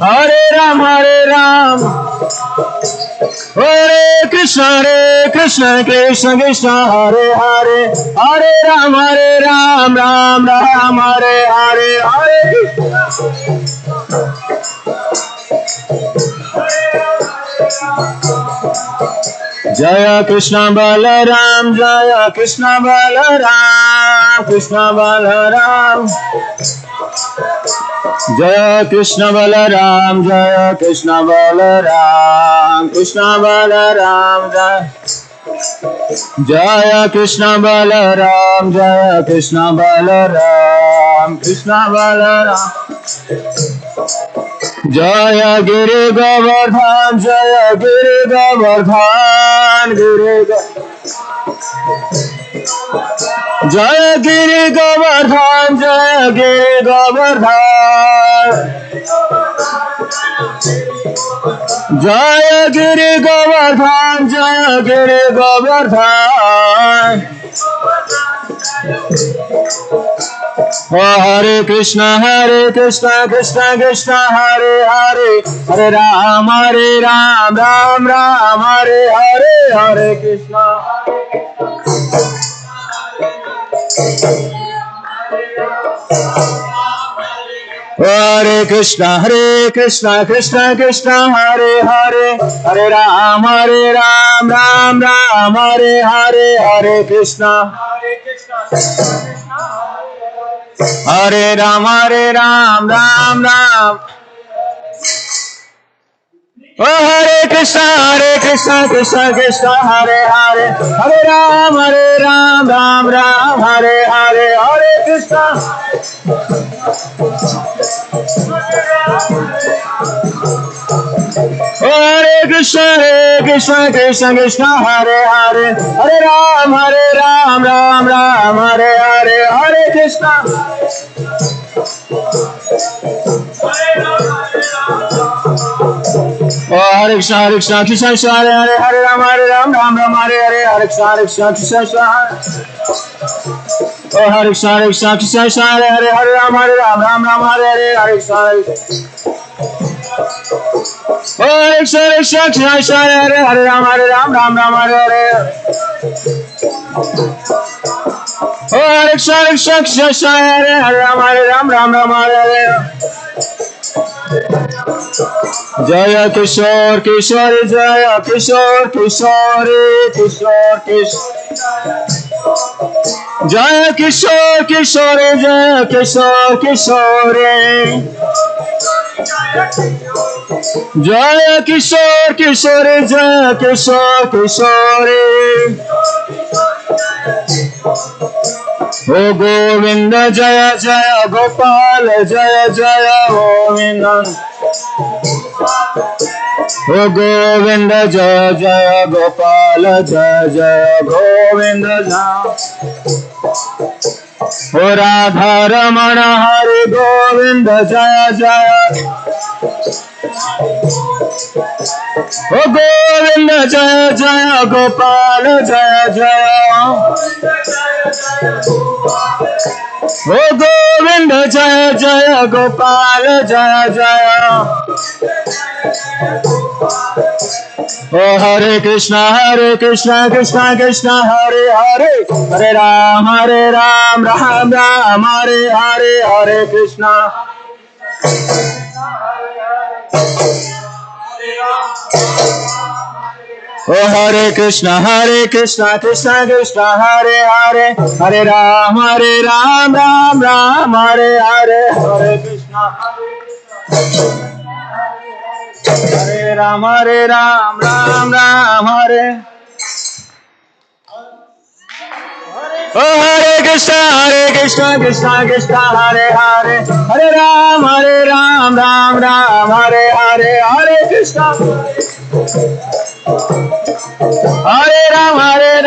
Hare Ram Hare Krishna Krishna Krishna Hare Hare, Hare Ram Ram Ram Hare Hare, Hare Jaya Krishna Balaram, Jaya Krishna Balaram, Krishna Balaram, Jaya Krishna Balaram, Jaya Krishna Balaram, Krishna Balaram, Jaya Krishna Balaram, Jaya Krishna Balaram, Krishna Balaram, Jaya Giri Govardhan, Jaya Giri Govardhan, Jaya Giri Govardhan, Jaya Giri Govardhan, Jaya Giri Govardhan, Jaya Giri Govardhan. Hare Krishna Krishna Krishna Hare Hare, Hare Ram Ram Hare Hare, Hare Krishna Hare Krishna Krishna Krishna Hare Hare, Hare Ram Ram Hare Hare, Hare Krishna Hare Ram Ram Oh Hare Krishna Krishna Hare Hare, Hare Ram Ram Hare Hare, Hare Krishna Hare Krishna Krishna Hare Hare, Hare Ram Ram Hare Hare, Hare Krishna Oh Hare Krishna Krishna Hare Hare, Hare Ram Ram Hare Hare, Hare Krishna Krishna Hare Oh Hare Krishna Krishna Hare Hare, Hare Ram Hare Hare, Hare Krishna Oh Hare Krishna Krishna Hare Hare, Hare Ram Hare Hare Oh Hare Krishna Krishna Hare Hare, Hare Ram Hare Hare Jaya Kishore Jaya Kishore Jaya Kishore Jaya Kishore Jaya Kishore Jaya Kishore Oh Govinda Jaya Gopal Jaya Govinda Oh Govinda Jaya Gopal Jaya Govinda Oh Radha Ramana Hari Govinda Jaya Oh Govinda Jaya Gopal Jaya Oh Govinda Jaya Gopal Jaya Oh Hare Krishna Krishna Hare Hare, Hare Ram Ram Hare Hare, Hare Krishna Oh Hare Krishna Krishna Hare Hare, Hare Ram Ram Hare Hare, Hare Krishna Hare Ram Ram Hare Oh Hare Krishna Krishna Krishna Hare Hare Hare Ram Ram Ram Hare Hare Hare Krishna Hare Ram Hare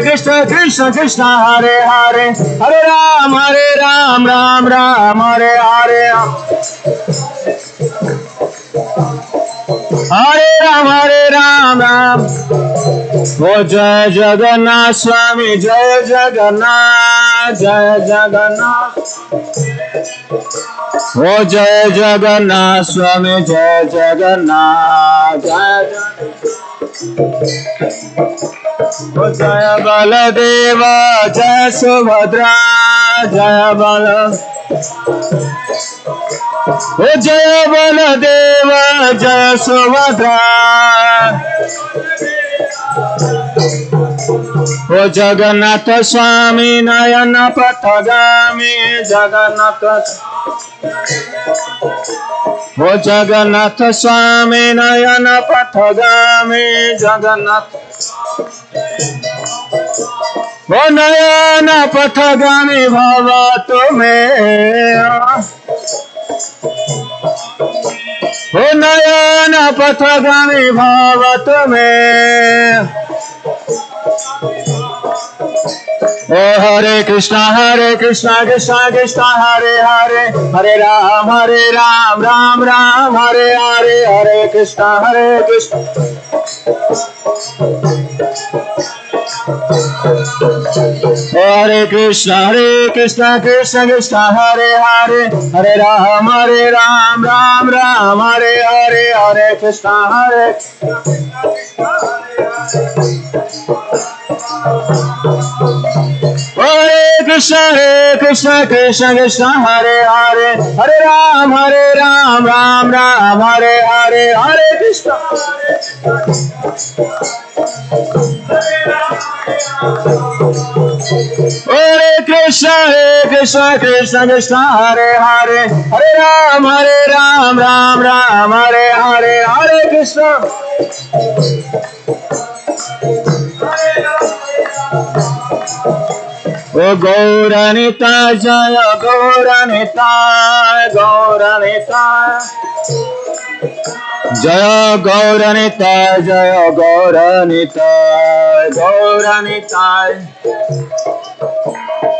Krishna Krishna Krishna Hare Hare Hare Ram Ram Hare Hare Hare Ram Oh Jai Jagannath Swami Jai Jagannath Oh Jai Jagannath Swami Jai Jagannath Oh Jaya Baladeva Jaya Subhadra Jaya Bala Oh Jaya Baladeva Jaya Subhadra Oh Jagannath Swami Nayana Patagami Jagannath Oh Jagannath Swami Nayana Patagami Jagannath Oh Nayana Patagami Bhava Tume Oh Nayana Patagami Bhava Tume Oh Hare Krishna Krishna Krishna Hare Hare Hare Ram Ram Hare Hare Hare Krishna Hare Krishna Krishna Krishna Hare Hare Hare Ram Ram Hare Hare Hare Krishna Hare Krishna Krishna Hare Hare Hare Ram Ram Hare Hare Hare Krishna Hare Krishna Krishna Hare Hare Hare Ram Ram Hare Hare Hare Krishna Oh Gauranita Jaya Gauranita Jaya Gauranita Jaya Gauranita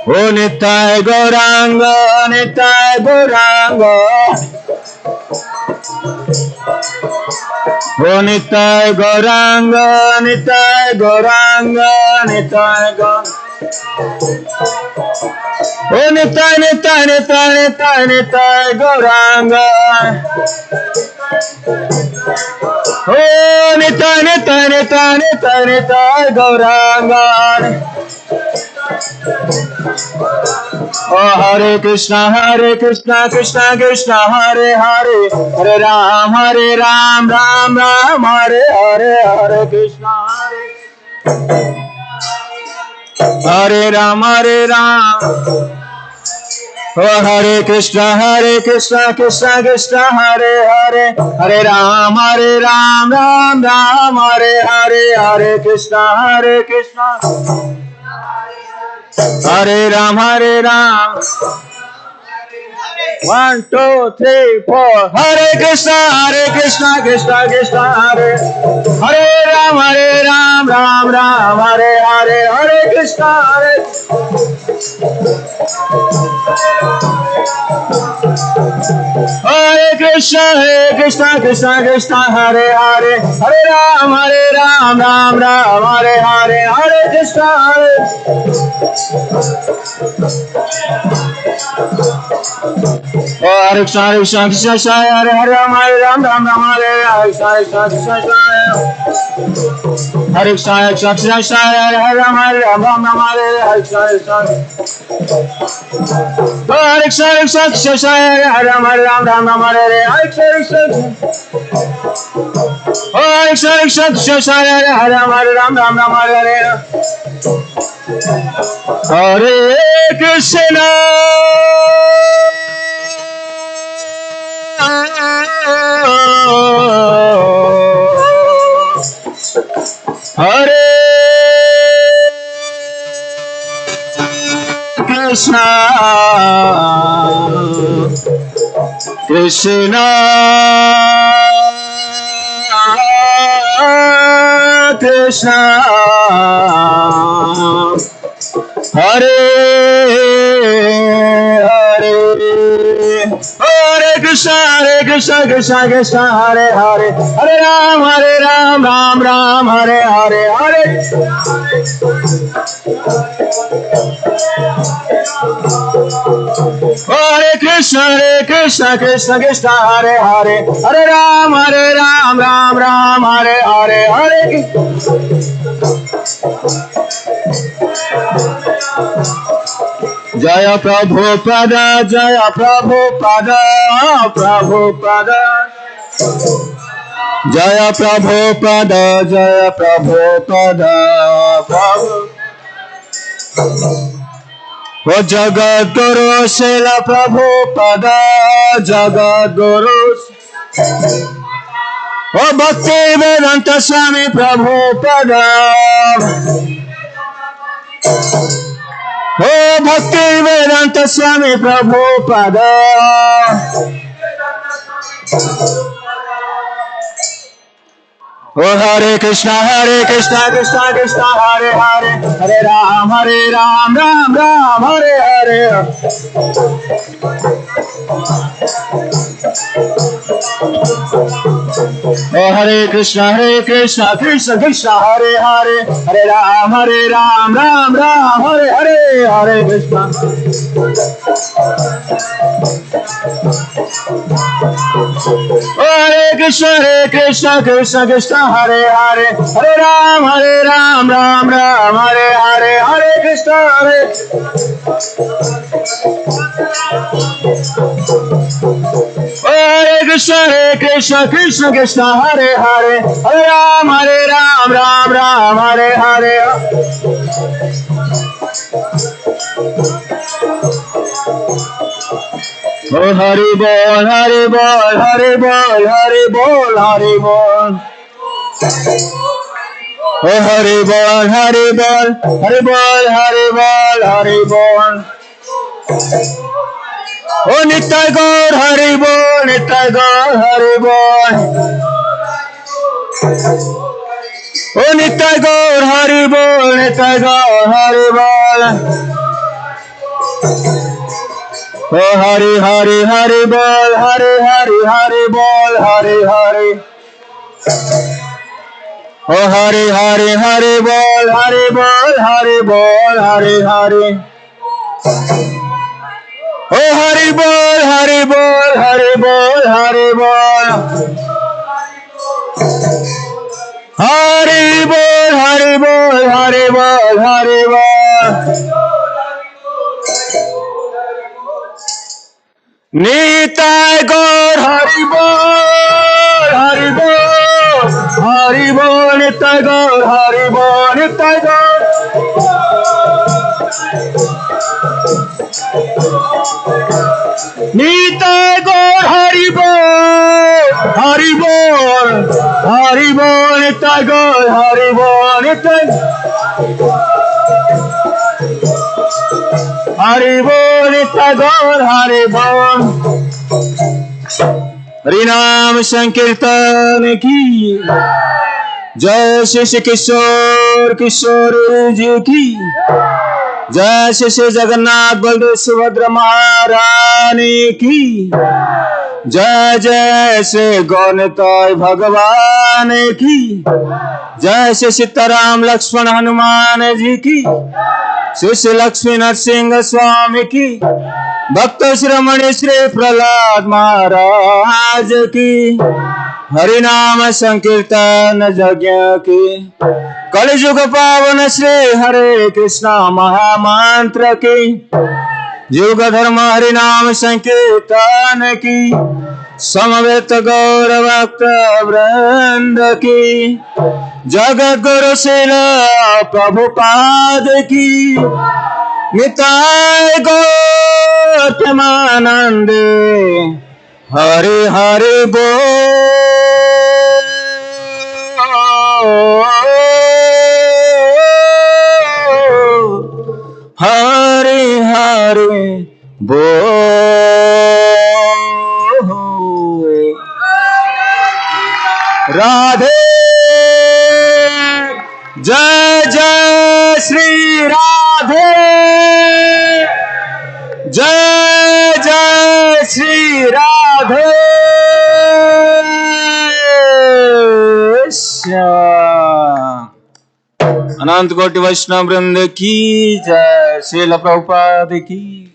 Oh Nitai Gauranga Oh Nitai Gauranga Oh Nitai Gauranga Oh Nitai Gauranga Oh Hare Krishna Krishna Hare Hare Hare Ram Ram Hare Hare Hare Krishna Hare Ram Oh Hare Krishna Krishna Hare Hare Hare Ram Ram Hare Hare Krishna Hare Ram 1, 2, 3, 4 Hare Krishna Krishna Hare Ram Ram Hare Hare Krishna Hare Krishna Hare Ram Ram Hare Hare Krishna Hare Krishna Krishna Hare Ram Ram Hare Hare Krishna Hare Krishna Krishna Hare Ram Ram Hare Hare Krishna Hare Krishna Krishna Hare Ram Ram Hare Hare Krishna Hare Krishna Krishna Hare Ram Ram Hare Hare Hare Krishna Hare Krishna, Krishna Krishna, Hare Hare, Hare Krishna, Krishna Krishna, Hare Hare, Hare Ram, Ram Ram, Hare Hare, Hare Krishna, Krishna Krishna, Hare Hare, Hare Ram, Ram Ram, Hare Hare, Hare Jaya Prabhupada, Jaya Prabhupada, Prabhupada, Jaya Prabhupada, Jaya Prabhupada, Prabhupada. O Jagat Guru Srila Prabhupada, Jagat Guru. O Bhakti Vedanta Swami Prabhupada, O Bhakti Vedanta Swami Prabhupada. O Hare Krishna, Krishna Krishna, Hare Hare, Hare Ram, Ram Ram, Hare Hare. O Hare Krishna, Krishna Krishna, Hare Hare, Hare Ram, Ram Ram, Hare Hare, Hare Krishna. Hare Krishna, Krishna Hare Hare, Hare Ram, Ram Ram, Hare Hare, Hare Krishna, Hare Krishna, Krishna Hare Hare, Hare Ram, Ram Ram, Hare Hare. Oh Hari Bol, Hari Bol, Hari Bol, Hari Bol, Hari Bol. Oh Hari Bol, Hari Bol, Hari Bol, Hari Bol, Hari Bol. Oh Nitai Gaur, Hari Bol, Nitai Gaur, Hari Bol. Oh Nitai Gaur, Hari Bol, Nitai Gaur, Hari Bol. Oh Hari Hari Hari Bol, Hari Hari Hari Bol, Hari Hari. Oh Hari Hari Hari Bol, Hari Bol, Hari Bol, Hari Hari. Oh Hari Bol, Hari Bol, Hari Bol, Hari Bol. Hari Bol, Hari Bol, Hari Bol, Hari Bol. Nitai Gaur, Hari Bol, Hari Bol, Hari Bol, Nitai Gaur, Hari Bol, Nitai Gaur. Nitai Gaur, Hari Bol, Hari Bol, Hari Bol, Nitai Gaur, Hari Bol, Nitai. Hari Bol, Nitai Gaur, Hari Bol. Hari Naam Sankirtan ki जय श्री किशोर किशोरी जी की जय श्री जगन्नाथ बलदेव सुभद्रा महारानी की जय जय श्री गौरताय भगवान की जय श्री सीताराम लक्ष्मण हनुमान जी की श्री लक्ष्मी नरसिंह स्वामी की भक्त श्रमणि श्री प्रहलाद महाराज की हरि नाम संकीर्तन यज्ञ की कलिजुग पावन श्री हरे कृष्णा महामंत्र की युग धर्म हरि नाम संकीर्तन की समवेत गौर भक्त वृंद की जगत गुरु शिल प्रभुपाद की निताय गौतमानंद हरि हरि बोल हरि हरि बो राधे जय जय श्री राधे जय जय श्री राधे श्याम। अनंत कोटि वैष्णव वृंद की जय। श्रील प्रभुपाद की।